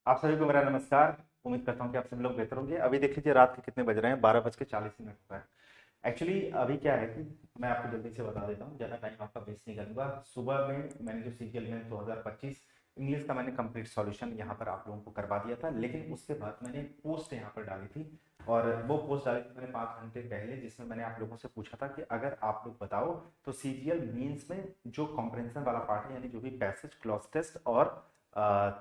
आप सभी को मेरा नमस्कार। उम्मीद करता हूँ कि आप सभी लोग बेहतर होंगे। अभी देख लीजिए रात के कितने बज रहे हैं, 12:40 हो रहा है। एक्चुअली अभी क्या है कि मैं आपको जल्दी से बता देता हूँ, ज़्यादा टाइम आपका वेस्ट नहीं करूंगा। सुबह में मैंने जो सीजीएल में 2025 इंग्लिश का मैंने कंप्लीट सॉल्यूशन यहाँ पर आप लोगों को करवा दिया था, लेकिन उसके बाद मैंने पोस्ट यहाँ पर डाली थी। और वो पोस्ट डाली थी मैंने 5 घंटे पहले, जिसमें मैंने आप लोगों से पूछा था कि अगर आप लोग बताओ तो सीजीएल मीन्स में जो कॉम्प्रिहेंशन वाला पार्ट है, यानी जो भी पैसेज क्लॉज टेस्ट और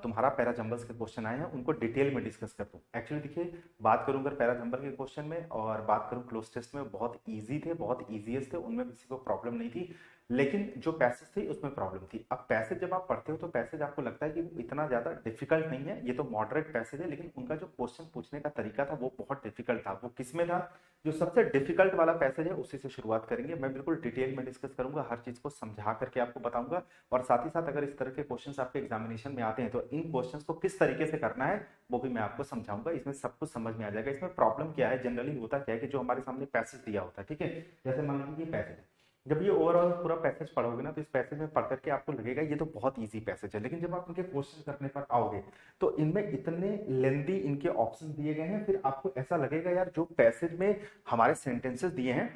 तुम्हारा पैरा जंबल्स के क्वेश्चन आए हैं उनको डिटेल में डिस्कस कर दूं। एक्चुअली देखिए, बात करूं अगर पैरा जंबल के क्वेश्चन में और बात करूं क्लोज टेस्ट में, बहुत इजी थे, बहुत इजीएस्ट थे, उनमें किसी को प्रॉब्लम नहीं थी। लेकिन जो पैसेज थे उसमें प्रॉब्लम थी। अब पैसेज जब आप पढ़ते हो तो पैसेज आपको लगता है कि वो इतना ज्यादा डिफिकल्ट नहीं है, ये तो मॉडरेट पैसेज है, लेकिन उनका जो क्वेश्चन पूछने का तरीका था वो बहुत डिफिकल्ट था। वो किसमें था? जो सबसे डिफिकल्ट वाला पैसेज है उसी से शुरुआत करेंगे। मैं बिल्कुल डिटेल में डिस्कस करूंगा, हर चीज को समझा करके आपको बताऊंगा। और साथ ही साथ अगर इस तरह के क्वेश्चंस आपके एग्जामिनेशन में आते हैं तो इन क्वेश्चंस को किस तरीके से करना है वो भी मैं आपको समझाऊंगा। इसमें सब कुछ समझ में आ जाएगा। इसमें प्रॉब्लम क्या है, जनरली होता क्या है कि जो हमारे सामने पैसेज दिया होता है, ठीक है, जैसे मान लीजिए ये पैसेज है। जब ये ओवरऑल पूरा पैसेज पढ़ोगे ना तो इस पैसेज में पढ़ करके आपको लगेगा ये तो बहुत इजी पैसेज है, लेकिन जब आप इनके क्वेश्चन करने पर आओगे तो इनमें इतने लेंदी इनके ऑप्शन दिए गए हैं, फिर आपको ऐसा लगेगा यार जो पैसेज में हमारे सेंटेंसेस दिए हैं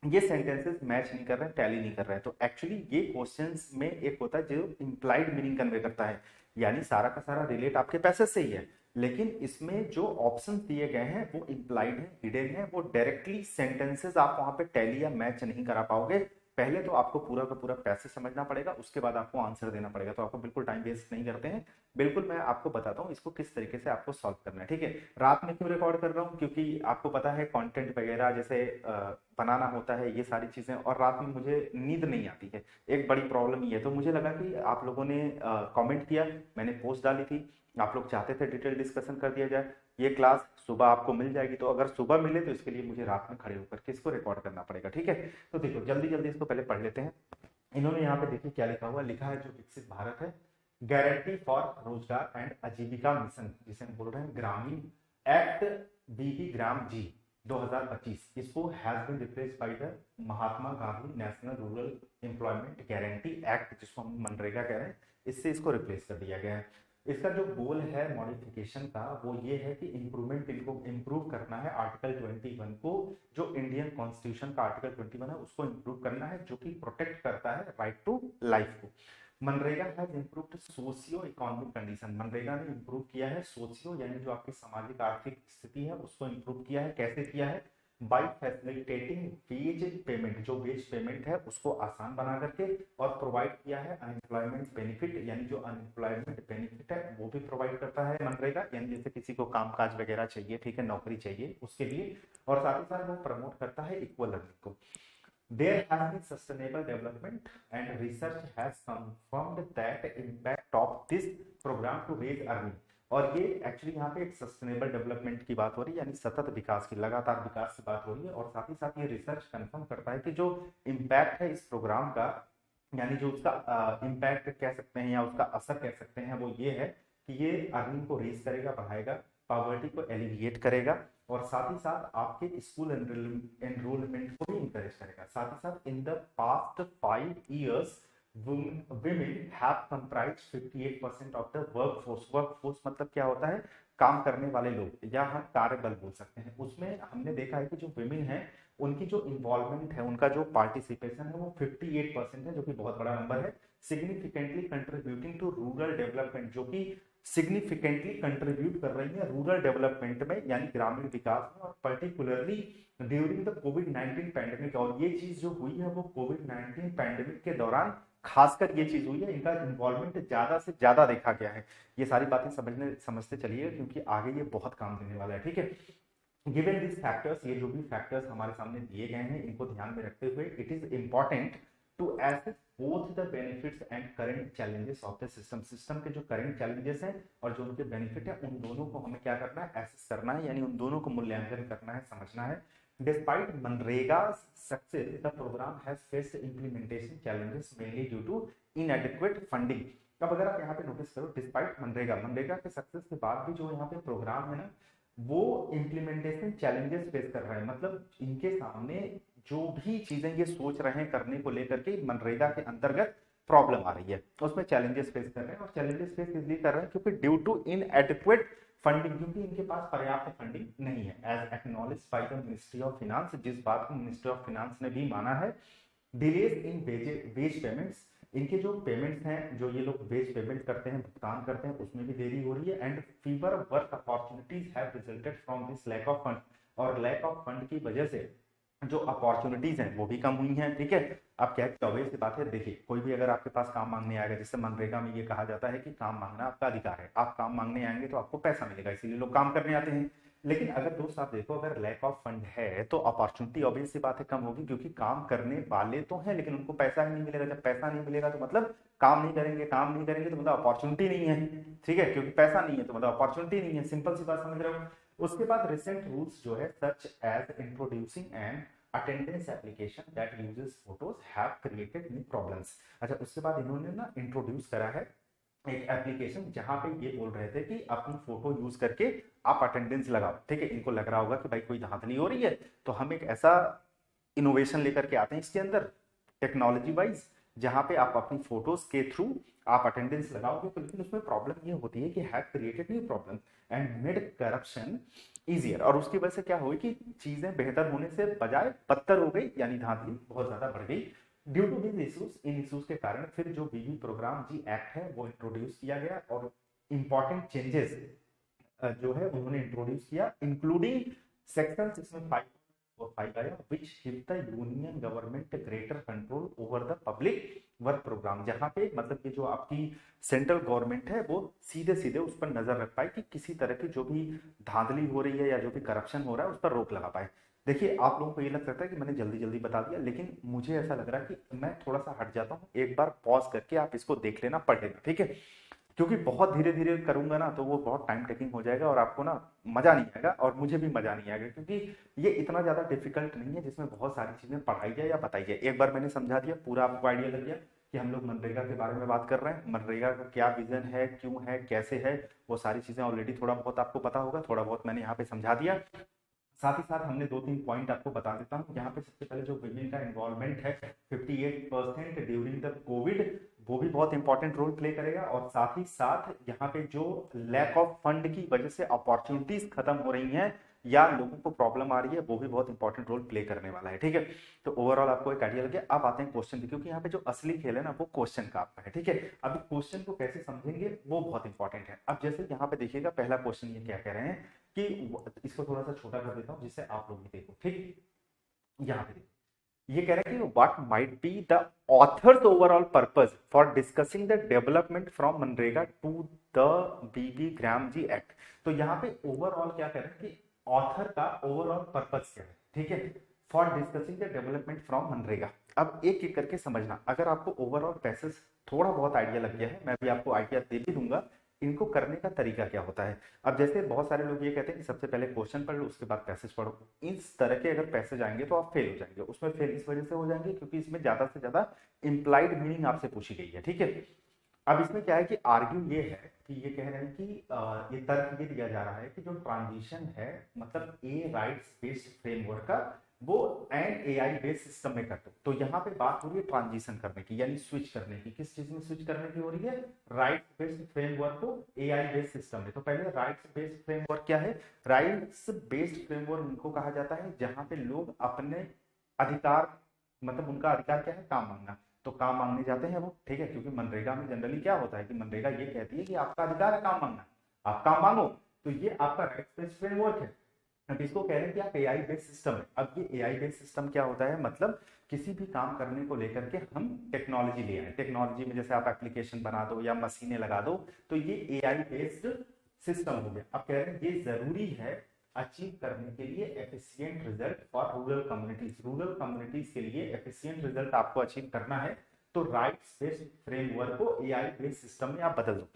ये सेंटेंसेस मैच नहीं कर रहे हैं, टैली नहीं कर रहे हैं। तो एक्चुअली ये क्वेश्चंस में एक होता है जो इंप्लाइड मीनिंग कन्वे करता है, यानी सारा का सारा रिलेट आपके पैसेज से ही है, लेकिन इसमें जो ऑप्शंस दिए गए हैं वो इंप्लाइड है, हिडन है, वो डायरेक्टली सेंटेंसेस आप वहां पे टैली या मैच नहीं करा पाओगे। पहले तो आपको पूरा का पूरा पैसेज समझना पड़ेगा, उसके बाद आपको आंसर देना पड़ेगा। तो आपको बिल्कुल टाइम वेस्ट नहीं करते हैं, बिल्कुल मैं आपको बताता हूँ इसको किस तरीके से आपको सॉल्व करना है, ठीक है। रात में क्यों रिकॉर्ड कर रहा हूँ? क्योंकि आपको पता है कंटेंट वगैरह जैसे बनाना होता है, ये सारी चीजें, और रात में मुझे नींद नहीं आती है, एक बड़ी प्रॉब्लम ये है। तो मुझे लगा कि आप लोगों ने कमेंट किया, मैंने पोस्ट डाली थी, आप लोग चाहते थे डिटेल डिस्कशन कर दिया जाए। ये क्लास सुबह आपको मिल जाएगी, तो अगर सुबह मिले तो इसके लिए मुझे रात में खड़े होकर के इसको रिकॉर्ड करना पड़ेगा, ठीक है। तो देखो जल्दी जल्दी इसको पहले पढ़ लेते हैं। इन्होंने यहाँ पे देखिए क्या लिखा हुआ, लिखा है जो विकसित भारत है गारंटी फॉर रोजगार एंड आजीविका मिशन, जिसे हम बोल रहे हैं ग्रामीण एक्ट, बीबी ग्राम जी 2025, इसको has been replaced by the Mahatma Gandhi national rural employment guarantee act, जिसको हम मनरेगा कह रहे हैं, इससे इसको रिप्लेस कर दिया गया है। इसका जो गोल है मॉडिफिकेशन का वो ये है कि इम्प्रूवमेंट, इनको इम्प्रूव करना है आर्टिकल 21 को, जो इंडियन कॉन्स्टिट्यूशन का आर्टिकल 21 है उसको इम्प्रूव करना है, जो कि प्रोटेक्ट करता है राइट टू लाइफ को। MNREGA has improved socio economic condition, MNREGA ने इम्प्रूव किया है सोशियो यानी जो आपकी सामाजिक आर्थिक स्थिति है उसको इम्प्रूव किया है। कैसे किया है? बाई फैसिलिटेटिंग वेज पेमेंट, जो वेज पेमेंट है उसको आसान बना करके, और प्रोवाइड किया है अनएम्प्लॉयमेंट बेनिफिट, यानी जो अनएम्प्लॉयमेंट बेनिफिट है वो भी प्रोवाइड करता है मनरेगा, यानी जैसे किसी को कामकाज वगैरह चाहिए, ठीक है, नौकरी चाहिए उसके लिए। और साथ ही साथ वो प्रमोट करता है इक्वल अर्निंग को। There has been sustainable development and research has confirmed that impact of this program to raise earning। और ये एक्चुअली यहाँ पे एक सस्टेनेबल डेवलपमेंट की बात हो रही है, यानी सतत विकास की, लगातार विकास की बात हो रही है। और साथ ही साथ ये रिसर्च कंफर्म करता है कि जो इम्पैक्ट है इस प्रोग्राम का, यानी जो उसका इम्पैक्ट कह सकते हैं या उसका असर कह सकते हैं, वो ये है कि ये अर्निंग को रेज करेगा, बढ़ाएगा, पॉवर्टी को एलिविएट करेगा, और साथ ही साथ आपके स्कूल एनरोलमेंट को भी इंकरेज करेगा। साथ ही साथ in the past 5 years women have comprised 58% of the workforce. Workforce मतलब क्या होता है? काम करने वाले लोग, या हम कार्यबल बोल सकते हैं। उसमें हमने देखा है कि जो विमेन है उनकी जो इन्वॉल्वमेंट है, उनका जो पार्टिसिपेशन है वो 58% है, जो कि बहुत बड़ा नंबर है। Significantly contributing to rural development, जो कि सिग्निफिकेंटली कंट्रीब्यूट कर रही है रूरल डेवलपमेंट में, यानी ग्रामीण विकास में, और particularly during the covid pandemic. और ये चीज जो हुई है वो कोविड-19 पैंडेमिक के दौरान खासकर ये चीज हुई है, इनका इन्वॉल्वमेंट ज्यादा से ज्यादा देखा गया है। ये सारी बातें समझते चलिए, क्योंकि आगे ये बहुत काम देने वाला है, ठीक है। गिवन दिस फैक्टर्स, ये जो भी फैक्टर्स हमारे सामने दिए गए हैं इनको ध्यान में रखते हुए it is important to assess both the benefits and current challenges of the system. System के जो करंट चैलेंजेस हैं और जो उनके बेनिफिट है, उन दोनों को हमें क्या करना है? एसेस करना है, यानी उन दोनों को मूल्यांकन करना है, समझना है। डिस्पाइट मनरेगा success the programme has faced implementation challenges mainly due to inadequate funding. अब अगर आप यहाँ पे नोटिस करो, डिस्पाइट मनरेगा, मनरेगा के सक्सेस के बाद भी जो यहाँ पे प्रोग्राम है ना, वो इम्प्लीमेंटेशन चैलेंजेस फेस कर रहे हैं। मतलब इनके सामने जो भी चीजें ये सोच रहे हैं करने को लेकर के मनरेगा के अंतर्गत, प्रॉब्लम आ रही है, उसमें चैलेंजेस फेस कर रहे हैं। और चैलेंजेस फेस इसलिए कर रहे हैं क्योंकि ड्यू टू इनएडिक्वेट फंडिंग, क्योंकि इनके पास पर्याप्त फंडिंग नहीं है, as acknowledged by the ministry of finance, जिस बात को मिनिस्ट्री ऑफ फाइनेंस ने भी माना है। डिलेज इन वेज पेमेंट्स, इनके जो पेमेंट्स हैं, जो ये लोग वेज पेमेंट करते हैं, भुगतान करते हैं, उसमें भी देरी हो रही है। And fewer work opportunities have resulted from this lack of fund, और लैक ऑफ फंड की वजह से जो अपॉर्चुनिटीज हैं वो भी कम हुई हैं। ठीक है, अब क्या है, ऑब्वियस सी बात है, देखिए कोई भी अगर आपके पास काम मांगने आएगा, जिससे मनरेगा में ये कहा जाता है कि काम मांगना आपका अधिकार है, आप काम मांगने आएंगे तो आपको पैसा मिलेगा, इसीलिए लोग काम करने आते हैं। लेकिन अगर दोस्त आप देखो, अगर लैक ऑफ फंड है तो अपॉर्चुनिटी ऑब्वियस सी बात है कम होगी, क्योंकि काम करने वाले तो हैं लेकिन उनको पैसा ही नहीं मिलेगा। जब पैसा नहीं मिलेगा तो मतलब काम नहीं करेंगे, काम नहीं करेंगे तो मतलब अपॉर्चुनिटी नहीं है। ठीक है, क्योंकि पैसा नहीं है तो मतलब अपॉर्चुनिटी नहीं है, सिंपल सी बात समझ रहे हो। उसके बाद रिसेंट रूल्स जो है such as introducing and attendance application that uses photos have created new problems. अच्छा, उसके बाद इन्होंने ना इंट्रोड्यूस करा है एक एप्लीकेशन, जहां पे ये बोल रहे थे कि अपनी फोटो यूज करके आप अटेंडेंस लगाओ। ठीक है, इनको लग रहा होगा कि भाई कोई धांधली हो रही है, तो हम एक ऐसा इनोवेशन लेकर के आते हैं इसके अंदर टेक्नोलॉजी वाइज, जहां पे आप अपनी फोटोज के थ्रू आप अटेंडेंस लगाओगे। तो लेकिन उसमें प्रॉब्लम ये होती है कि have created new problem and made corruption easier, और उसकी वजह से क्या हुई कि चीजें बेहतर होने से बजाय बदतर हो गई, यानी धांधली बहुत ज्यादा बढ़ गई। ड्यू टू दिस इश्यूज, इन इश्यूज के कारण फिर जो बीबी प्रोग्राम जी एक्ट है वो इंट्रोड्यूस किया गया, और इंपॉर्टेंट चेंजेस जो है उन्होंने इंट्रोड्यूस किया, इंक्लूडिंग सेक्शन इसमें 5 और 5 आया, which give the union government greater control over the public work programme, जहां पे मतलब कि जो आपकी सेंट्रल गवर्नमेंट है वो सीधे सीधे उस पर नजर रख पाए कि किसी तरह की जो भी धांधली हो रही है या जो भी करप्शन हो रहा है उस पर रोक लगा पाए। देखिए, आप लोगों को ये लग सकता है कि मैंने जल्दी जल्दी बता दिया, लेकिन मुझे ऐसा लग रहा है कि मैं थोड़ा सा हट जाता हूँ, एक बार पॉज करके आप इसको देख लेना, पढ़ लेना। ठीक है, क्योंकि बहुत धीरे धीरे करूंगा ना तो वो बहुत टाइम टेकिंग हो जाएगा और आपको ना मजा नहीं आएगा, और मुझे भी मजा नहीं आएगा, क्योंकि ये इतना ज्यादा डिफिकल्ट नहीं है जिसमें बहुत सारी चीजें पढ़ाई जाए या बताई जाए। एक बार मैंने समझा दिया, पूरा आपको आइडिया लग गया कि हम लोग मनरेगा के बारे में बात कर रहे हैं, मनरेगा का क्या विजन है, क्यों है, कैसे है, वो सारी चीजें ऑलरेडी थोड़ा बहुत आपको पता होगा, थोड़ा बहुत मैंने यहाँ पे समझा दिया। साथ ही साथ हमने 2-3 पॉइंट आपको बता देता हूँ। यहाँ पे सबसे पहले जो विमेन का इन्वॉल्वमेंट है 58% ड्यूरिंग द कोविड, वो भी बहुत इंपॉर्टेंट रोल प्ले करेगा। और साथ ही साथ यहाँ पे जो लैक ऑफ फंड की वजह से अपॉर्चुनिटीज खत्म हो रही हैं या लोगों को प्रॉब्लम आ रही है, वो भी बहुत इंपॉर्टेंट रोल प्ले करने वाला है। ठीक है, तो ओवरऑल आपको एक आइडिया लग गया। अब आते हैं क्वेश्चन पे, क्योंकि यहाँ पे जो असली खेल है ना वो क्वेश्चन का आपका है। ठीक है, अभी क्वेश्चन को कैसे समझेंगे वो बहुत इंपॉर्टेंट है। अब जैसे यहाँ पे देखिएगा, पहला क्वेश्चन ये क्या कह रहे हैं कि इसको थोड़ा सा छोटा कर देता हूँ जिससे आप लोग भी देखो। ठीक, यहाँ पे देखो, ये कह रहे हैं कि what might be the authors overall purpose for discussing the development from मनरेगा to the VB Gram G act. तो यहाँ पे ओवरऑल क्या कह रहे हैं कि ऑथर का ओवरऑल पर्पस क्या है। ठीक है, for discussing the development from MNREGA. अब एक एक करके समझना, अगर आपको ओवरऑल पैसेज थोड़ा बहुत आइडिया लग गया है, मैं भी आपको आइडिया दे भी दूंगा इनको करने का तरीका क्या होता है। अब जैसे बहुत सारे लोग ये कहते हैं कि सबसे पहले क्वेश्चन पढ़ लो उसके बाद पैसेज पढ़ो, इस तरह के अगर पैसेज आएंगे तो आप फेल हो जाएंगे। उसमें फेल इस वजह से हो जाएंगे क्योंकि इसमें ज्यादा से ज्यादा इंप्लाइड मीनिंग आपसे पूछी गई है। ठीक है, अब इसमें क्या है कि आर्ग्यू ये है कि ये कह रहे हैं कि ये तर्क ये दिया जा रहा है कि जो ट्रांजिशन है मतलब ए राइट्स बेस्ड फ्रेमवर्क का वो एंड एआई बेस्ड सिस्टम में कर दो। तो यहाँ पे बात हो रही है ट्रांजिशन करने की, यानी स्विच करने की। किस चीज में स्विच करने की हो रही है? राइट्स बेस्ड फ्रेमवर्क को एआई बेस्ड सिस्टम में। तो पहले राइट्स बेस्ड फ्रेमवर्क क्या है? राइट्स बेस्ड फ्रेमवर्क उनको कहा जाता है जहां पे लोग अपने अधिकार, मतलब उनका अधिकार क्या है? काम मांगना। तो काम मांगने जाते हैं वो, ठीक है, क्योंकि मनरेगा में जनरली क्या होता है कि मनरेगा ये कहती है कि आपका अधिकार है काम मांगना, आप काम मांगो। तो ये आपका राइट्स बेस्ड फ्रेमवर्क है। अब इसको कह रहे हैं कि आप एआई बेस्ड सिस्टम है। अब ये एआई बेस्ड सिस्टम क्या होता है? मतलब किसी भी काम करने को लेकर के हम टेक्नोलॉजी ले आए, टेक्नोलॉजी में जैसे आप एप्लीकेशन बना दो या मशीनें लगा दो, तो ये एआई बेस्ड सिस्टम हो गया। अब कह रहे हैं ये जरूरी है अचीव करने के लिए efficient result for rural communities. Rural communities के लिए एफिशिएंट रिजल्ट आपको अचीव करना है तो राइट्स बेस्ड फ्रेमवर्क को एआई बेस्ड सिस्टम में आप बदल दो।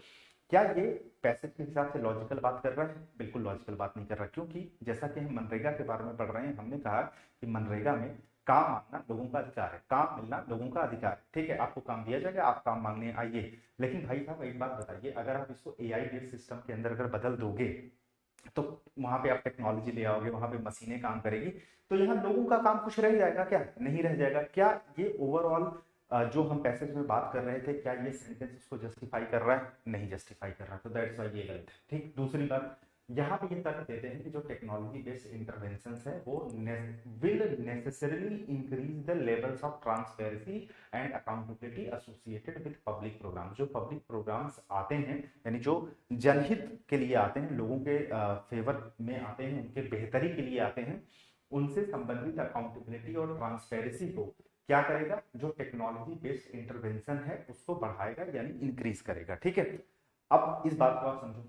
क्या ये पैसेज के हिसाब से लॉजिकल बात कर रहा है? बिल्कुल लॉजिकल बात नहीं कर रहा, क्योंकि जैसा कि हम मनरेगा के बारे में पढ़ रहे हैं, हमने कहा कि मनरेगा में काम मांगना लोगों का अधिकार है, काम मिलना लोगों का अधिकार है। ठीक है, आपको काम दिया जाएगा, आप काम मांगने आइए। लेकिन भाई साहब एक बात बताइए, अगर आप इसको एआई बेस्ड सिस्टम के अंदर अगर बदल दोगे तो वहां पे आप टेक्नोलॉजी ले आओगे, वहां पे मशीनें काम करेगी, तो यहाँ लोगों का काम कुछ रह जाएगा क्या? नहीं रह जाएगा। क्या ये ओवरऑल जो हम पैसेज में बात कर रहे थे क्या ये सेंटेंस उसको जस्टिफाई कर रहा है? नहीं जस्टिफाई कर रहा, तो दैट्स वाई ये गलत है। ठीक, दूसरी बात यहाँ पे ये तर्क देते हैं कि जो टेक्नोलॉजी बेस्ड इंटरवेंशंस है वो will necessarily increase the levels of transparency and accountability associated with public programme. जो पब्लिक प्रोग्राम्स आते हैं यानी जो जनहित के लिए आते हैं, लोगों के फेवर में आते हैं, उनके बेहतरी के लिए आते हैं, उनसे संबंधित अकाउंटेबिलिटी और ट्रांसपेरेंसी को क्या करेगा? जो टेक्नोलॉजी बेस्ड इंटरवेंशन है उसको बढ़ाएगा यानी इंक्रीज करेगा। ठीक है, अब इस बात को आप समझो,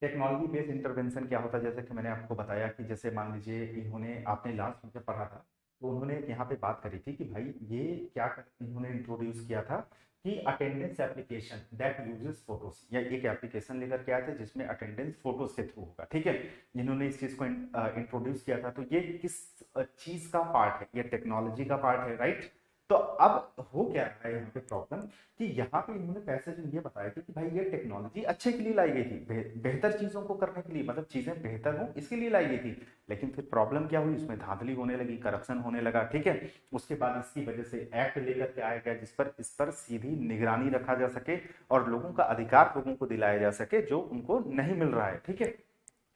टेक्नोलॉजी बेस्ड इंटरवेंशन क्या होता है? जैसे कि मैंने आपको बताया कि जैसे मान लीजिए इन्होंने, आपने लास्ट में जब पढ़ा था तो उन्होंने यहाँ पे बात करी थी कि भाई ये क्या इन्होंने इंट्रोड्यूस किया था कि attendance application that uses photos, या एक एप्लीकेशन लेकर के आए थे जिसमें अटेंडेंस फोटोज के थ्रू होगा। ठीक है, जिन्होंने इस चीज को इंट्रोड्यूस किया था, तो ये किस चीज का पार्ट है? ये टेक्नोलॉजी का पार्ट है, राइट? तो अब हो क्या रहा है यहाँ पे प्रॉब्लम कि यहाँ पे इन्होंने पैसेज में ये बताया कि भाई ये टेक्नोलॉजी अच्छे के लिए लाई गई थी, बेहतर चीजों को करने के लिए, मतलब चीजें बेहतर हो इसके लिए लाई गई थी। लेकिन फिर प्रॉब्लम क्या हुई? उसमें धांधली होने लगी, करप्शन होने लगा। ठीक है, उसके बाद इसकी वजह से एक्ट लेकर के आया गया इस पर सीधी निगरानी रखा जा सके और लोगों का अधिकार लोगों को दिलाया जा सके जो उनको नहीं मिल रहा है। ठीक है,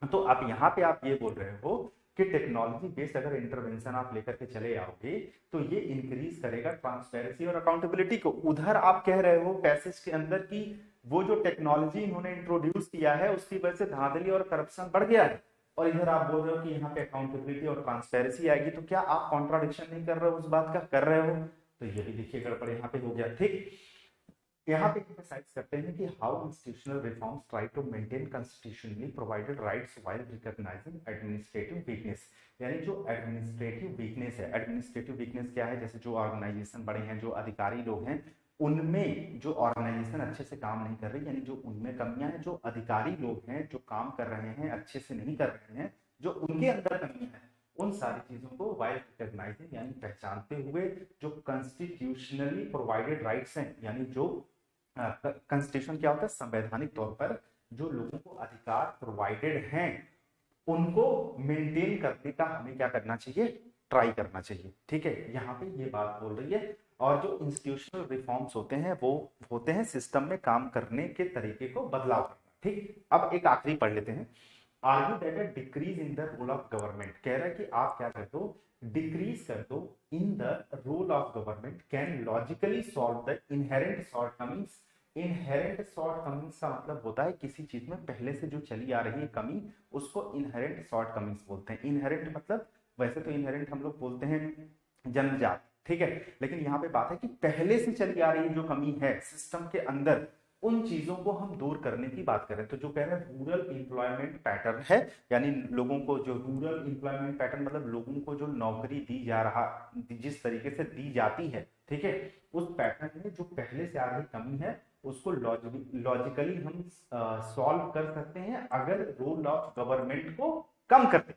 तो आप यहाँ पे आप ये बोल रहे हो कि टेक्नोलॉजी बेस्ड अगर इंटरवेंशन आप लेकर के चले आओगे तो ये इंक्रीज करेगा ट्रांसपेरेंसी और अकाउंटेबिलिटी को। उधर आप कह रहे हो पैसेज के अंदर कि वो जो टेक्नोलॉजी इन्होंने इंट्रोड्यूस किया है उसकी वजह से धांधली और करप्शन बढ़ गया है, और इधर आप बोल रहे हो कि यहाँ पे अकाउंटेबिलिटी और ट्रांसपेरेंसी आएगी। तो क्या आप कॉन्ट्राडिक्शन नहीं कर रहे हो? उस बात का कर रहे हो? तो ये भी देखिए गड़बड़ यहाँ पे हो गया। ठीक, यहाँ पे emphasize करते हैं कि how institutional reforms try to maintain constitutionally provided rights while recognizing administrative weakness। यानी जो एडमिनिस्ट्रेटिव वीकनेस है, एडमिनिस्ट्रेटिव वीकनेस क्या है? जैसे जो ऑर्गेनाइजेशन बड़े हैं, जो अधिकारी लोग हैं, उनमें जो ऑर्गेनाइजेशन अच्छे से काम नहीं कर रही, यानी जो उनमें कमियां हैं, जो अधिकारी लोग हैं जो काम कर रहे हैं अच्छे से नहीं कर रहे हैं, जो उनके अंदर कमी है, उन सारी चीजों को वाइल रिकॉग्नाइजिंग यानी पहचानते हुए जो कॉन्स्टिट्यूशनली प्रोवाइडेड राइट्स हैं, यानी जो कॉन्स्टिट्यूशन क्या होता है? संवैधानिक तौर पर जो लोगों को अधिकार प्रोवाइडेड हैं उनको मेंटेन करने का हमें क्या करना चाहिए? ट्राई करना चाहिए। ठीक है, यहाँ पे ये बात बोल रही है। और जो इंस्टीट्यूशनल रिफॉर्म्स होते हैं वो होते हैं सिस्टम में काम करने के तरीके को बदलाव करना। ठीक, अब एक आखिरी पढ़ लेते हैं। Argue that a decrease in the role of government, कह रहा है कि आप क्या कर दो? डिक्रीज कर दो in the role of government can logically solve the inherent shortcomings. Inherent shortcomings का मतलब होता है किसी चीज में पहले से जो चली आ रही है कमी, उसको इनहेरेंट शॉर्टकमिंग्स बोलते हैं। इनहेरेंट मतलब, वैसे तो इनहेरेंट हम लोग बोलते हैं जन्मजात, ठीक है, लेकिन यहाँ पे बात है कि पहले से चली आ रही जो कमी है सिस्टम के अंदर, उन चीजों को हम दूर करने की बात करें। तो जो कह रहे हैं रूरल एम्प्लॉयमेंट पैटर्न है, यानी लोगों को जो रूरल एम्प्लॉयमेंट पैटर्न मतलब लोगों को जो नौकरी दी जा रहा, जिस तरीके से दी जाती है, ठीक है, उस पैटर्न में जो पहले से आ रही कमी है उसको लॉजिकली हम सॉल्व कर सकते हैं अगर रोल ऑफ गवर्नमेंट को कम कर दें।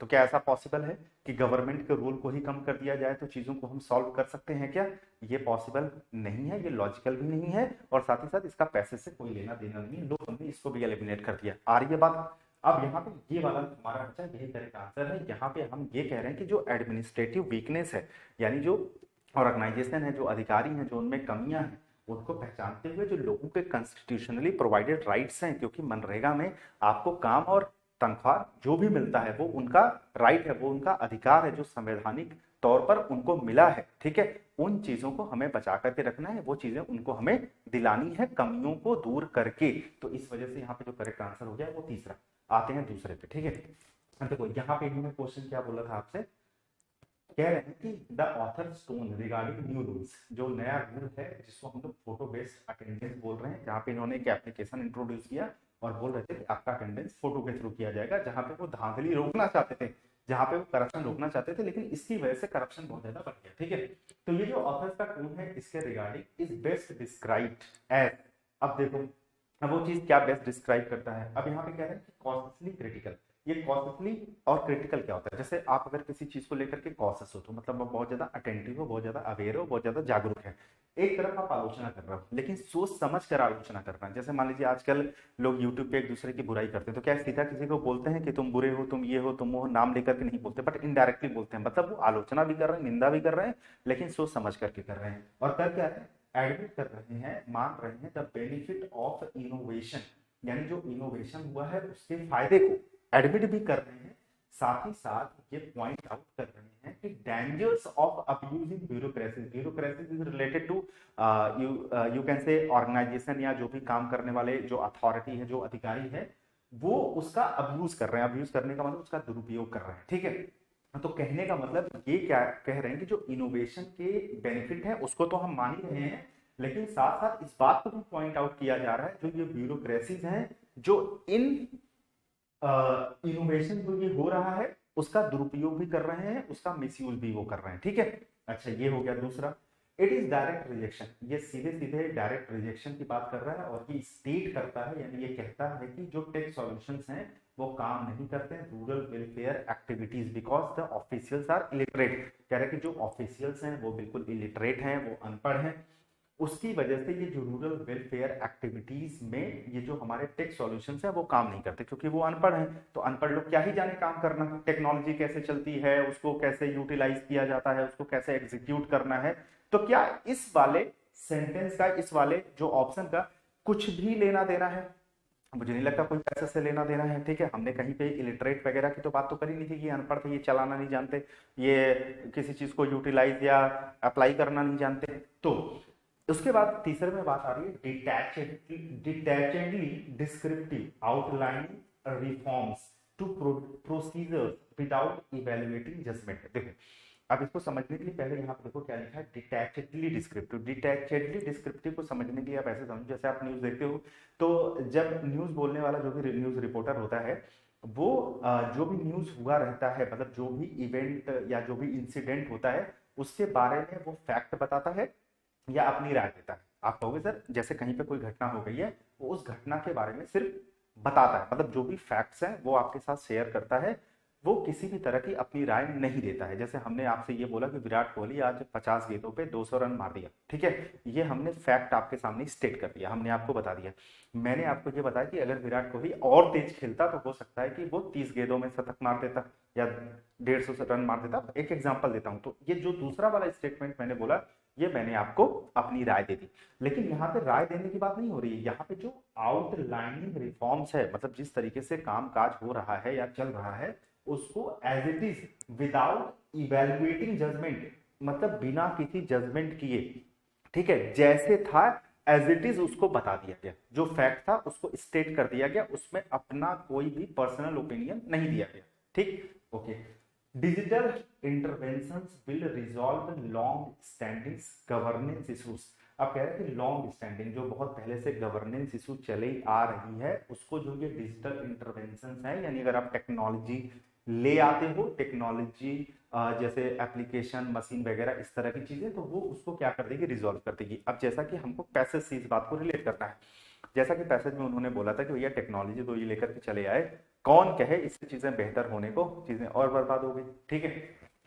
तो क्या ऐसा पॉसिबल है कि गवर्नमेंट के रोल को ही कम कर दिया जाए तो चीजों को हम सॉल्व कर सकते हैं क्या? ये पॉसिबल नहीं है, ये लॉजिकल भी नहीं है, और साथ ही साथ इसका पैसे से कोई लेना देना नहीं। लोग हमने इसको भी एलिमिनेट कर दिया। आ रही है बात? अब यहाँ पे ये वाला हमारा बच्चा यही करेक्ट आंसर है। यहाँ पे हम ये कह रहे हैं कि जो एडमिनिस्ट्रेटिव वीकनेस है, यानी जो ऑर्गेनाइजेशन है, जो अधिकारी हैं, जो उनमें कमियां हैं, उनको पहचानते हुए जो लोगों के कॉन्स्टिट्यूशनली प्रोवाइडेड राइट्स हैं, क्योंकि मनरेगा में आपको काम और तनख्वाह जो भी मिलता है वो उनका राइट है, वो उनका अधिकार है जो संवैधानिक तौर पर उनको मिला है, ठीक है, उन चीजों को हमें बचा करके रखना है, वो चीजें उनको हमें दिलानी है कमियों को दूर करके। तो इस वजह से यहाँ पे जो करेक्ट आंसर हो गया वो तीसरा। आते हैं दूसरे पे, ठीक है। देखो यहाँ पे इन्होंने क्वेश्चन क्या बोला था आपसे, कह रहे हैं कि the author stone regarding new rules, जो नया रूल है जिसको हम लोग फोटो बेस्ड अटेंडेंस बोल रहे हैं, जहाँ पे इन्होंने एक एप्लीकेशन इंट्रोड्यूस किया और बोल रहे थे कि आपका अटेंडेंस फोटो के थ्रू किया जाएगा, जहाँ पे वो धांधली रोकना चाहते थे, जहाँ पे वो करप्शन रोकना चाहते थे, लेकिन इसकी वजह से करप्शन बहुत ज्यादा बढ़ गया, ठीक है। तो ये जो ऑथर्स का टोन है इसके regarding is best described as, अब देखो अब वो चीज क्या बेस्ट डिस्क्राइब करता है। अब यहाँ पे कह रहे हैं कि कॉन्शियसली क्रिटिकल। ये कॉन्शियसली और क्रिटिकल क्या होता है? जैसे आप अगर किसी चीज को लेकर के कॉन्शियस हो तो मतलब वो बहुत ज्यादा अटेंटिव हो, बहुत ज्यादा अवेयर हो, बहुत ज्यादा जागरूक है, एक तरफ आप आलोचना कर रहे हो, लेकिन सोच समझ कर आलोचना करना। जैसे मान लीजिए आजकल लोग यूट्यूब पे एक दूसरे की बुराई करते हैं, तो क्या सीधा किसी को बोलते हैं कि तुम बुरे हो, तुम ये हो, तुम वो, नाम लेकर के नहीं बोलते, बट इनडायरेक्टली बोलते हैं। मतलब वो आलोचना भी कर रहे हैं, निंदा भी कर रहे हैं, लेकिन सोच समझ करके कर रहे हैं। और कर क्या रहे हैं, एडमिट कर रहे हैं, मान रहे हैं द बेनिफिट ऑफ इनोवेशन, यानी जो इनोवेशन हुआ है उसके फायदे को एडमिट भी कर रहे हैं। साथ ही साथ ये पॉइंट आउट कर रहे हैं कि dangers of abusing bureaucracy, bureaucracy is related to you can say organisation, या जो भी काम करने वाले जो अथॉरिटी है, जो अधिकारी है, वो उसका अब्यूज कर रहे हैं। अब्यूज करने का मतलब उसका दुरुपयोग कर रहे हैं, ठीक है। तो कहने का मतलब ये क्या कह रहे हैं कि जो इनोवेशन के बेनिफिट है उसको तो हम मान ही रहे हैं, लेकिन साथ साथ इस बात को भी पॉइंट आउट किया जा रहा है जो ये ब्यूरोक्रेसीज हैं, जो इन इनोवेशन जो ये हो रहा है उसका दुरुपयोग भी कर रहे हैं, उसका मिसयूज भी वो कर रहे हैं, ठीक है। अच्छा, ये हो गया दूसरा। इट इज डायरेक्ट रिजेक्शन, ये सीधे सीधे डायरेक्ट रिजेक्शन की बात कर रहा है, और ये स्टेट करता है, यानी ये कहता है कि जो टेक सॉल्यूशंस हैं वो काम नहीं करते हैं rural welfare activities, because the officials are illiterate. कह रहे हैं कि जो ऑफिशियल्स हैं वो बिल्कुल इलिटरेट हैं, वो अनपढ़ हैं, उसकी वजह से ये जो रूरल वेलफेयर एक्टिविटीज में ये जो हमारे टेक सॉल्यूशंस हैं वो काम नहीं करते, क्योंकि वो अनपढ़ हैं। तो अनपढ़ लोग क्या ही जाने काम करना, टेक्नोलॉजी कैसे चलती है, उसको कैसे यूटिलाइज किया जाता है, उसको कैसे एग्जीक्यूट करना है। तो क्या इस वाले सेंटेंस का, इस वाले जो ऑप्शन का कुछ भी लेना देना है? मुझे नहीं लगता कोई पैसे से लेना देना है, ठीक है। हमने कहीं पे इलिटरेट वगैरह की तो बात तो करी नहीं थी कि अनपढ़ थे, ये चलाना नहीं जानते, ये किसी चीज को यूटिलाइज या अप्लाई करना नहीं जानते। तो उसके बाद तीसरे में बात आ रही है detachedly descriptive outlining reforms to procedures without evaluating judgement. देखो, अब इसको समझने के लिए पहले यहाँ पे देखो क्या लिखा है, डिटैचेडली डिस्क्रिप्टिव। डिटैचेडली डिस्क्रिप्टिव को समझने के लिए आप ऐसे समझो, जैसे आप न्यूज देखते हो, तो जब न्यूज बोलने वाला जो भी न्यूज रिपोर्टर होता है, वो जो भी न्यूज हुआ रहता है, मतलब जो भी इवेंट या जो भी इंसिडेंट होता है उसके बारे में वो फैक्ट बताता है या अपनी राय देता है। आप कहोगे सर जैसे कहीं पे कोई घटना हो गई है, वो उस घटना के बारे में सिर्फ बताता है, मतलब जो भी फैक्ट्स हैं वो आपके साथ शेयर करता है, वो किसी भी तरह की अपनी राय नहीं देता है। जैसे हमने आपसे ये बोला कि विराट कोहली आज 50 गेंदों पे 200 रन मार दिया, ठीक है, ये हमने फैक्ट आपके सामने स्टेट कर दिया, हमने आपको बता दिया। मैंने आपको ये बताया कि अगर विराट कोहली और तेज खेलता तो हो सकता है कि वो 30 गेंदों में शतक मार देता या 150 रन मार देता। एक एग्जाम्पल देता हूं, तो ये जो दूसरा वाला स्टेटमेंट मैंने बोला, ये मैंने आपको अपनी राय दे दी। लेकिन यहाँ पे राय देने की बात नहीं हो रही है, यहाँ पे जो आउटलाइनिंग रिफॉर्म्स है, मतलब जिस तरीके से काम काज हो रहा है या चल रहा है, उसको as it is without evaluating judgment, मतलब बिना किसी जजमेंट किए, ठीक है, जैसे था एज इट इज उसको बता दिया गया, जो फैक्ट था उसको स्टेट कर दिया गया, उसमें अपना कोई भी पर्सनल ओपिनियन नहीं दिया गया, ठीक, okay. Digital interventions will resolve long standing governance issues. अब कह रहे हैं कि लॉन्ग स्टैंडिंग जो बहुत पहले से गवर्नेंस इशू चले आ रही है, उसको जो ये डिजिटल इंटरवेंशंस है, यानी अगर आप टेक्नोलॉजी ले आते हो, टेक्नोलॉजी जैसे एप्लीकेशन, मशीन वगैरह इस तरह की चीजें, तो वो उसको क्या कर देगी, रिजॉल्व कर देगी। अब जैसा कि हमको पैसेज से इस बात को रिलेट करना है, जैसा कि पैसेज में उन्होंने बोला था कि भैया टेक्नोलॉजी तो ये लेकर के चले आए, कौन कहे इससे चीजें बेहतर होने को, चीजें और बर्बाद हो गई, ठीक है।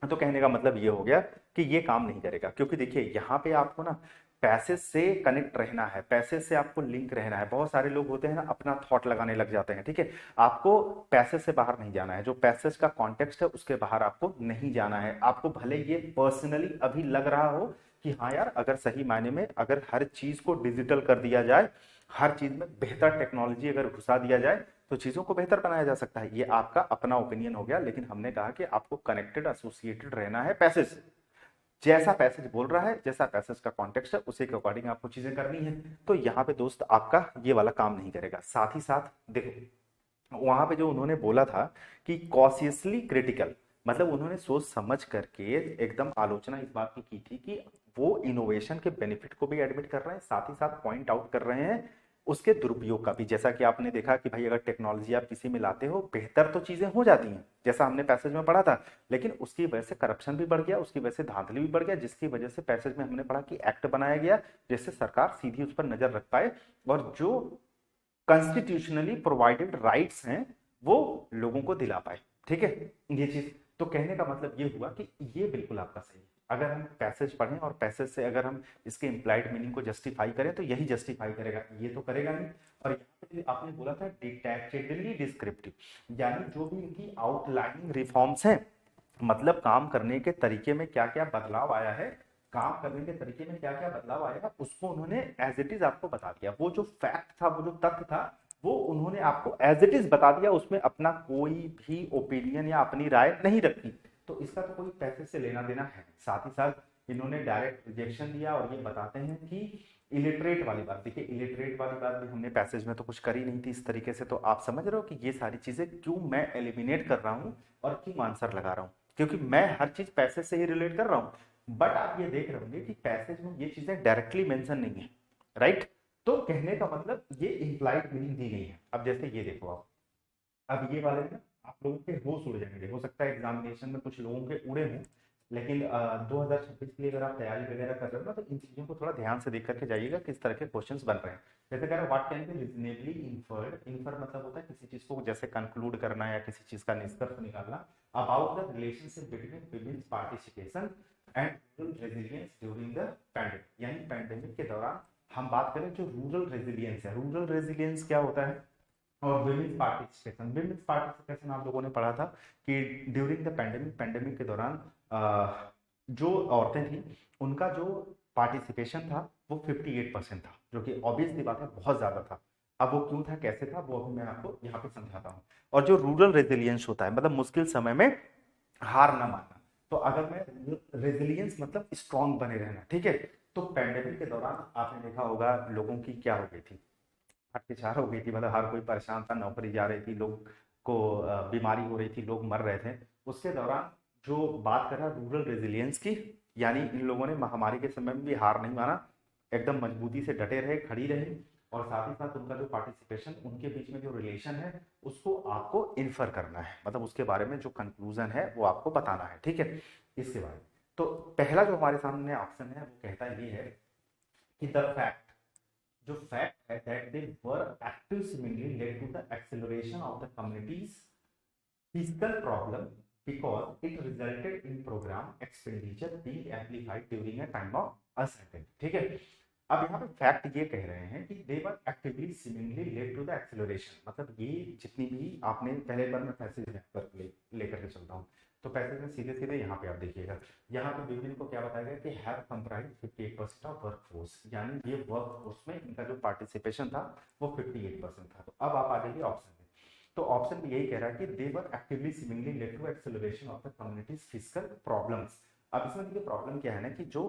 तो कहने का मतलब ये हो गया कि ये काम नहीं करेगा, क्योंकि देखिए यहाँ पे आपको ना पैसेज से कनेक्ट रहना है, पैसेज से आपको लिंक रहना है। बहुत सारे लोग होते हैं ना अपना थॉट लगाने लग जाते हैं, ठीक है, आपको पैसेज से बाहर नहीं जाना है, जो पैसेज का कॉन्टेक्स्ट है उसके बाहर आपको नहीं जाना है। आपको भले ये पर्सनली अभी लग रहा हो कि हाँ यार, अगर सही मायने में अगर हर चीज को डिजिटल कर दिया जाए, हर चीज में बेहतर टेक्नोलॉजी अगर घुसा दिया जाए तो चीजों को बेहतर बनाया जा सकता है, ये आपका अपना ओपिनियन हो गया। लेकिन हमने कहा कि आपको कनेक्टेड, एसोसिएटेड रहना है पैसेज से। जैसा पैसेज बोल रहा है, जैसा पैसेज का कॉन्टेक्स्ट है, उसी के अकॉर्डिंग आपको चीजें करनी है। तो यहाँ पे दोस्त आपका ये वाला काम नहीं करेगा। साथ ही साथ देखो, वहां पे जो उन्होंने बोला था कि कॉशियसली क्रिटिकल, मतलब उन्होंने सोच समझ करके एकदम आलोचना इस बात की थी कि वो इनोवेशन के बेनिफिट को भी एडमिट कर रहे हैं, साथ ही साथ पॉइंट आउट कर रहे हैं उसके दुरुपयोग का भी। जैसा कि आपने देखा कि भाई अगर टेक्नोलॉजी आप किसी में लाते हो, बेहतर तो चीजें हो जाती हैं, जैसा हमने पैसेज में पढ़ा था, लेकिन उसकी वजह से करप्शन भी बढ़ गया, उसकी वजह से धांधली भी बढ़ गया, जिसकी वजह से पैसेज में हमने पढ़ा कि एक्ट बनाया गया जिससे सरकार सीधी उस पर नजर रख पाए, और जो कॉन्स्टिट्यूशनली प्रोवाइडेड राइट्स हैं वो लोगों को दिला पाए, ठीक है, ये चीज। तो कहने का मतलब ये हुआ कि ये बिल्कुल आपका सही है, अगर हम पैसेज पढ़ें और पैसेज से अगर हम इसके इम्प्लाइड मीनिंग को जस्टिफाई करें तो यही जस्टिफाई करेगा, ये तो करेगा नहीं। और यहाँ पे आपने बोला था डिटैचेडली डिस्क्रिप्टिव, यानी जो भी इनकी आउटलाइनिंग रिफॉर्म्स हैं, मतलब काम करने के तरीके में क्या क्या बदलाव आया है, काम करने के तरीके में क्या क्या बदलाव आया, उसको उन्होंने एज इट इज आपको बता दिया। वो जो फैक्ट था, वो जो तथ्य था, वो उन्होंने आपको एज इट इज बता दिया, उसमें अपना कोई भी ओपिनियन या अपनी राय नहीं रखी। तो इसका तो कोई पैसे से लेना देना है। साथ ही साथ इन्होंने डायरेक्ट रिजेक्शन दिया और ये बताते हैं कि इलिटरेट वाली बात, देखिए इलिटरेट वाली बात भी हमने पैसेज में तो कुछ करी नहीं थी इस तरीके से, तो आप समझ रहे हो कि ये सारी चीजें क्यों मैं एलिमिनेट कर रहा हूँ और क्यों आंसर लगा रहा हूँ, क्योंकि मैं हर चीज पैसेज से ही रिलेट कर रहा हूँ। बट आप ये देख रहे होंगे कि पैसेज में ये चीजें डायरेक्टली मेंशन नहीं है, राइट। तो कहने का मतलब ये इंप्लाइड मीनिंग दी गई है। अब जैसे ये देखो आप, अब ये वाले ना आप लोगों के होश उड़ जाएंगे, हो सकता है एग्जामिनेशन में कुछ लोगों के उड़े हों, लेकिन 2026 के लिए अगर आप तैयारी वगैरह कर रहे हो ना, तो इन चीजों को थोड़ा ध्यान से देख करके जाइएगा किस तरह के क्वेश्चंस बन रहे हैं। जैसे कह रहे हैं what can be reasonably inferred, infer मतलब होता है किसी चीज को जैसे कंक्लूड करना या किसी चीज का निष्कर्ष निकालना, about the relationship between women's participation and rural resilience during the pandemic, यानी पैंडेमिक के दौरान हम बात करें जो रूरल रेजिलियंस है, रूरल रेजिलियंस क्या होता है, और विमेन्स पार्टिसिपेशन, विमेन्स पार्टिसिपेशन आप लोगों ने पढ़ा था कि ड्यूरिंग द पैंडेमिक, पैंडेमिक के दौरान जो औरतें थी उनका जो पार्टिसिपेशन था वो 58% था, जो कि ऑब्वियसली बात है बहुत ज्यादा था। अब वो क्यों था, कैसे था, वो अभी मैं आपको यहाँ पे समझाता हूँ। और जो रूरल रेजिलियंस होता है मतलब मुश्किल समय में हार ना मानना, तो अगर मैं रेजिलियंस मतलब स्ट्रांग बने रहना, ठीक है। तो पैंडेमिक के दौरान आपने देखा होगा लोगों की क्या हो गई थी, अत्याचार हो गई थी, मतलब हर कोई परेशान था, नौकरी जा रही थी, लोग को बीमारी हो रही थी, लोग मर रहे थे। उसके दौरान जो बात कर रहा रूरल रेजिलियंस की, यानी इन लोगों ने महामारी के समय में भी हार नहीं माना, एकदम मजबूती से डटे रहे, खड़ी रहे, और साथ ही साथ उनका जो पार्टिसिपेशन, उनके बीच में जो रिलेशन है उसको आपको इन्फर करना है, मतलब उसके बारे में जो कंक्लूजन है वो आपको बताना है, ठीक है, इसके बारे में। तो पहला जो हमारे सामने ऑप्शन है वो कहता ये है कि द फैक्ट, जो फैक्ट है that they were active seemingly led to the acceleration of the community's fiscal problem because it resulted in program expenditure being amplified during a time of uncertainty, ठीक है। अब यहाँ पे फैक्ट ये कह रहे हैं कि they were actively seemingly led to the acceleration, मतलब ये जितनी भी आपने पहले बार मैं पैसेज पर लेकर के चलता हूँ, तो पैसेज में सीधे सीधे यहाँ पे आप देखिएगा, यहाँ पे विभिन्न को क्या बताया गया कि हैव कंप्राइज 58% ऑफ वर्कफोर्स, यानी ये वर्कफोर्स में इनका जो पार्टिसिपेशन था वो 58% था। तो अब आप आ जाइए ऑप्शन में, तो ऑप्शन में यही कह रहा है कि they were actively seemingly led to acceleration of the communities fiscal problems. अब इसमें देखिए प्रॉब्लम क्या है ना कि जो,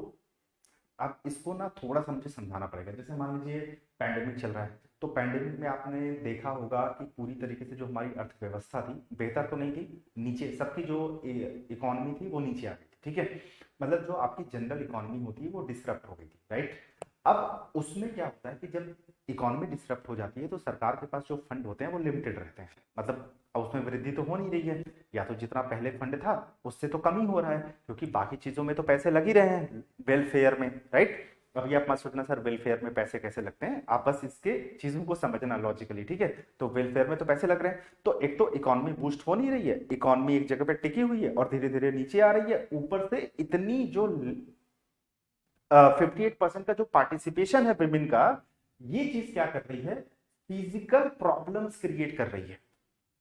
अब इसको ना थोड़ा सा मुझे समझाना पड़ेगा। जैसे मान लीजिए पैंडेमिक चल रहा है, तो पैंडेमिक में आपने देखा होगा कि पूरी तरीके से जो हमारी अर्थव्यवस्था थी बेहतर तो नहीं थी, नीचे सबकी जो इकोनॉमी थी वो नीचे आ गई थी, ठीक है, मतलब जो आपकी जनरल इकोनॉमी होती है वो डिसरप्ट हो गई थी, राइट। अब उसमें क्या होता है कि जब इकोनॉमी डिसरप्ट हो जाती है तो सरकार के पास जो फंड होते हैं वो लिमिटेड रहते हैं, मतलब उसमें वृद्धि तो हो नहीं रही है, या तो जितना पहले फंड था उससे तो कम ही हो रहा है, क्योंकि बाकी चीजों में तो पैसे लग ही रहे हैं, वेलफेयर में, राइट। अभी आप मत सोचना सर वेलफेयर में पैसे कैसे लगते हैं, आप बस इसके चीजों को समझना लॉजिकली, ठीक है। तो वेलफेयर में तो पैसे लग रहे हैं, तो एक तो इकोनॉमी बूस्ट हो नहीं रही है, इकोनॉमी एक जगह पे टिकी हुई है और धीरे धीरे नीचे आ रही है, ऊपर से इतनी जो 58% का जो पार्टिसिपेशन है विमेन का, ये चीज क्या कर रही है, फिजिकल प्रॉब्लम्स क्रिएट कर रही है,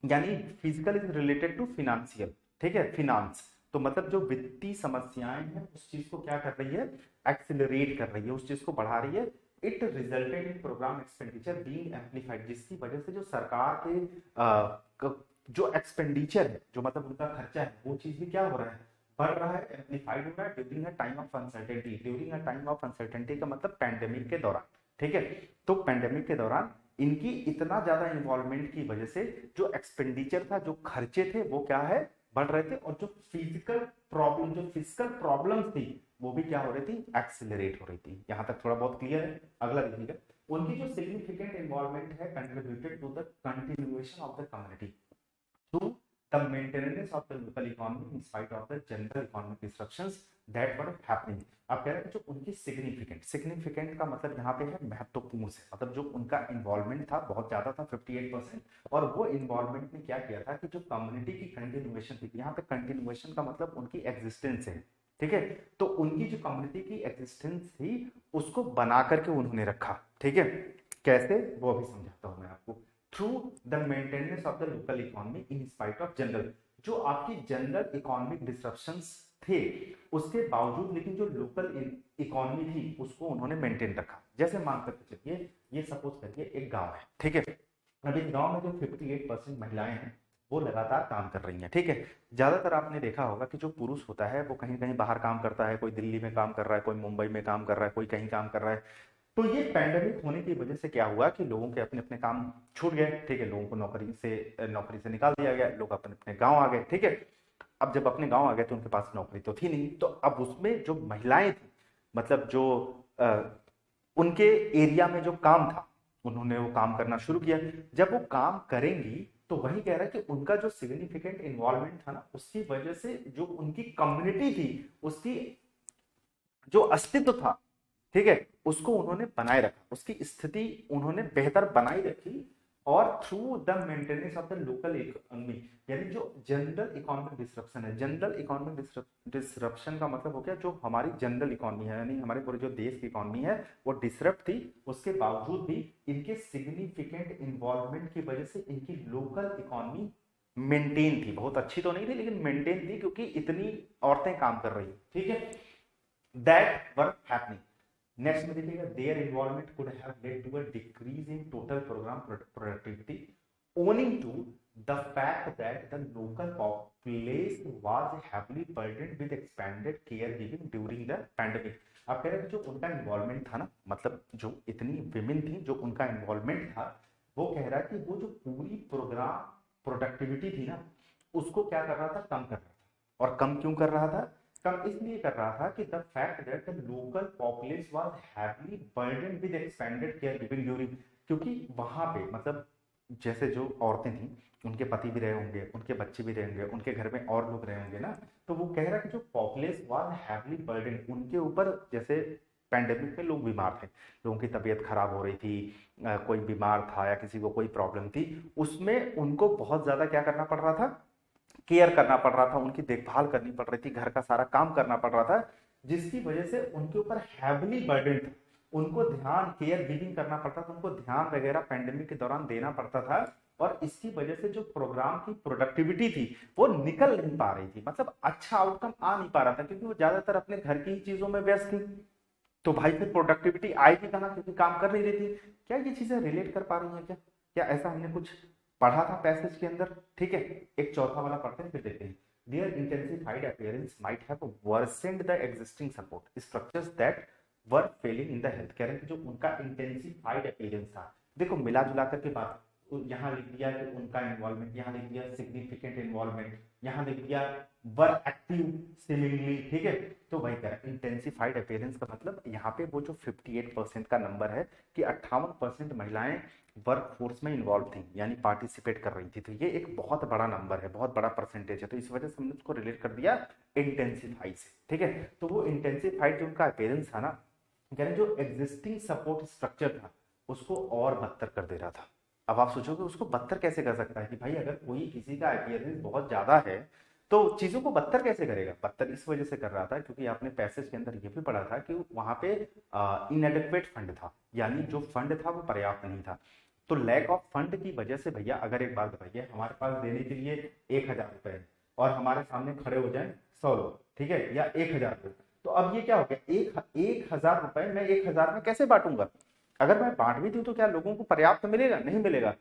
यानी physical is related to financial, ठीक है, फिनांस, तो मतलब जो वित्तीय समस्याएं हैं उस चीज को क्या कर रही है, एक्सिलरेट कर रही है, उस चीज को बढ़ा रही है। It resulted in programme expenditure being amplified, जिसकी वजह से जो सरकार के जो एक्सपेंडिचर है, जो मतलब उनका खर्चा है, वो चीज भी क्या हो रहा है, बढ़ रहा है, एम्पलीफाइड हो रहा है during a time of uncertainty, during a time of uncertainty का मतलब पैंडेमिक के दौरान, ठीक है। तो पैंडेमिक के दौरान इनकी इतना ज्यादा इन्वॉल्वमेंट की वजह से जो एक्सपेंडिचर था, जो खर्चे थे, वो क्या है, बढ़ रहे थे, और जो फिजिकल प्रॉब्लम, जो फिजिकल प्रॉब्लम्स थी वो भी क्या हो रही थी, एक्सिलरेट हो रही थी। यहां तक थोड़ा बहुत क्लियर है। अगला देखिएगा, उनकी जो सिग्निफिकेंट इन्वॉल्वमेंट है contributed to the continuation of the community through the maintenance of the local economy in spite of the general economic disruptions that were happening। अब कह रहे हैं जो उनकी सिग्निफिकेंट, सिग्निफिकेंट का मतलब यहाँ पे है महत्वपूर्ण से, मतलब जो उनका इन्वॉल्वमेंट था बहुत ज्यादा था 58%, और वो इन्वॉल्वमेंट ने क्या किया था कि जो कम्युनिटी की कंटिन्यूएशन थी, यहाँ पे कंटिन्यूएशन का मतलब उनकी एग्जिस्टेंस है, ठीक है। तो उनकी जो कम्युनिटी की एग्जिस्टेंस थी उसको बना करके उन्होंने रखा, ठीक है। कैसे, वो अभी समझाता हूं मैं आपको। Through the maintenance of the local economy in spite of general, जो आपकी जनरल इकोनॉमिक डिसरप्शंस थे उसके बावजूद, लेकिन जो लोकल इकोनॉमी थी उसको उन्होंने मेंटेन रखा। जैसे मान करके चलिए, ये सपोज करिए एक गांव है, ठीक है। अब इस गांव में जो 58% महिलाएं हैं वो लगातार काम कर रही हैं, ठीक है। ज्यादातर आपने देखा होगा कि जो पुरुष होता है वो कहीं कहीं बाहर काम करता है, कोई दिल्ली में काम कर रहा है, कोई मुंबई में काम कर रहा है, कोई कहीं काम कर रहा है। तो ये पैंडेमिक होने की वजह से क्या हुआ कि लोगों के अपने अपने काम छूट गए, ठीक है। लोगों को नौकरी से निकाल दिया गया, लोग अपने अपने गाँव आ गए, ठीक है। अब जब अपने गाँव आ गए तो उनके पास नौकरी तो थी नहीं, तो अब उसमें जो महिलाएं थी, मतलब जो उनके एरिया में जो काम था, उन्होंने वो काम करना शुरू किया। जब वो काम करेंगी तो वही कह रहा है कि उनका जो सिग्निफिकेंट इन्वॉल्वमेंट था ना, उसकी वजह से जो उनकी कम्युनिटी थी उसकी जो अस्तित्व था, ठीक है, उसको उन्होंने बनाए रखा, उसकी स्थिति उन्होंने बेहतर बनाई रखी। और through the maintenance of the local economy, यानी जो जनरल इकोनॉमिक डिसरप्शन है, जनरल इकोनॉमिक डिसरप्शन का मतलब हो गया जो हमारी जनरल इकोनॉमी है, यानी हमारे पूरे जो देश की इकोनॉमी है वो डिसरप्ट थी, उसके बावजूद भी इनके सिग्निफिकेंट इन्वॉल्वमेंट की वजह से इनकी लोकल इकोनॉमी मेंटेन थी। बहुत अच्छी तो नहीं थी लेकिन मेंटेन थी, क्योंकि इतनी औरतें काम कर रही, ठीक है, दैट वर हैपनिंग। नेक्स्ट में देखिएगा, their involvement could have led to a decrease in total programme productivity owing to the fact that the local populace was heavily burdened with expanded caregiving during the pandemic। आप कह रहे हैं जो उनका involvement था ना, मतलब जो इतनी विमेन थी जो उनका इन्वॉल्वमेंट था, वो कह रहा है कि वो जो पूरी प्रोग्राम प्रोडक्टिविटी थी ना उसको क्या कर रहा था, कम कर रहा था। और कम क्यों कर रहा था, कम इसलिए कर रहा था कि the fact that the local population was heavily burdened with expended care giving during, क्योंकि वहां पे मतलब जैसे जो औरतें थी उनके पति भी रहे होंगे, उनके बच्चे भी रहे होंगे, उनके घर में और लोग रहे होंगे ना, तो वो कह रहा है कि जो पॉपुलेशन वाज हैवीली बर्डन्ड, उनके ऊपर जैसे पैंडेमिक में लोग बीमार थे, लोगों की तबीयत खराब हो रही थी, कोई बीमार था या किसी को कोई प्रॉब्लम थी, उसमें उनको बहुत ज्यादा क्या करना पड़ रहा था, केयर करना पड़ रहा था, उनकी देखभाल करनी पड़ रही थी, घर का सारा काम करना पड़ रहा था, जिसकी वजह से उनके ऊपर हैवली बर्डन था, उनको ध्यान केयर गिविंग करना पड़ता था, उनको ध्यान वगैरह पैंडेमिक के दौरान देना पड़ता था। और इसकी वजह से जो प्रोग्राम की प्रोडक्टिविटी थी वो निकल नहीं पा रही थी, मतलब अच्छा आउटकम आ नहीं पा रहा था, क्योंकि वो ज्यादातर अपने घर की ही चीजों में व्यस्त थी। तो भाई फिर प्रोडक्टिविटी आएगी कहाँ, क्योंकि काम कर नहीं रही थी। क्या ये चीजें रिलेट कर पा रही हैं क्या, क्या ऐसा हमने कुछ पढ़ा था पैसेज के अंदर, ठीक है। एक चौथा वाला पढ़ते हैं फिर देखते हैं। Their intensified appearance might have worsened the existing support structures that were failing in the health. कह रहे हैं कि जो उनका इंटेंसिफाइड अपीयरेंस था, देखो मिला जुला करके बात, यहाँ लिख दिया कि उनका इन्वॉल्वमेंट, यहाँ लिख दिया सिग्निफिकेंट इन्वॉल्वमेंट, यहाँ लिख दिया वर एक्टिव सिमिलरली, ठीक है। तो वही कह रहा है इंटेंसिफाइड अपीयरेंस का मतलब यहाँ पे वो जो 58% का नंबर है कि 58% महिलाएं वर्क फोर्स में इन्वॉल्व थी, यानी पार्टिसिपेट कर रही थी, तो ये एक बहुत बड़ा नंबर है, बहुत बड़ा परसेंटेज है, तो इस वजह से हमने उसको रिलेट कर दिया इंटेंसिफाई से, ठीक है। तो वो इंटेंसिफाइड जो उनका अपीयरेंस था ना, यानी जो एग्जिस्टिंग सपोर्ट स्ट्रक्चर था उसको और बदतर कर दे रहा था। अब आप सोचोगे उसको बदतर कैसे कर सकता है, कि भाई अगर कोई किसी का अपीयरेंस बहुत ज्यादा है तो चीजों को बदतर कैसे करेगा, बदतर इस वजह से कर रहा था क्योंकि आपने पैसेज के अंदर ये भी पढ़ा था कि वहां पे इनएडिक्वेट फंड था, यानी जो फंड था वो पर्याप्त नहीं था। तो लैक ऑफ फंड की वजह से भैया, अगर एक बात बताइए, हमारे पास देने के लिए 1,000 रुपए और हमारे सामने खड़े हो जाए 100 लोग, ठीक है, या 1,000 रुपए, तो अब ये क्या हो गया, 1,000 रुपए मैं 1,000 में कैसे बांटूंगा, अगर मैं बांट भी दूं तो क्या लोगों को पर्याप्त मिलेगा, नहीं मिलेगा।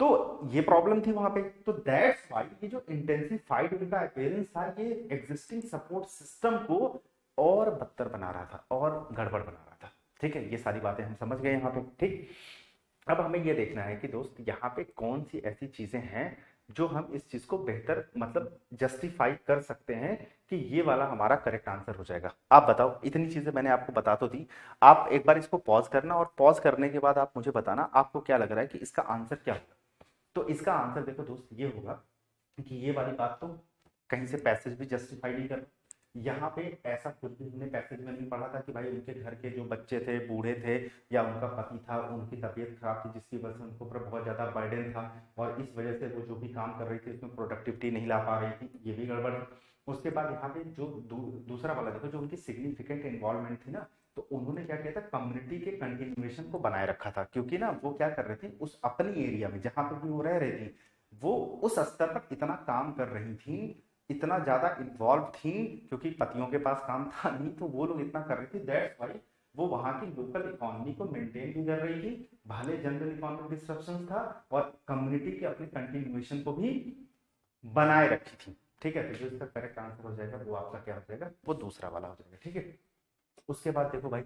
तो ये प्रॉब्लम थी वहां पे। तो दैट्स व्हाई ये जो इंटेंसिफाइड उनका अपीयरेंस था ये एग्जिस्टिंग सपोर्ट सिस्टम को और बदतर बना रहा था और गड़बड़ बना रहा था, ठीक है। ये सारी बातें हम समझ गए यहाँ पे, ठीक। अब हमें ये देखना है कि दोस्त यहाँ पे कौन सी ऐसी चीजें हैं जो हम इस चीज को बेहतर मतलब जस्टिफाई कर सकते हैं कि ये वाला हमारा करेक्ट आंसर हो जाएगा। आप बताओ, इतनी चीजें मैंने आपको बता तो दी, आप एक बार इसको पॉज करना और पॉज करने के बाद आप मुझे बताना आपको क्या लग रहा है कि इसका आंसर क्या होगा। तो इसका आंसर देखो दोस्त ये होगा कि ये वाली बात तो कहीं से पैसेज भी जस्टिफाई नहीं कर, यहाँ पे ऐसा कुछ भी हमने पैसेज में नहीं पढ़ा था कि भाई उनके घर के जो बच्चे थे, बूढ़े थे, या उनका पति था, उनकी तबीयत खराब थी जिसकी वजह से उनके ऊपर बहुत ज्यादा बर्डन था और इस वजह से वो जो भी काम कर रही थी उसमें प्रोडक्टिविटी नहीं ला पा रही थी, ये भी गड़बड़ है। उसके बाद यहाँ पे जो दूसरा वाला देखो, जो उनकी सिग्निफिकेंट इन्वॉल्वमेंट थी ना, तो उन्होंने क्या किया था, कम्युनिटी के कंटिन्यूएशन को बनाए रखा था। क्योंकि ना वो क्या कर रहे थे, उस अपनी एरिया में जहां पे भी वो रह रही थी, वो उस स्तर पर इतना काम कर रही थी, इतना ज्यादा इन्वॉल्व थी, क्योंकि पतियों के पास काम था नहीं, तो वो लोग इतना कर रही थी, दैट्स वाई वो वहां की लोकल इकोनॉमी को मेंटेन भी कर रही थी, भले जनरल इकोनॉमिक डिस्ट्रप्शन था, और कम्युनिटी के अपने कंटिन्यूएशन को भी बनाए रखी थी। ठीक है, तो जो इसका करेक्ट आंसर हो जाएगा वो आपका क्या हो जाएगा, वो दूसरा वाला हो जाएगा। ठीक है, उसके बाद देखो भाई,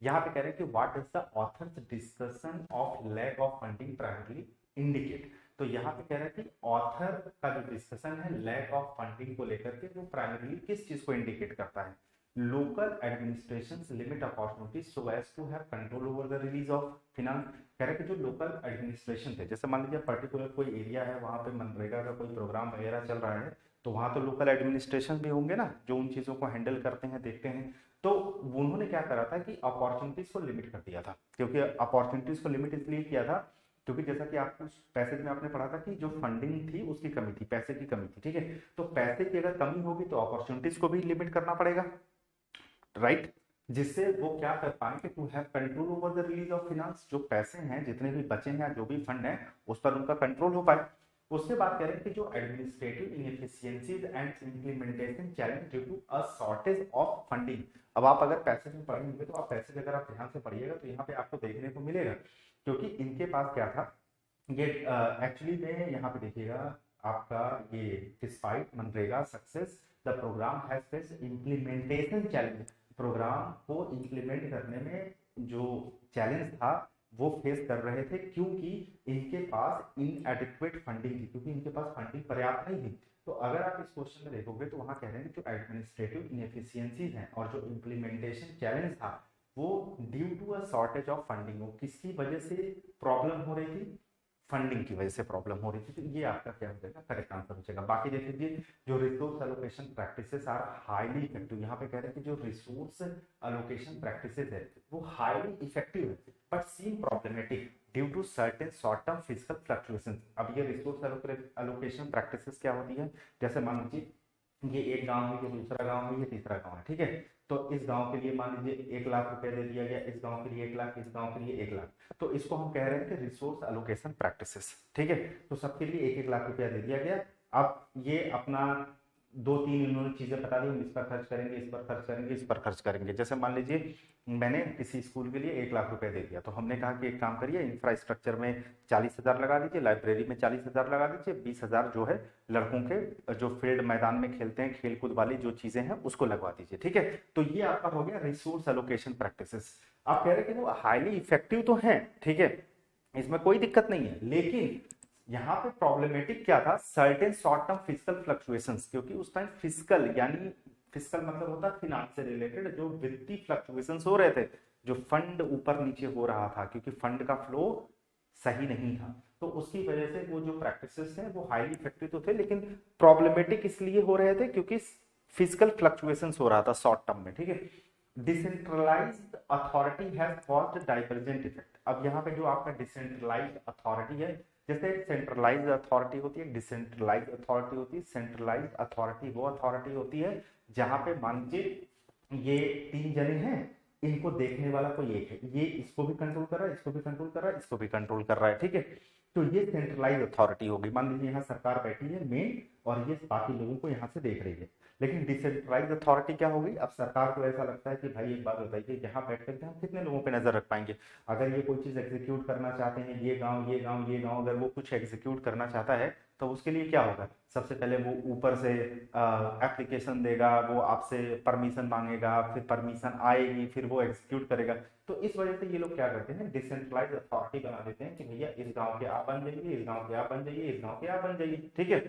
यहाँ पे कह रहे हैं कि what is the authors discussion of lack of funding primary indicate. तो यहाँ पे कह रहे हैं कि ऑथर का जो डिस्कशन है लैक ऑफ फंडिंग को लेकर के, वो प्राइमरीली किस चीज को इंडिकेट करता है, local administration limit opportunity so as to have control over the release of finance. कह रहे हैं कि जो लोकल एडमिनिस्ट्रेशन थे, जैसे मान लीजिए पर्टिकुलर कोई एरिया है, वहां पे मनरेगा का कोई प्रोग्राम वगैरह चल रहा है, तो वहां तो लोकल एडमिनिस्ट्रेशन भी होंगे ना, जो उन चीजों को हैंडल करते हैं, देखते हैं। तो उन्होंने क्या करा था कि अपॉर्चुनिटीज को लिमिट कर दिया था। क्योंकि अपॉर्चुनिटीज को लिमिट इसलिए किया था क्योंकि जैसा कि आपको पैसेज में आपने पढ़ा था कि जो फंडिंग थी उसकी कमी थी, पैसे की कमी थी। ठीक है, तो पैसे की अगर कमी होगी तो अपॉर्चुनिटीज को भी लिमिट करना पड़ेगा, राइट, जिससे वो क्या कर पाएंगे, to have control over the release of finance, जो पैसे हैं जितने भी बचे हैं, जो भी फंड है, उस पर उनका कंट्रोल हो पाए। उसके बाद कह रहे हैं कि जो administrative inefficiencies and implementation challenge due to a shortage of funding. अब आप अगर पैसे में पढ़ेंगे तो आप पैसे अगर आप ध्यान से पढ़िएगा तो यहाँ पे आपको देखने को मिलेगा, क्योंकि इनके पास क्या था, ये एक्चुअली में यहाँ पे देखिएगा आपका ये डिस्पाइट मनरेगा success the programme has faced implementation challenge. Programme को इम्प्लीमेंट करने में जो चैलेंज था वो फेस कर रहे थे, क्योंकि इनके पास इनएडिक्वेट फंडिंग थी, क्योंकि इनके पास फंडिंग पर्याप्त नहीं थी। तो अगर आप इस क्वेश्चन में देखोगे तो वहां कह रहे हैं जो एडमिनिस्ट्रेटिव इनएफिशिएंसीज हैं और जो इम्प्लीमेंटेशन चैलेंज था वो due to a shortage of funding, वो किसकी वजह से प्रॉब्लम हो रही थी, फंडिंग की वजह से प्रॉब्लम हो रही थी। तो ये आपका क्या हो जाएगा, करेक्ट आंसर हो जाएगा। बाकी देख लीजिए, जो resource allocation practices are highly effective, यहाँ पे कह रहे हैं कि जो रिसोर्स एलोकेशन प्रैक्टिसेस है वो हाईली इफेक्टिव है but seem problematic due to certain short term physical fluctuations. अब ये रिसोर्स एलोकेशन प्रैक्टिसेस क्या होती है, जैसे मान लीजिए ये एक गांव है, ये दूसरा गांव है, ये तीसरा गांव है। ठीक है, तो इस गांव के लिए मान लीजिए 1 लाख रुपए दे दिया गया, इस गांव के लिए 1 लाख, इस गांव के लिए 1 लाख, तो इसको हम कह रहे हैं कि रिसोर्स एलोकेशन प्रैक्टिसेस। ठीक है, तो सबके लिए 1-1 लाख रुपया दे दिया गया। अब ये अपना 2-3 इन्होंने चीजें बता दी, हम इस पर खर्च करेंगे, इस पर खर्च करेंगे, इस पर खर्च करेंगे। जैसे मान लीजिए मैंने किसी स्कूल के लिए 1 लाख रुपए दे दिया, तो हमने कहा कि एक काम करिए, इंफ्रास्ट्रक्चर में 40,000 लगा दीजिए, लाइब्रेरी में 40,000 लगा दीजिए, 20,000 जो है लड़कों के जो फील्ड मैदान में खेलते हैं, खेलकूद वाली जो चीजें हैं उसको लगवा दीजिए। ठीक है, तो ये आपका हो गया रिसोर्स एलोकेशन प्रैक्टिसेस। आप कह रहे हैं कि वो हाईली इफेक्टिव तो है, ठीक है, इसमें कोई दिक्कत नहीं है, लेकिन यहाँ पे प्रॉब्लमेटिक क्या था, certain short term physical fluctuations, क्योंकि उस टाइम फिजिकल यानी फिजिकल मतलब होता है फिनांस से रिलेटेड, जो वित्तीय फ्लक्चुएशंस हो रहे थे, जो फंड ऊपर नीचे हो रहा था, क्योंकि फंड का फ्लो सही नहीं था, तो उसकी वजह से वो जो प्रैक्टिसेस हैं वो हाईली इफेक्टिव तो थे, लेकिन प्रॉब्लमेटिक इसलिए हो रहे थे क्योंकि फिजिकल फ्लक्चुएशंस हो रहा था शॉर्ट टर्म में। ठीक है, decentralised authority has caused divergent effect. अब यहाँ पे जो आपका डिसेंट्रलाइज्ड अथॉरिटी है, जैसे सेंट्रलाइज्ड अथॉरिटी होती है, डिसेंट्रलाइज्ड अथॉरिटी होती है। सेंट्रलाइज्ड अथॉरिटी वो अथॉरिटी होती है जहां पे मान लीजिए ये 3 जने हैं, इनको देखने वाला कोई एक है, ये इसको भी कंट्रोल कर रहा है, इसको भी कंट्रोल कर रहा है, इसको भी कंट्रोल कर रहा है। ठीक है, तो ये सेंट्रलाइज अथॉरिटी होगी। मान लीजिए यहाँ सरकार बैठी है मेन, और ये बाकी लोगों को यहाँ से देख रही है। लेकिन डिसेंट्रलाइज अथॉरिटी क्या होगी, अब सरकार को ऐसा लगता है कि भाई एक बात बताइए, यहाँ बैठ करके हम कितने लोगों पे नजर रख पाएंगे, अगर ये कोई चीज एग्जीक्यूट करना चाहते हैं, ये गांव ये गांव ये गांव, अगर वो कुछ एग्जीक्यूट करना चाहता है तो उसके लिए क्या होगा, सबसे पहले वो ऊपर से एप्लीकेशन देगा, वो आपसे परमिशन मांगेगा, फिर परमिशन आएगी, फिर वो एग्जीक्यूट करेगा। तो इस वजह से ये लोग क्या करते हैं, डिसेंट्रलाइज अथॉरिटी बना देते हैं कि भैया इस गांव के आप बन जाइए, इस गांव के आप बन जाइए, इस गांव के आप बन जाइए। ठीक है,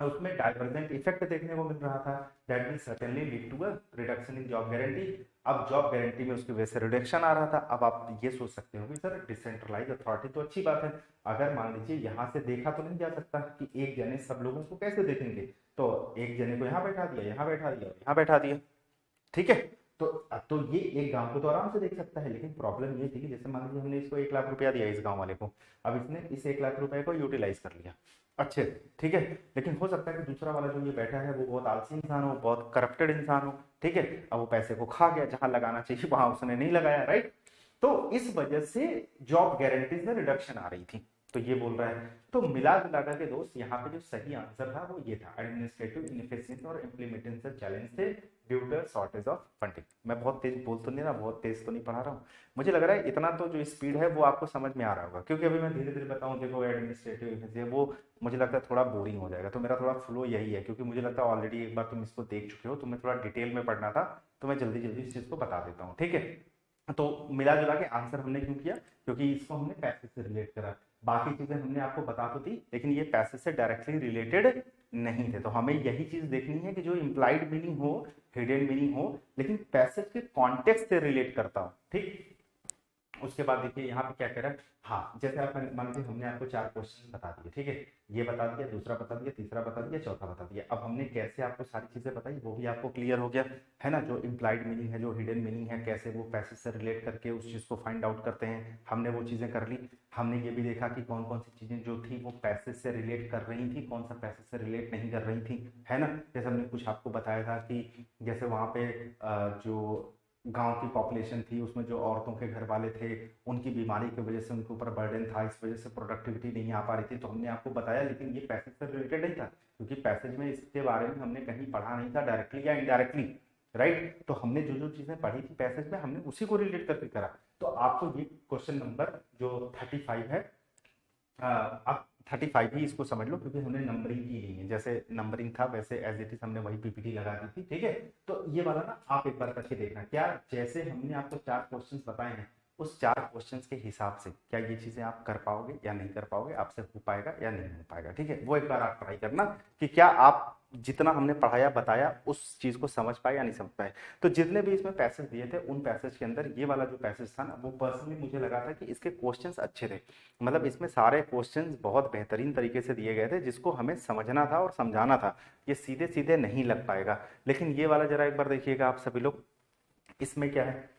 उसमें डाइवर्जेंट इफेक्ट देखने को मिल रहा था, that will certainly lead to a reduction in job guarantee. अब जॉब गारंटी में उसकी वजह से रिडक्शन आ रहा था। अब आप ये सोच सकते हो कि सर डिसेंट्रलाइज अथॉरिटी तो अच्छी बात है, अगर मान लीजिए यहाँ से देखा तो नहीं जा सकता कि एक जने सब लोगों को कैसे देखेंगे, तो एक जने को यहाँ बैठा दिया, यहाँ बैठा दिया, यहाँ बैठा दिया। ठीक है, तो ये एक गांव को तो आराम से देख सकता है, लेकिन प्रॉब्लम ये थी कि जैसे मान लीजिए हमने इसको 1 लाख रुपया दिया इस गांव वाले को, अब इसने इस 1 लाख रुपए को यूटिलाइज कर लिया अच्छे, ठीक है, लेकिन हो सकता है कि दूसरा वाला जो ये बैठा है वो बहुत आलसी इंसान हो, बहुत करप्टेड इंसान हो, ठीक है, अब वो पैसे को खा गया, जहां लगाना चाहिए वहां उसने नहीं लगाया, राइट। तो इस वजह से जॉब गारंटीज में रिडक्शन आ रही थी, तो ये बोल रहा है। तो मिला जुला के दोस्त यहाँ पे जो सही आंसर था वो ये था, एडमिनिस्ट्रेटिव इनएफिशिएंसी और इम्प्लीमेंटेशन चैलेंज थे due to shortage of funding. मैं बहुत तेज बोल तो नहीं रहा, बहुत तेज तो नहीं पढ़ा रहा हूँ, मुझे लग रहा है इतना तो जो स्पीड है वो आपको समझ में आ रहा होगा, क्योंकि अभी मैं धीरे धीरे बताऊँ, देखो एडमिनिस्ट्रेटिव इनएफिशिएंसी वो मुझे लगता है थोड़ा बोरिंग हो जाएगा, तो मेरा थोड़ा फ्लो यही है, क्योंकि मुझे लगता है ऑलरेडी एक बार तुम इसको देख चुके हो, तुम्हें थोड़ा डिटेल में पढ़ना था, तो मैं जल्दी जल्दी इस चीज को बता देता हूँ, ठीक है। तो मिला जुला के आंसर हमने क्यों किया, क्योंकि इसको हमने पैसे से रिलेट करा, बाकी चीजें हमने आपको बता तो दी, लेकिन ये पैसे से डायरेक्टली रिलेटेड नहीं थे। तो हमें यही चीज देखनी है कि जो इम्प्लाइड मीनिंग हो, हिडन मीनिंग हो, लेकिन पैसेज के कॉन्टेक्स्ट से रिलेट करता हो, ठीक। उसके बाद देखिए यहाँ पे क्या कह रहा है, हाँ जैसे आप मान लीजिए हमने आपको 4 क्वेश्चन बता दिए, ठीक है, ये बता दिया, दूसरा बता दिया, तीसरा बता दिया, चौथा बता दिया, अब हमने कैसे आपको सारी चीजें बताई वो भी आपको क्लियर हो गया है ना, जो इम्प्लाइड मीनिंग है, जो हिडन मीनिंग है, कैसे वो पैसे से रिलेट करके उस चीज को फाइंड आउट करते हैं, हमने वो चीजें कर ली। हमने ये भी देखा कि कौन कौन सी चीजें जो थी वो पैसे से रिलेट कर रही थी, कौन सा पैसे से रिलेट नहीं कर रही थी, है ना। जैसे हमने कुछ आपको बताया था कि जैसे वहां पे जो गांव की पॉपुलेशन थी उसमें जो औरतों के घर वाले थे, उनकी बीमारी की वजह से उनके ऊपर बर्डन था, इस वजह से प्रोडक्टिविटी नहीं आ पा रही थी, तो हमने आपको बताया, लेकिन ये पैसेज से रिलेटेड नहीं था, क्योंकि पैसेज में इसके बारे में हमने कहीं पढ़ा नहीं था डायरेक्टली या इनडायरेक्टली, राइट। तो हमने जो जो चीजें पढ़ी थी पैसेज में हमने उसी को रिलेट करके करा। तो आपको ये क्वेश्चन नंबर जो 35 है, अब 35 ही इसको समझ लो, क्योंकि हमने नंबरिंग की नहीं है, जैसे नंबरिंग था वैसे एज इट इज हमने वही पीपीटी लगा दी थी, ठीक है। तो ये वाला ना आप एक बार करके देखना, क्या जैसे हमने आपको 4 क्वेश्चंस बताए हैं, उस 4 क्वेश्चंस के हिसाब से क्या ये चीजें आप कर पाओगे या नहीं कर पाओगे, आपसे हो पाएगा या नहीं हो पाएगा, ठीक है। वो एक बार आप ट्राई करना कि क्या आप जितना हमने पढ़ाया बताया उस चीज को समझ पाए या नहीं समझ पाए। तो जितने भी इसमें पैसेज दिए थे उन पैसेज के अंदर ये वाला जो पैसेज था ना, वो पर्सनली मुझे लगा था कि इसके क्वेश्चंस अच्छे थे, मतलब इसमें सारे क्वेश्चंस बहुत बेहतरीन तरीके से दिए गए थे, जिसको हमें समझना था और समझाना था, ये सीधे सीधे नहीं लग पाएगा। लेकिन ये वाला जरा एक बार देखिएगा आप सभी लोग, इसमें क्या है,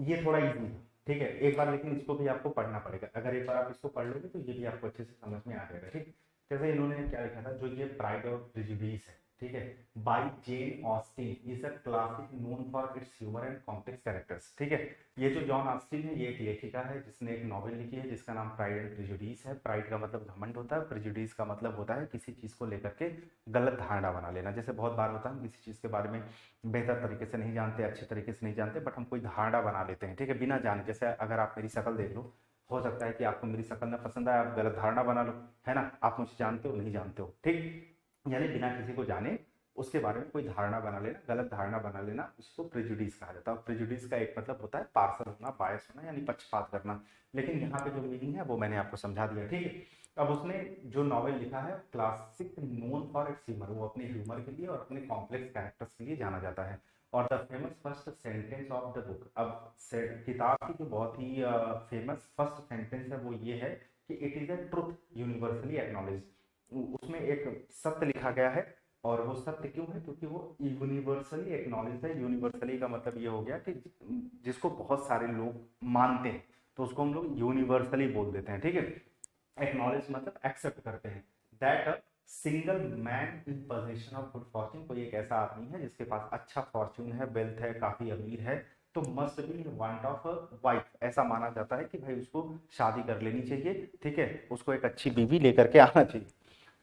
ये थोड़ा इजी है, ठीक है, एक बार लेकिन इसको भी आपको पढ़ना पड़ेगा, अगर एक बार आप इसको पढ़ लोगे तो ये भी आपको अच्छे से समझ में आ जाएगा, ठीक। जैसे इन्होंने क्या लिखा था, जो ये प्राइड ऑफ प्रेजुडिस है, ठीक है, by Jane Austen is a classic known for its humour and complex characters, ठीक है। ये जो जॉन ऑस्टिन है ये एक लेखिका है जिसने एक नॉवेल लिखी है जिसका नाम प्राइड एंड प्रेजुडिस है। प्राइड का मतलब घमंड होता है, प्रेजुडिस का मतलब होता है किसी चीज को लेकर के गलत धारणा बना लेना। जैसे बहुत बार होता है हम किसी चीज के बारे में बेहतर तरीके से नहीं जानते, अच्छे तरीके से नहीं जानते, बट हम कोई धारणा बना लेते हैं, ठीक है, बिना जाने। जैसे अगर आप मेरी शक्ल देख लो, हो सकता है कि आपको मेरी शक्ल ना पसंद आए, आप गलत धारणा बना लो, है ना, आप मुझे जानते हो नहीं जानते हो, ठीक। यानी बिना किसी को जाने उसके बारे में कोई धारणा बना लेना, गलत धारणा बना लेना, उसको प्रेजुडिस कहा जाता है। प्रेजुडिस का एक मतलब होता है पार्सल होना, बायस होना, यानी पक्षपात करना। लेकिन यहाँ पे जो मीनिंग है वो मैंने आपको समझा दिया, ठीक है। अब उसने जो नॉवेल लिखा है classic known for its humour, वो अपने ह्यूमर के लिए और अपने कॉम्प्लेक्स कैरेक्टर्स के लिए जाना जाता है। और the famous first sentence of the book, अब किताब की जो बहुत ही फेमस फर्स्ट सेंटेंस है वो ये है कि it is a truth universally acknowledge. उसमें एक सत्य लिखा गया है, और वो सत्य क्यों है, क्योंकि वो यूनिवर्सली एक्नॉलेज है। यूनिवर्सली का मतलब ये हो गया कि जिसको बहुत सारे लोग मानते हैं तो उसको हम लोग यूनिवर्सली बोल देते हैं, ठीक है। एक्नॉलेज मतलब एक्सेप्ट करते हैं। That single man in position of good Fortune, कोई एक ऐसा आदमी है जिसके पास अच्छा फॉर्च्यून है, वेल्थ है, काफी अमीर है, तो must be in want of wife, ऐसा माना जाता है कि भाई उसको शादी कर लेनी चाहिए, ठीक है, उसको एक अच्छी बीवी लेकर के आना चाहिए।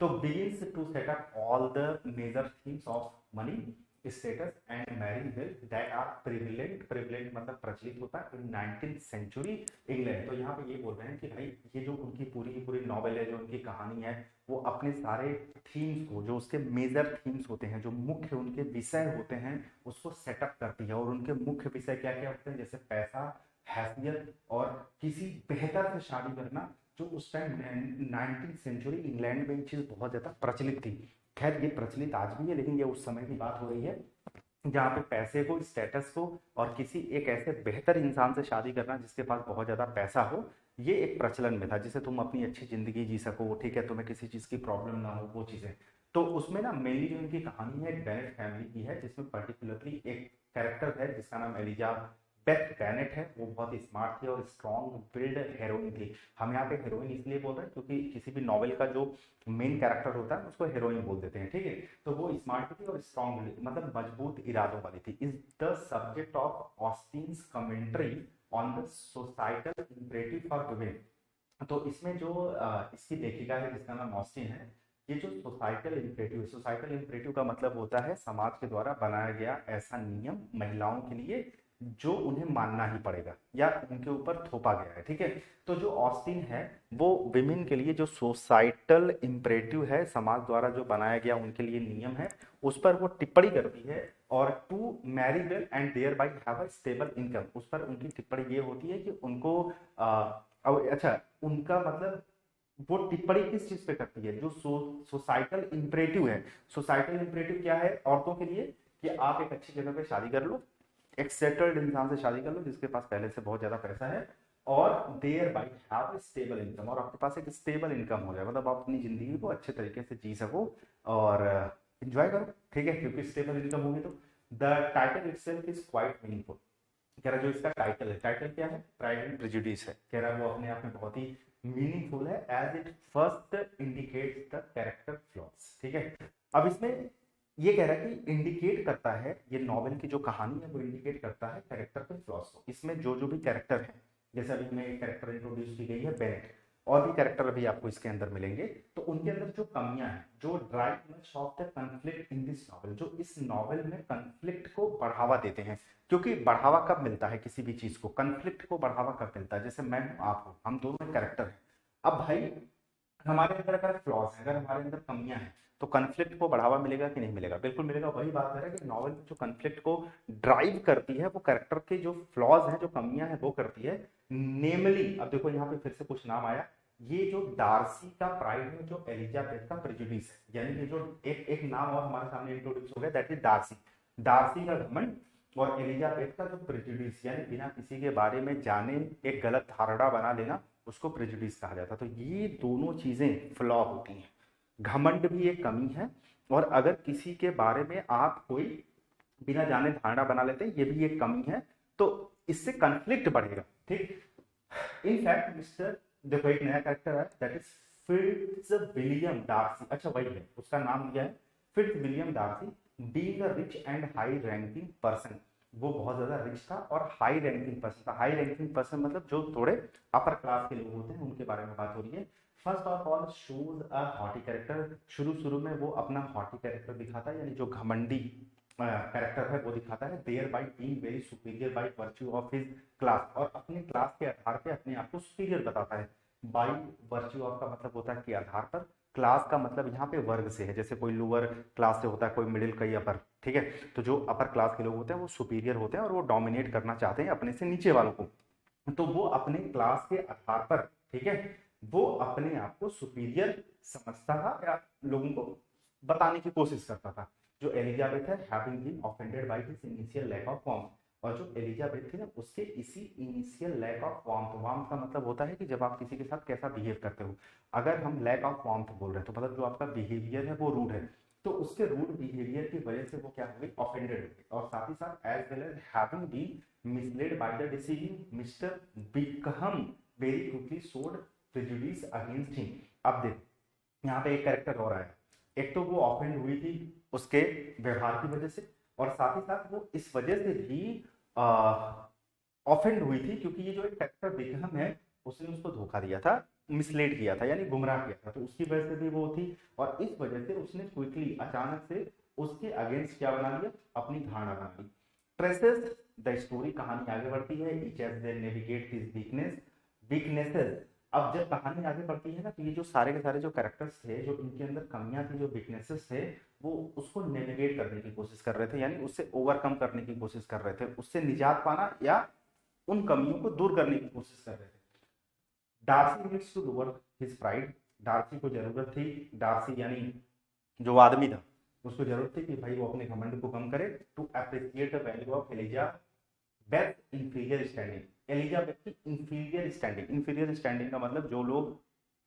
तो begins to set up all the major themes of money, status and marrying wealth that are prevalent मतलब प्रचलित होता है इन 19th century इंग्लैंड। तो यहाँ पे ये बोल रहे हैं कि भाई ये जो उनकी पूरी की पूरी नॉवेल है, जो उनकी कहानी है, वो अपने सारे थीम्स को, जो उसके मेजर थीम्स होते हैं, जो मुख्य उनके विषय होते हैं, उसको सेटअप करती है। और उनके मुख्य विषय क्या क्या होते हैं, जैसे पैसा, हैसियत और किसी बेहतर से शादी करना, जो उस टाइम 19th सेंचुरी इंग्लैंड में ये चीज बहुत ज्यादा प्रचलित थी। खैर ये प्रचलित आज भी है, लेकिन ये उस समय की बात हो रही है जहाँ पे पैसे को, स्टेटस को और किसी एक ऐसे बेहतर इंसान से शादी करना जिसके पास बहुत ज्यादा पैसा हो, ये एक प्रचलन में था, जिससे तुम अपनी अच्छी जिंदगी जी सको, ठीक है, तुम्हें किसी चीज की प्रॉब्लम ना हो, वो चीजें। तो उसमें ना मेनली जो इनकी कहानी है एक बेनेट फैमिली की है, जिसमें पर्टिकुलरली एक कैरेक्टर है जिसका नाम एलिजाबेथ बेनेट है। वो बहुत ही स्मार्ट थी और स्ट्रॉन्ग बिल्ड हीरोइन थी। हम यहाँ पे हीरोइन इसलिए बोल रहे हैं क्योंकि किसी भी नॉवेल का जो मेन कैरेक्टर होता है उसको हीरोइन बोल देते हैं, ठीक है। तो वो स्मार्ट थी और स्ट्रॉन्ग, मतलब मजबूत इरादों वाली थी। Is the subject of Austen's commentary on the societal imperative for women. तो इसमें जो इसकी लेखिका है जिसका नाम ऑस्टिन है, ये जो सोसाइटल इम्परेटिव का मतलब होता है समाज के द्वारा बनाया गया ऐसा नियम महिलाओं के लिए जो उन्हें मानना ही पड़ेगा या उनके ऊपर थोपा गया है, ठीक है। तो जो ऑस्टिन है वो विमेन के लिए जो सोसाइटल इम्परेटिव है, समाज द्वारा जो बनाया गया उनके लिए नियम है, उस पर वो टिप्पणी करती है। और to marry well and thereby have a stable income, उस पर उनकी टिप्पणी ये होती है कि उनको अच्छा, उनका मतलब वो टिप्पणी किस चीज पे करती है, जो सोसाइटल इम्परेटिव है। सोसाइटल इम्परेटिव क्या है औरतों के लिए, कि आप एक अच्छी जगह पे शादी कर लो, एक सेटल्ड इंसान से शादी कर लो जिसके पास पहले से बहुत ज्यादा पैसा है, और thereby have stable income, और आपके पास एक स्टेबल इनकम हो जाए, मतलब आप अपनी जिंदगी को अच्छे तरीके से जी सको और एंजॉय करो, ठीक है, क्योंकि स्टेबल इनकम होगी तो। The title itself is quite meaningful. कह रहा जो इसका टाइटल है, टाइटल क्या है, प्राइड एंड प्रेजुडिस है, कह रहा वो अपने आप में बहुत ही मीनिंगफुल है, as it first indicates the character flaws, ठीक है। अब इसमें ये कह रहा है कि इंडिकेट करता है, ये नॉवेल की जो कहानी है वो इंडिकेट करता है कैरेक्टर के फ्लॉज को। इसमें जो जो भी कैरेक्टर है, जैसे अभी में एक कैरेक्टर इंट्रोड्यूस की गई है बेनेट, और भी कैरेक्टर अभी आपको इसके अंदर मिलेंगे, तो उनके अंदर जो कमियां हैं, जो drive much of the conflict in this novel, जो इस नॉवल में कंफ्लिक्ट को बढ़ावा देते हैं। क्योंकि बढ़ावा कब मिलता है किसी भी चीज को, कंफ्लिक्ट को बढ़ावा कब मिलता है, जैसे मैं हूं आप हो, हम दोनों कैरेक्टर हैं। अब भाई हमारे अंदर अगर फ्लॉज है, अगर हमारे अंदर कमियां हैं, तो कन्फ्लिक्ट को बढ़ावा मिलेगा कि नहीं मिलेगा, बिल्कुल मिलेगा। वही बात है कि नॉवल में जो कन्फ्लिक्ट को ड्राइव करती है वो कैरेक्टर के जो फ्लॉज हैं, जो कमियां हैं वो करती है। नेमली, अब देखो यहाँ पे फिर से कुछ नाम आया, ये जो डार्सी का प्राइड है, जो एलिजाबेथ का प्रेजुडिस है, यानी कि जो एक एक नाम और हमारे सामने इंट्रोड्यूस हो गया, दैट इज डार्सी। डार्सी का घमंड और एलिजाबेथ का जो प्रेजुडिस, यानी बिना किसी के बारे में जाने एक गलत धारणा बना लेना, उसको प्रेजुडिस कहा जाता है। तो ये दोनों चीजें फ्लॉ होती हैं। घमंड भी एक कमी है, और अगर किसी के बारे में आप कोई बिना जाने धारणा बना लेते हैं, ये भी एक कमी है। तो इससे कन्फ्लिक्ट बढ़ेगा, ठीक। इनफैक्ट मिस्टर, देखो एक नया कैरेक्टर है, दैट इज फिट्जविलियम डार्सी। अच्छा वही है, उसका नाम दिया है Fitzwilliam Darcy. Being a rich and high ranking person, वो बहुत ज्यादा रिच था और हाई रैंकिंग पर्सन था। हाई रैंकिंग पर्सन मतलब जो थोड़े अपर क्लास के लोग होते हैं, उनके बारे में बात हो रही है। First of all shows a haughty character, शुरू शुरू में वो अपना हॉटी कैरेक्टर दिखाता है, यानी जो घमंडी कैरेक्टर है वो दिखाता है। Thereby being very superior by virtue of his class, और अपने क्लास के आधार पे अपने आप को सुपीरियर बताता है। बाई वर्च्यू ऑफ का मतलब होता है कि आधार पर, क्लास का मतलब यहाँ पे वर्ग से है, जैसे कोई लोअर क्लास से होता है, कोई मिडिल, कोई अपर, ठीक है। तो जो अपर क्लास के लोग होते हैं वो सुपीरियर होते हैं और वो डोमिनेट करना चाहते हैं अपने से नीचे वालों को। तो वो अपने क्लास के आधार पर, ठीक है, वो अपने आप को सुपीरियर समझता था या लोगों को बताने की कोशिश करता था। जो एलिजाबेथ है, having been offended by his initial lack of warmth, और जो एलिजाबेथ थी ना, उसके इसी initial lack of warmth, warmth का मतलब होता है कि जब आप किसी के साथ कैसा बिहेव करते हो। अगर हम लैक ऑफ वार्मथ बोल रहे हैं तो मतलब जो आपका बिहेवियर है वो रूड है, तो उसके रूड बिहेवियर की वजह से वो क्या हो गई, ऑफेंडेड हो गई। और साथ ही साथ as well as having been misled by the deceiving Mister Wickham very quickly sowed prejudice against him. अब देख यहाँ पे एक कैरेक्टर और आया, एक तो वो ऑफेंड हुई थी उसके व्यवहार की वजह से, और साथ ही साथ वो इस वजह से भी ऑफेंड हुई थी क्योंकि ये जो एक कैरेक्टर बिकहम है, उसने उसको धोखा दिया था, मिसलीड किया था, यानी गुमराह किया था, तो उसकी वजह से भी वो थी। और इस वजह से उसने क्विकली, अचानक से उसके अगेंस्ट क्या बना लिया, अपनी धारणा बना ली। ट्रेसेस द स्टोरी, कहानी आगे बढ़ती है, each as they navigate his weaknesses. अब जब कहानी आगे बढ़ती है ना, तो ये जो सारे के सारे जो कैरेक्टर्स थे, जो इनके अंदर कमियां थी, जो वीकनेसेस थे, वो उसको नेविगेट करने की कोशिश कर रहे थे, यानी उससे ओवरकम करने की कोशिश कर रहे थे, उससे निजात पाना या उन कमियों को दूर करने की कोशिश कर रहे थे। Darcy needs to lower his pride, Darcy को जरूरत थी, डार्सी यानी जो आदमी था उसको जरूरत थी कि भाई वो अपने घमंड को कम करे, to appreciate the value of Elizabeth inferior standing. Elizabeth की इंफीरियर स्टैंडिंग, इंफीरियर स्टैंडिंग का मतलब जो लोग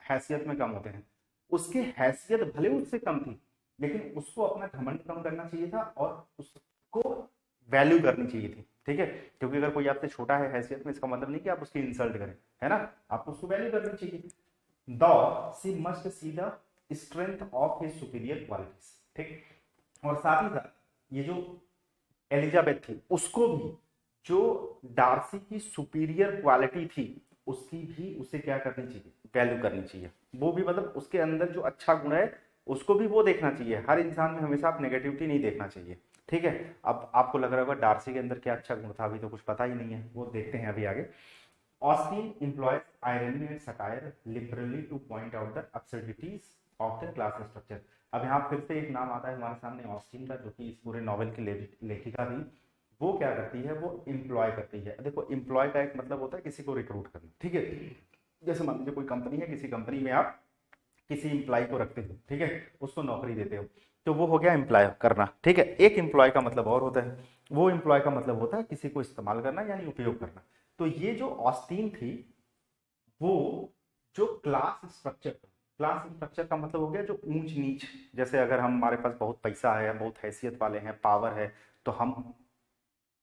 हैसियत में कम होते हैं, उसकी हैसियत भले उससे कम थी लेकिन उसको अपना घमंड कम करना चाहिए था और उसको वैल्यू करनी चाहिए थी, ठीक है। क्योंकि अगर कोई आपसे छोटा है हैसियत में, इसका मतलब नहीं कि आप उसकी इंसल्ट करें, है ना, आपको उसको वैल्यू करनी चाहिए। Though she must see the strength of his superior qualities, ठीक। और साथ ही साथ ये जो एलिजाबेथ थी उसको भी जो डार्सी की सुपीरियर क्वालिटी थी उसकी भी उसे क्या करनी चाहिए, वैल्यू करनी चाहिए। वो भी मतलब उसके अंदर जो अच्छा गुण है उसको भी वो देखना चाहिए। हर इंसान में हमेशा आप नेगेटिविटी नहीं देखना चाहिए, ठीक है। अब आपको लग रहा होगा डार्सी के अंदर क्या अच्छा गुण था, अभी तो कुछ पता ही नहीं है, वो देखते हैं अभी आगे। Austin employs irony and satire liberally to point out the absurdities of the class structure। अब यहाँ फिर से एक नाम आता है हमारे सामने ऑस्टिन का, जो कि इस पूरे नॉवेल की लेखिका थी। वो क्या करती है, वो एम्प्लॉय करती है। देखो एम्प्लॉय का एक मतलब होता है किसी को रिक्रूट करना, ठीक है। जैसे मान लीजिए कोई कंपनी है, किसी कंपनी में आप किसी एम्प्लॉय को रखते हो, ठीक है, उसको नौकरी देते हो, तो वो हो गया एम्प्लॉय करना, ठीक है। एक एम्प्लॉय का मतलब और होता है, वो एम्प्लॉय का मतलब होता है किसी को इस्तेमाल करना यानी उपयोग करना। तो ये जो ऑस्टीन थी वो जो क्लास स्ट्रक्चर का मतलब हो गया जो ऊंच नीच। जैसे अगर हमारे पास बहुत पैसा है, बहुत हैसियत वाले हैं, पावर है, तो हम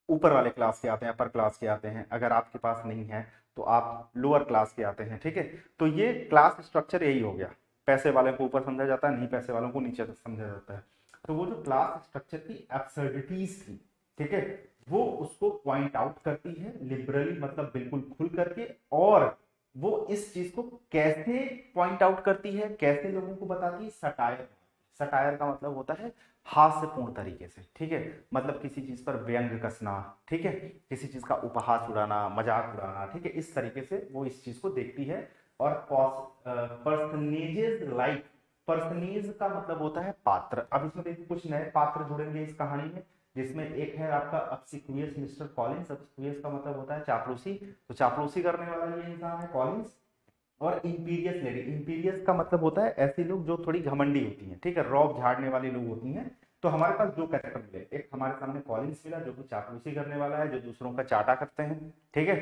ऊपर वाले क्लास के आते हैं, अपर क्लास के आते हैं। अगर आपके पास नहीं है तो आप लोअर क्लास के आते हैं, ठीक है। तो ये क्लास स्ट्रक्चर यही हो गया, पैसे वालों को ऊपर समझा जाता है, नहीं पैसे वालों को नीचे समझा जाता है। तो वो जो क्लास स्ट्रक्चर की एब्सर्डिटीज थी, ठीक है, वो उसको पॉइंट आउट करती है लिबरली, मतलब बिल्कुल खुल करके। और वो इस चीज को कैसे पॉइंट आउट करती है, कैसे लोगों को बताती है, सटायर। सटायर का मतलब होता है हास्यपूर्ण तरीके से, ठीक है। मतलब किसी चीज पर व्यंग कसना, ठीक है, किसी चीज का उपहास उड़ाना, मजाक उड़ाना, ठीक है, इस तरीके से वो इस चीज को देखती है। और पर्सनेजेस लाइक, पर्सनेज का मतलब होता है पात्र। अब इसमें देखिए कुछ नए पात्र जुड़ेंगे इस कहानी में, जिसमें एक है आपका ऑब्सिक्वियस मिस्टर कॉलिंस। ऑब्सिक्वियस का मतलब होता है चापलूसी, तो चापलूसी करने वाला ये इंसान है कॉलिंस। और इंपीरियस लेडी, इंपीरियस का मतलब होता है ऐसी लोग जो थोड़ी घमंडी होती हैं, ठीक है, रौब झाड़ने वाली लोग होती हैं। तो हमारे पास दो कैरेक्टर मिले, एक हमारे सामने कॉलिंस मिला जो कि चापलूसी करने वाला है, जो दूसरों का चाटा करते हैं, ठीक है,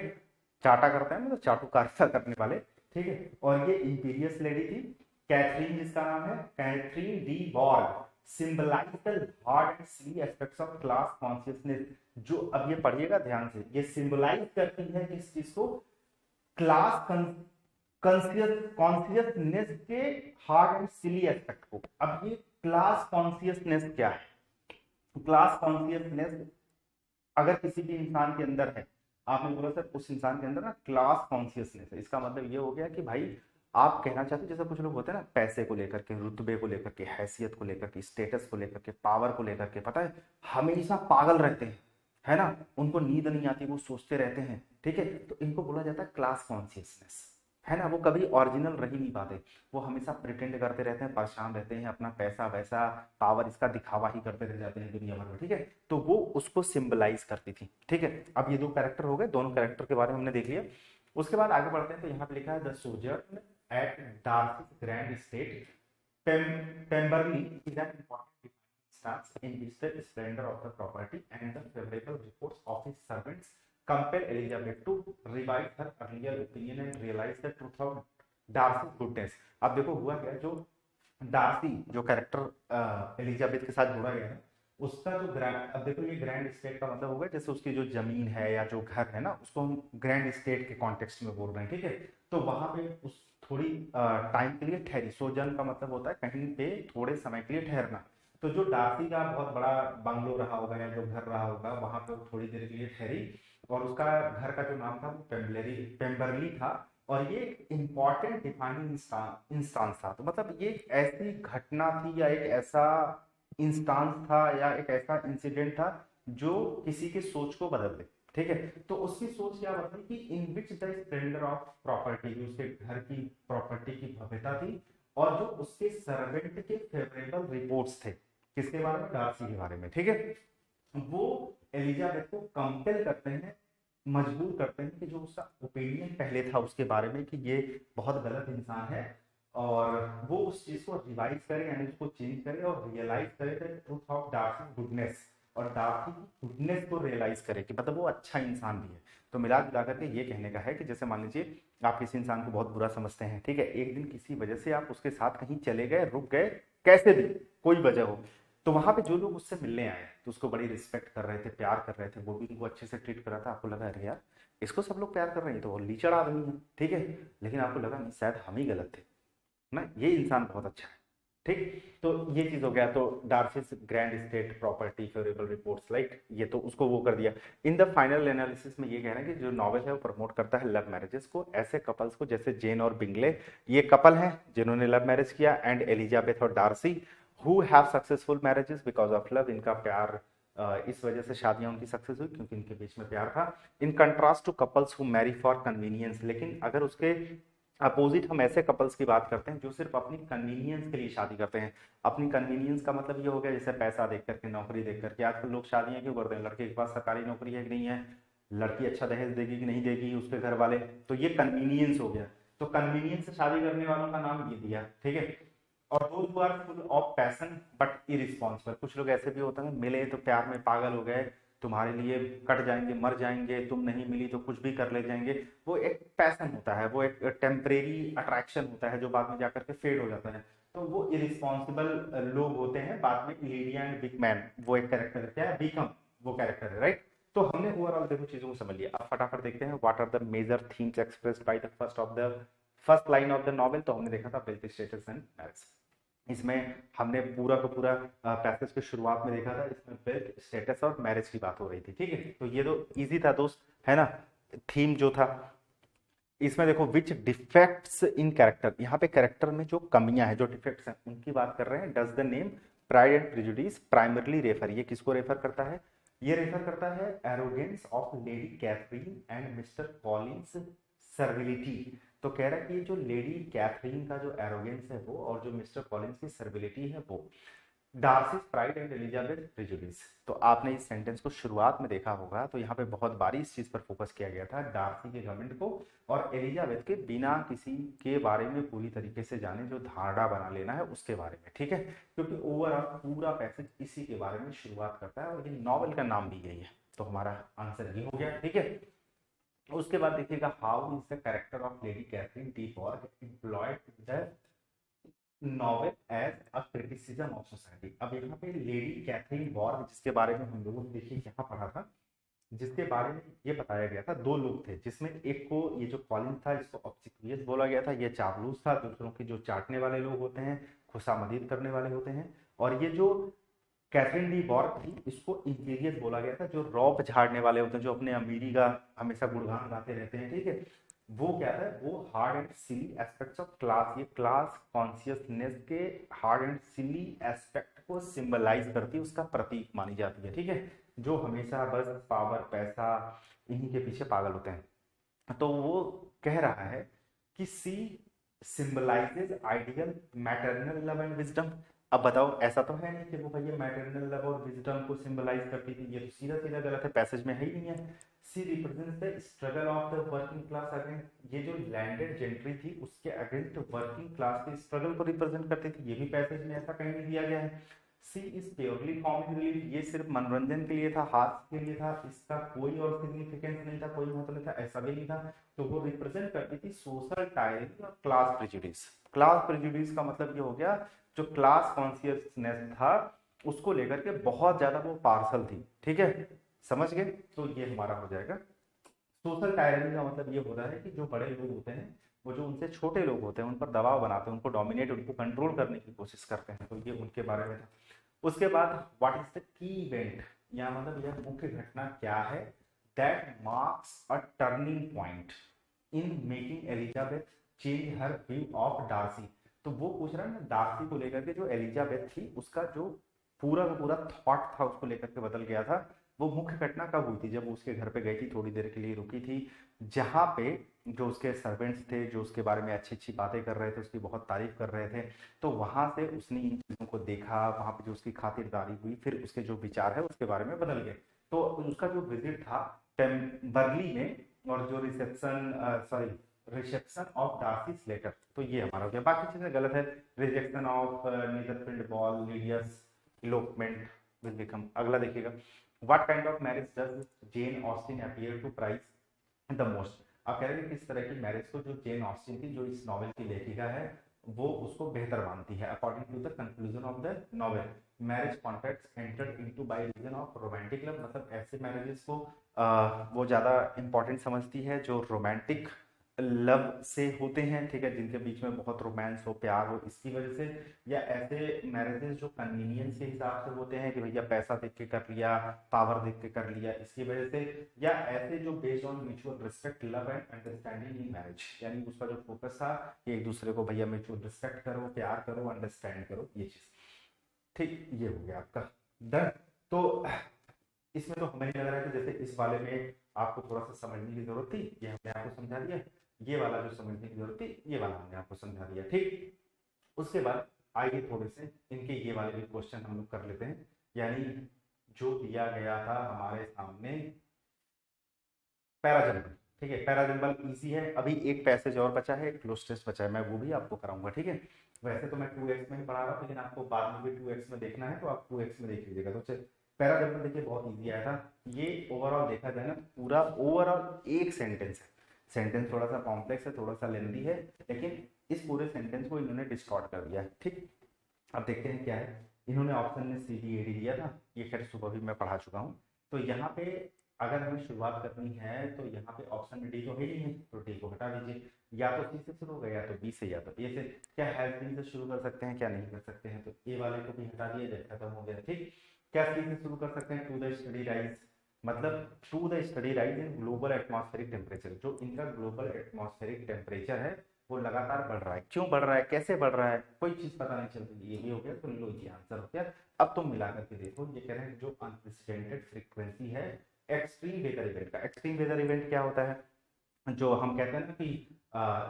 चाटा करते हैं मतलब चाटुकारिता करने वाले, ठीक है। और ये इंपीरियस लेडी थी कैथरीन, जिसका नाम है Catherine de Bourgh, symbolise the hard and silly aspects of class consciousness. जो अब ये पढ़िएगा ध्यान से, ये सिंबलाइज करती है किस चीज को, क्लास कॉन्सियसनेस के हार्ड एंड सिली एस्पेक्ट को। अब ये क्लास कॉन्सियसनेस क्या है, क्लास कॉन्सियसनेस अगर किसी भी इंसान के अंदर है, आपने बोला सर उस इंसान के अंदर ना क्लास कॉन्सियसनेस है, इसका मतलब ये हो गया कि भाई आप कहना चाहते हैं, जैसे कुछ लोग होते हैं ना पैसे को लेकर के, रुतबे को लेकर के, हैसियत को लेकर के, स्टेटस को लेकर के, पावर को लेकर के, पता है हमेशा पागल रहते हैं, है ना, उनको नींद नहीं आती, वो सोचते रहते हैं, ठीक है। तो इनको बोला जाता है क्लास कॉन्शियसनेस, है ना। वो कभी ओरिजिनल रह ही नहीं पाते, वो हमेशा प्रिटेंड करते रहते हैं, परेशान रहते हैं, अपना पैसा वैसा पावर इसका दिखावा ही करते रह जाते हैं दुनिया भर में, ठीक है। तो वो उसको सिंबलाइज करती थी, ठीक है। अब ये दो कैरेक्टर हो गए, दोनों कैरेक्टर के बारे में हमने देख लिया। उसके बाद आगे बढ़ते हैं, तो यहाँ पे लिखा है the sojourn at Darcy grand state Pemberley is an important instance in which the splendor of the property and the favorable reports of his servants compel Elizabeth to revise her earlier opinion and realize the truth of Darcy's goodness। अब देखो हुआ क्या, जो Darcy जो character Elizabeth के साथ जोड़ा गया है, उसका जो ग्रैंड, अब देखो ये ग्रैंड स्टेट का मतलब होगा जैसे उसकी जो जमीन है या जो घर है ना, उसको हम ग्रैंड स्टेट के कॉन्टेक्स्ट में बोल रहे हैं, ठीक है। तो वहां पे उस थोड़ी टाइम के लिए ठहरी, सोजन का मतलब होता है कहीं पे थोड़े समय के लिए ठहरना। तो जो डार्सी का बहुत बड़ा बंगलो रहा होगा या जो घर रहा होगा, वहां पे वो थोड़ी देर के लिए ठहरी। और उसका घर का जो नाम था वो पेम्बरली था। और ये एक इंपॉर्टेंट डिफाइनिंग इंस्टांस था। तो मतलब ये एक ऐसी घटना थी या एक ऐसा इंस्टांस था या एक ऐसा इंसिडेंट था जो किसी के सोच को बदल दे, ठीक है। तो उसकी सोच क्या बदली कि in which the splendour of property, जो उसके घर की प्रॉपर्टी की भव्यता थी, और जो उसके सर्वेंट के फेवरेबल रिपोर्ट्स थे, किसके बारे में, डार्सी के बारे में, ठीक है, वो एलिजाबेथ को कंपेल करते हैं, मजबूर करते हैं कि जो उसका ओपिनियन पहले था उसके बारे में कि ये बहुत गलत इंसान है, और वो उस चीज को रिवाइज करे यानी उसको चेंज करे और रियलाइज करे the truth of Darcy goodness, और डार्सी की गुडनेस को रियलाइज करे कि मतलब वो अच्छा इंसान भी है। तो मिला जुला करके ये कहने का है कि जैसे मान लीजिए आप किसी इंसान को बहुत बुरा समझते हैं, ठीक है, एक दिन किसी वजह से आप उसके साथ कहीं चले गए, रुक गए, कैसे भी कोई वजह हो। तो वहां पे जो लोग उससे मिलने आए तो उसको बड़ी रिस्पेक्ट कर रहे थे, प्यार कर रहे थे, वो भी उनको अच्छे से ट्रीट कर रहा था। आपको लगा अरे यार इसको सब लोग प्यार कर रहे हैं, ये तो लीचड़ आदमी है, ठीक है। लेकिन आपको लगा नहीं शायद हम ही गलत थे ना, ये इंसान बहुत अच्छा है, ठीक। तो ये चीज हो गया। तो Darcy's grand state property favourable reports like, ये तो उसको वो कर दिया। इन द फाइनल एनालिसिस में ये कह रहे हैं कि जो नॉवल है वो प्रमोट करता है लव मैरिजेस को, ऐसे कपल्स को जैसे जेन और बिंगले, ये कपल हैं जिन्होंने लव मैरिज किया, एंड एलिजाबेथ और Darcy who have successful marriages because of love, इनका प्यार इस वजह से शादियां उनकी सक्सेस हुई क्योंकि इनके बीच में प्यार था। In contrast to couples who marry for convenience, लेकिन अगर उसके अपोजिट हम ऐसे कपल्स की बात करते हैं जो सिर्फ अपनी कन्वीनियंस के लिए शादी करते हैं। अपनी कन्वीनियंस का मतलब ये हो गया जैसे पैसा देख करके, नौकरी देख करके। आजकल लोग शादियां क्यों करते हैं? लड़के के पास सरकारी नौकरी है कि नहीं है, लड़की अच्छा दहेज देगी कि नहीं देगी उसके घर वाले, तो ये कन्वीनियंस हो गया। तो कन्वीनियंस से शादी करने वालों का नाम ये दिया, ठीक है। और those who are full of passion but irresponsible, कुछ लोग ऐसे भी होते हैं मिले तो प्यार में पागल हो गए, तुम्हारे लिए कट जाएंगे, मर जाएंगे, तुम नहीं मिली तो कुछ भी कर ले जाएंगे। वो एक पैशन होता है, वो एक टेम्परेरी अट्रैक्शन होता है जो बाद में जाकर के फेड हो जाता है। तो वो इरिस्पॉन्सिबल लोग होते हैं। बाद में इलिडिया एंड बिग मैन, वो एक कैरेक्टर है, क्या है, बीकम, वो कैरेक्टर है, राइट। तो हमने ओवरऑल देखो चीजों को समझ लिया। अब फटाफट देखते हैं what are the major themes expressed by the first line of the novel. तो हमने देखा था वेल्थ स्टेटस एंड मैरिज। इसमें हमने पूरा का पूरा पैसेज की शुरुआत में देखा था, इसमें वेल्थ स्टेटस और मैरिज की बात हो रही थी, ठीक है। तो ये तो इजी था दोस्त, है ना, थीम जो था। इसमें देखो विच डिफेक्ट्स इन कैरेक्टर, यहाँ पे कैरेक्टर में जो कमियां हैं, जो डिफेक्ट्स हैं उनकी बात कर रहे हैं। Does the name Pride and Prejudice primarily refer, ये किसको रेफर करता है? ये रेफर करता है arrogance of Lady Catherine and Mr Collins servility. तो कह रहा है कि ये जो लेडी कैथरीन का जो एरोगेंस है वो, और जो मिस्टर कॉलिंस की सर्विलिटी है वो, Darcy's pride and Elizabeth prejudice. तो आपने इस सेंटेंस को शुरुआत में देखा होगा, तो यहाँ पे बहुत बारी इस चीज पर फोकस किया गया था, डार्सी के घमंड को और एलिजाबेथ के बिना किसी के बारे में पूरी तरीके से जाने जो धारणा बना लेना है उसके बारे में, ठीक है। क्योंकि ओवरऑल पूरा पैसेज इसी के बारे में शुरुआत करता है और ये नॉवल का नाम भी यही है। तो हमारा आंसर ये हो गया, ठीक है। उसके बाद देखिएगा how is the character of Lady Catherine de Bourgh employed the novel as a criticism of society. अब यहाँ पे लेडी कैथरीन बॉर्ग जिसके बारे में हम लोगों ने देखिए यहाँ पढ़ा था, जिसके बारे में ये बताया गया था, दो लोग थे जिसमें एक को ये जो कॉलिन था इसको ऑब्सिक्वियस बोला गया था, ये चापलूस था, दूसरों की जो चाटने वाले लोग होते हैं, खुशामदीद करने वाले होते हैं। और ये जो कैथरीन डी बॉर्ग थी इसको इंटीरियस बोला गया था, जो रौब झाड़ने वाले होते हैं, जो अपने अमीरी का हमेशा गुणगान गाते रहते हैं, ठीक है। वो क्या है, वो hard and silly aspects of class, ये क्लास कॉन्शियसनेस के हार्ड एंड सिली एस्पेक्ट को सिंबलाइज करती है, उसका प्रतीक मानी जाती है, ठीक है। जो हमेशा बस पावर पैसा इन्हीं के पीछे पागल होते हैं। तो वो कह रहा है कि she symbolises ideal maternal love and wisdom. अब बताओ ऐसा तो है नहीं कि वो भैया मैटरनल लव और विजडम को सिंबलाइज करती थी, ये तो सीधा सीधा गलत है, पैसेज में है ही नहीं है। She represents the struggle of the working class against, ये जो लैंडेड जेंट्री थी उसके अगेंस्ट वर्किंग क्लास के स्ट्रगल को रिप्रेजेंट करती थी, ये भी पैसेज में ऐसा कहीं नहीं दिया गया है। सी इज प्योरली कॉमिक रिलीफ, ये सिर्फ मनोरंजन के लिए था, हास्य के लिए था, इसका कोई और सिग्निफिकेंस नहीं था, कोई महत्व नहीं था, ऐसा भी नहीं था। तो वो रिप्रेजेंट करती थी सोशल टायरिंग और क्लास प्रेजुडिस। क्लास प्रेजुडिस का मतलब ये हो गया जो क्लास कॉन्शियसनेस था उसको लेकर के बहुत ज्यादा वो पार्सल थी, ठीक है, समझ गए। तो ये हमारा हो जाएगा। सोशल टायरनी का मतलब ये होता है कि जो बड़े लोग होते हैं वो जो उनसे छोटे लोग होते हैं उन पर दबाव बनाते हैं, उनको डोमिनेट, उनको कंट्रोल करने की कोशिश करते हैं। तो ये उनके बारे में था। उसके बाद what is the key event, या मतलब यह मुख्य घटना क्या है, that marks a turning point in making Elizabeth change her view of Darcy. तो वो पूछ रहा है ना डार्सी को लेकर के, जो एलिजाबेथ थी उसका जो पूरा का पूरा थॉट था उसको लेकर के बदल गया था। वो मुख्य घटना कब हुई थी, जब वो उसके घर पे गई थी, थोड़ी देर के लिए रुकी थी, जहां पे जो उसके सर्वेंट्स थे जो उसके बारे में अच्छी अच्छी बातें कर रहे थे, उसकी बहुत तारीफ कर रहे थे। तो वहां से उसने इन चीजों को देखा, वहां पे जो उसकी खातिरदारी हुई, फिर उसके जो विचार है उसके बारे में बदल गए। तो उसका जो विजिट था बर्ली में, और जो रिसेप्शन ऑफ डार्सीज लेटर, तो ये हमारा हो गया। बाकी चीजें गलत है, rejection of Netherfield ball Lydia's elopement will become. अगला देखिएगा, what kind of marriage does Jane Austen appear to prize the most. आप कह रहे हैं किस तरह की मैरिज को जो जेन ऑस्टिन थी, जो इस नॉवेल की लेखिका है, वो उसको बेहतर मानती है। According to the conclusion of the novel, marriage contracts entered into by reason of romantic love, मतलब ऐसे मैरिजेस को वो ज्यादा इंपॉर्टेंट समझती है जो रोमांटिक लव से होते हैं, ठीक है, जिनके बीच में बहुत रोमांस हो, प्यार हो, इसकी वजह से, या ऐसे मैरिजेस जो कन्वीनियंस के हिसाब से होते हैं कि भैया पैसा देख के कर लिया, पावर देख के कर लिया, इसकी वजह से, या ऐसे जो based on mutual respect, love and understanding in marriage, यानी उसका जो फोकस था कि एक दूसरे को भैया म्यूचुअल रिस्पेक्ट करो, प्यार करो, अंडरस्टैंड करो, ये चीज, ठीक, ये हो गया आपका डन। तो इसमें तो हमें लग रहा है कि जैसे इस वाले में आपको थोड़ा सा समझने की जरूरत थी, ये हमने आपको समझा दिया, ये वाला जो समझने की जरूरत थी ये वाला हमने आपको समझा दिया, ठीक। उसके बाद आइए थोड़े से इनके ये वाले भी क्वेश्चन हम लोग कर लेते हैं, यानी जो दिया गया था हमारे सामने पैराजंबल, ठीक है, पैराजंबल इजी है। अभी एक पैसेज और बचा है, एक क्लोज टेस्ट बचा है, मैं वो भी आपको कराऊंगा, ठीक है। वैसे तो मैं 2x में ही पढ़ा रहा हूँ, लेकिन आपको बाद में भी 2x में देखना है तो आप 2x में देख लीजिएगा। तो पैराजंबल देखिए बहुत इजी आया था। ये ओवरऑल देखा जाए ना, पूरा ओवरऑल एक सेंटेंस है, सेंटेंस थोड़ा सा कॉम्प्लेक्स है, थोड़ा सा लेंथी है, लेकिन इस पूरे सेंटेंस को इन्होंने डिस्टॉर्ट कर दिया है, ठीक। अब देखते हैं क्या है। इन्होंने ऑप्शन में सी डी ए डी दिया था, ये खैर सुबह भी मैं पढ़ा चुका हूँ। तो यहाँ पे अगर हमें शुरुआत करनी है तो यहाँ पे ऑप्शन में डी तो है ही नहीं, तो डी को हटा दीजिए, या तो सी से शुरू होगा या तो बी से या तो ए से। क्या हैज बीन से शुरू कर सकते हैं, क्या नहीं कर सकते हैं, तो ए वाले को भी हटा दिया जाए, खत्म हो गया, ठीक। क्या सी से शुरू कर सकते हैं, टू द स्टडी राइज, मतलब to the study rise in global atmospheric temperature, जो इनका ग्लोबल एटमॉस्फेरिक टेम्परेचर है वो लगातार बढ़ रहा है। क्यों बढ़ रहा है, कैसे बढ़ रहा है, कोई चीज पता नहीं चल रही, ये भी हो गया, तो लो ये आंसर हो गया। अब तुम मिला करके देखो, ये कह रहे हैं जो अनप्रेसिडेंटेड फ्रीक्वेंसी है एक्सट्रीम वेदर इवेंट का। एक्सट्रीम वेदर इवेंट क्या होता है, जो हम कहते हैं ना कि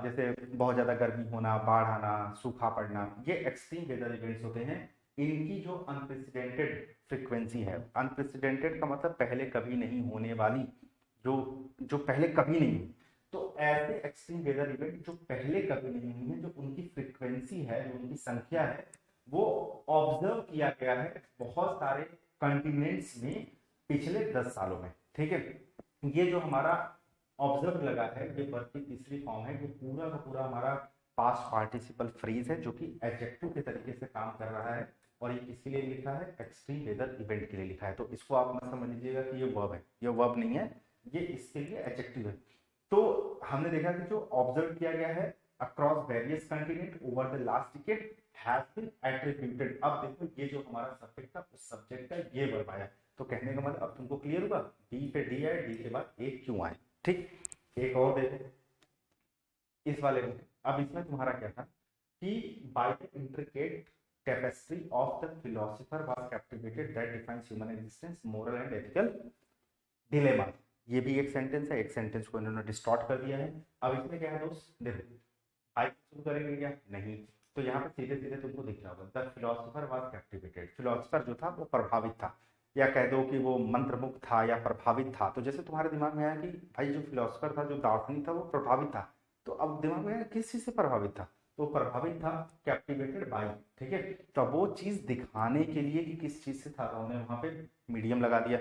जैसे बहुत ज्यादा गर्मी होना, बाढ़ आना, सूखा पड़ना, ये एक्सट्रीम वेदर इवेंट्स होते हैं। इनकी जो अनप्रेसिडेंटेड फ्रीक्वेंसी है, अनप्रेसिडेंटेड का मतलब पहले कभी नहीं होने वाली, जो जो पहले कभी नहीं हुई, तो ऐसे एक्सट्रीम वेदर इवेंट जो पहले कभी नहीं हुई है, जो उनकी फ्रीक्वेंसी है, जो उनकी संख्या है, वो ऑब्जर्व किया गया है बहुत सारे कॉन्टिनेंट्स में पिछले 10 सालों में, ठीक है। ये जो हमारा ऑब्जर्व लगा है, ये वर्ब की तीसरी फॉर्म है, ये पूरा का पूरा हमारा पास्ट पार्टिसिपल फ्रेज है, जो कि एडजेक्टिव के तरीके से काम कर रहा है, और ये किसके लिए लिखा है, एक्सट्रीम वेदर इवेंट के लिए लिखा है। तो इसको आप मत समझ लीजिएगा कि ये वर्ब है, ये वर्ब नहीं है, ये इसके लिए एडजेक्टिव है। तो हमने देखा कि जो ऑब्जर्व किया गया है across various continent over the last decade has been attributed. अब देखो ये जो हमारा सब्जेक्ट था, उस सब्जेक्ट का ये वर्ब आया, तो कहने का मतलब अब तुमको क्लियर हुआ, डी पे डी है, डी के बाद एक क्यों आए, ठीक। एक और देखो इस वाले में, अब इसमें तुम्हारा क्या था कि by the intricate tapestry of the philosopher was captivated that defines human existence, moral and ethical dilemma। ये भी एक सेंटेंस है, एक सेंटेंस को इन्होंने डिस्टॉर्ट कर दिया है। अब इसमें क्या है दोस्त, देखो आई शुरू करेंगे क्या, नहीं, तो यहाँ पे सीधे सीधे तुमको दिख रहा होगा, the philosopher was captivated, philosopher जो था वो प्रभावित था, या कह दो कि वो मंत्रमुग्ध था या प्रभावित था। तो जैसे तुम्हारे दिमाग में आया कि भाई जो फिलोसोफर था, जो दार्शनिक था, वो प्रभावित था, तो अब दिमाग में आया किस चीज से प्रभावित था, तो प्रभावित था कैप्टिवेटेड बाय, ठीक है। तो वो चीज दिखाने के लिए कि किस चीज से था, उन्होंने वहां पे मीडियम लगा दिया,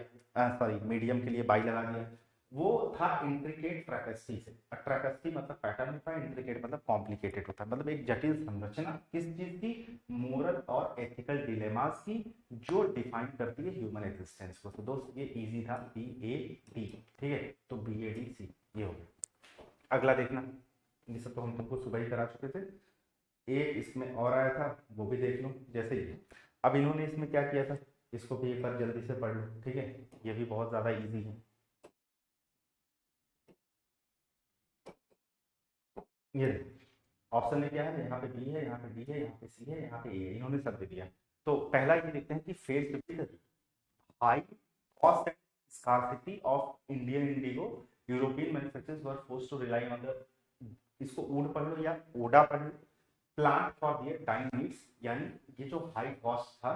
सॉरी मीडियम के लिए बाई लगा दिया, वो था इंट्रिकेट ट्रैपेस्ट्री से। ट्रैपेस्ट्री मतलब पैटर्न होता है, इंट्रिकेट मतलब कॉम्प्लिकेटेड होता है, मतलब एक जटिल संरचना किस चीज की, मोरल और एथिकल डिलेमास की, जो डिफाइन करती है ह्यूमन एग्जिस्टेंस को। तो दोस्त ये इजी था, बी ए डी, ठीक है, तो बी ए डी सी ये हो गया। अगला देखना, ये सब तो हम तुमको सुबह ही करा चुके थे। एक इसमें और आया था, वो भी देख लो, जैसे ये अब इन्होंने इसमें क्या किया था, इसको भी एक बार जल्दी से पढ़ लो, ठीक है, ये भी बहुत ज्यादा इजी है। ये ऑप्शन में क्या है, यहाँ पे बी है, यहाँ पे डी है, यहाँ पे सी है, यहाँ पे ए है, इन्होंने सब दे दिया। तो पहला ये देखते हैं कि face with high cost and scarcity of Indian indigo, European manufacturers were forced to rely on the, इसको ऊड पढ़ लो या ओडा पढ़ लो, plant for their dyeing needs, यानी ये जो हाई कॉस्ट था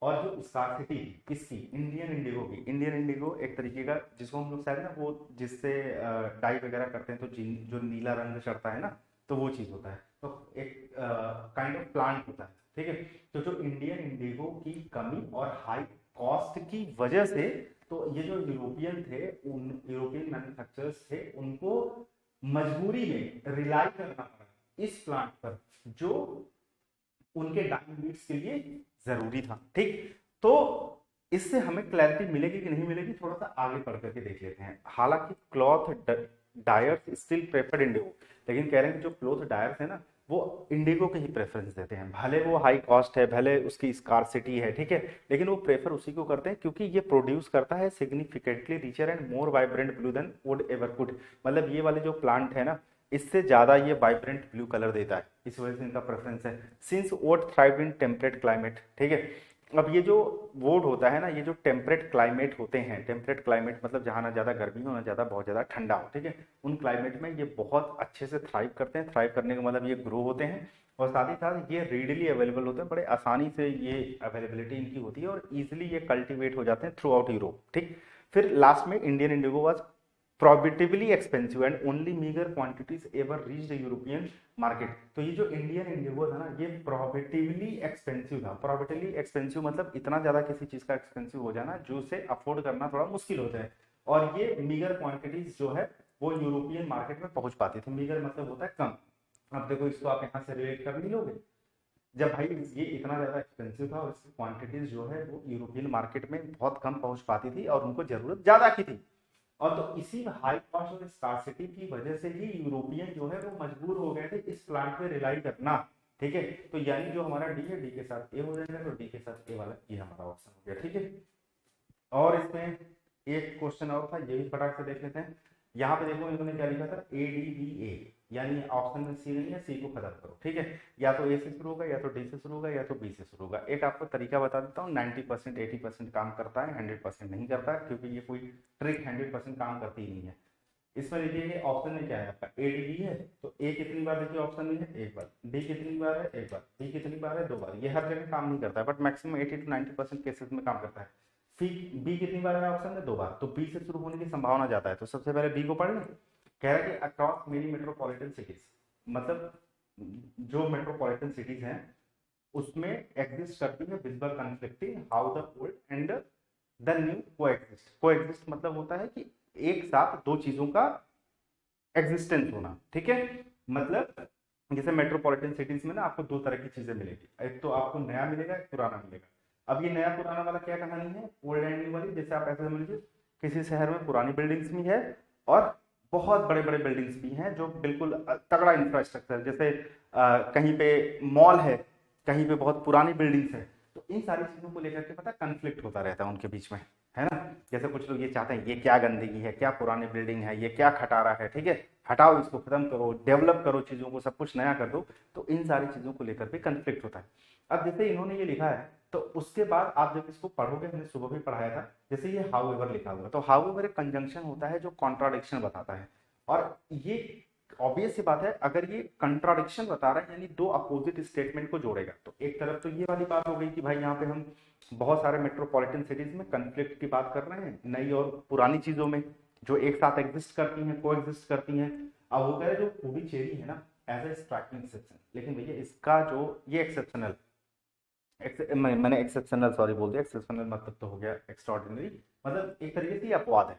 और जो स्कार्सिटी किसकी, इंडियन इंडिगो की। इंडियन इंडिगो एक तरीके का जिसको हम लोग शायद ना वो जिससे डाई वगैरह करते हैं तो जो नीला रंग चढ़ता है ना, तो वो चीज होता है, तो एक काइंड ऑफ प्लांट होता है, ठीक है। तो जो इंडियन इंडिगो की कमी और हाई कॉस्ट की वजह से, तो ये जो यूरोपियन थे, उन यूरोपियन मैन्युफैक्चरर्स थे, उनको मजबूरी में रिलाई करना पड़ा इस प्लांट पर जो उनके डाइंग बीट्स के लिए जरूरी था। ठीक, तो इससे हमें क्लैरिटी मिलेगी कि नहीं मिलेगी, थोड़ा सा आगे पढ़ करके देख लेते हैं। हालांकि cloth dyers still preferred Indigo, लेकिन कह रहे हैं कि जो क्लॉथ डायर्स है ना वो इंडिगो के ही प्रेफरेंस देते हैं, भले वो हाई कॉस्ट है, भले उसकी स्कार्सिटी है, ठीक है, लेकिन वो प्रेफर उसी को करते हैं क्योंकि ये प्रोड्यूस करता है significantly richer and more vibrant blue than would ever could. मतलब ये वाले जो प्लांट है ना इससे ज्यादा ये वाइब्रेंट ब्लू कलर देता है, इस वजह से इनका प्रेफरेंस है। Since would thrive in temperate climate, ठीक है। अब ये जो वुड होता है ना, ये जो टेम्परेट क्लाइमेट होते हैं, टेम्परेट क्लाइमेट मतलब जहाँ ना ज्यादा गर्मी हो ना ज्यादा बहुत ज्यादा ठंडा हो, ठीक है, उन क्लाइमेट में ये बहुत अच्छे से थ्राइव करते हैं। थ्राइव करने का मतलब ये ग्रो होते हैं और साथ ही साथ ये रीडली अवेलेबल होते हैं, बड़े आसानी से ये अवेलेबिलिटी इनकी होती है और इजिली ये कल्टीवेट हो जाते हैं थ्रू आउट यूरोप। ठीक, फिर लास्ट में Indian Indigo was prohibitively expensive and only meager quantities ever reached the European market। तो ये जो इंडियन इंडिगो था ना ये prohibitively expensive था। prohibitively expensive मतलब इतना ज्यादा किसी चीज का एक्सपेंसिव हो जाना जो उसे अफोर्ड करना थोड़ा मुश्किल होता है, और ये मीगर क्वांटिटीज जो है वो यूरोपियन मार्केट में पहुंच पाती थी। मीगर मतलब होता है कम। अब देखो इसको आप यहाँ से रिलेट कर नहीं लोगे, जब भाई ये इतना ज्यादा एक्सपेंसिव था और इसकी क्वांटिटीज जो है वो यूरोपियन मार्केट में बहुत कम पहुंच पाती थी और उनको जरूरत ज्यादा की थी, और तो इसी हाई कॉस्ट और स्कार्सिटी की वजह से ही यूरोपियन जो है वो मजबूर हो गए थे इस प्लांट पे रिलाई करना। ठीक है, तो यानी जो हमारा डी है डी के साथ ए हो जाएगा, तो डी के साथ ए वाला ये हमारा ऑप्शन हो गया। ठीक है, और इसमें एक क्वेश्चन और था, ये भी फटाक से देख लेते हैं। यहाँ पे देखो इन्होंने क्या लिखा था, ए डी बी ए, यानी ऑप्शन में सी नहीं है, सी को खत्म करो। ठीक है, या तो ए से शुरू होगा, या तो डी से शुरू होगा, या तो बी से शुरू होगा। एक आपको तरीका बता देता हूँ, 90% 80% काम करता है, 100% नहीं करता है, क्योंकि ये कोई ट्रिक 100% काम करती ही नहीं है। इसमें देखिए ऑप्शन में क्या है आपका, ए डी बी है, तो ए कितनी बार देखिए ऑप्शन में है, एक बार, डी कितनी बार है, एक बार, बी कितनी बार है, दो बार। ये हर जगह काम नहीं करता है, बट मैक्सिमम 80 to 90% केसेस में काम करता है। बी कितनी बार है ऑप्शन में, दो बार, तो बी से शुरू होने की संभावना ज्यादा है। तो सबसे पहले बी को पढ़ लें। कह रहा है कि अक्रॉस मेनी मेट्रोपॉलिटन सिटीज, मतलब जो मेट्रोपॉलिटन सिटीज हैं उसमें एग्जिस्ट करती है visible conflicting how the old and the new coexist. Coexist मतलब होता है कि एक साथ दो चीजों का एग्जिस्टेंस होना। ठीक है, मतलब जैसे मेट्रोपॉलिटन सिटीज में ना आपको दो तरह की चीजें मिलेगी, एक तो आपको नया मिलेगा, एक पुराना मिलेगा। अब ये नया पुराना वाला क्या कहानी है, ओल्ड एंड न्यू वाली। जैसे आप ऐसे समझ लीजिए किसी शहर में पुरानी बिल्डिंग्स भी है और बहुत बड़े बड़े बिल्डिंग्स भी हैं जो बिल्कुल तगड़ा इंफ्रास्ट्रक्चर, जैसे कहीं पे मॉल है, कहीं पे बहुत पुरानी बिल्डिंग्स है, तो इन सारी चीजों को लेकर के पता कंफ्लिक्ट होता रहता है उनके बीच में, है ना। जैसे कुछ लोग ये चाहते हैं ये क्या गंदगी है, क्या पुरानी बिल्डिंग है, ये क्या खटारा है, ठीक है, हटाओ इसको, खत्म करो, डेवलप करो चीजों को, सब कुछ नया कर दो। तो इन सारी चीजों को लेकर भी कंफ्लिक्ट होता है। अब जैसे इन्होंने ये लिखा है तो उसके बाद आप जब इसको पढ़ोगे, हमने सुबह भी पढ़ाया था, जैसे ये हाउ एवर लिखा हुआ, तो हाउ एवर एक कंजंक्शन होता है जो कॉन्ट्राडिक्शन बताता है। और ये ऑब्वियस सी बात है, अगर ये कंट्राडिक्शन बता रहा है यानी दो अपोजिट स्टेटमेंट को जोड़ेगा, तो एक तरफ तो ये वाली बात हो गई कि भाई यहाँ पे हम बहुत सारे मेट्रोपॉलिटन सिटीज में कंफ्लिक्ट की बात कर रहे हैं, नई और पुरानी चीजों में जो एक साथ एग्जिस्ट करती हैं, को एग्जिस्ट करती हैं। अब हो गया जो पुडुचेरी है ना एज ए स्ट्राइकिंग एक्सेप्शन, लेकिन भैया इसका जो ये एक्सेप्शनल, मैंने एक्सेप्शनल सॉरी बोल दिया, एक्सेप्शनल मतलब तो हो गया एक्स्ट्राऑर्डिनरी, मतलब एक तरीके से अपवाद है,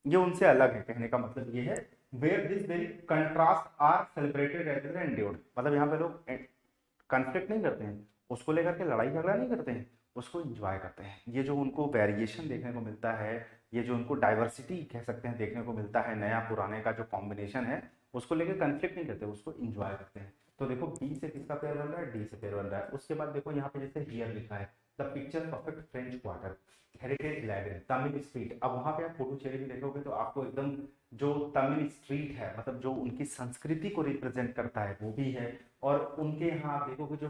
ये उनसे अलग है। कहने का मतलब ये है where this very contrast are celebrated rather than endured, मतलब यहाँ पे लोग कॉन्फ्लिक्ट नहीं करते हैं, उसको लेकर के लड़ाई झगड़ा नहीं करते हैं, उसको एंजॉय करते हैं। ये जो उनको वेरिएशन देखने को मिलता है, ये जो उनको डाइवर्सिटी कह सकते हैं देखने को मिलता है, नया पुराने का जो कॉम्बिनेशन है, उसको लेकर कॉन्फ्लिक्ट नहीं करते, उसको एंजॉय करते हैं। तो देखो बी से किसका पेयर बन रहा है, डी से पेयर बन रहा है। उसके बाद देखो यहाँ पे जैसे हियर लिखा है the picture perfect French quarter heritage land Tamil street. अब वहां पे आप पुडुचेरी भी देखोगे तो आपको एकदम जो तमिल स्ट्रीट है, मतलब जो उनकी संस्कृति को रिप्रेजेंट करता है वो भी है, और उनके यहाँ आप देखोगे जो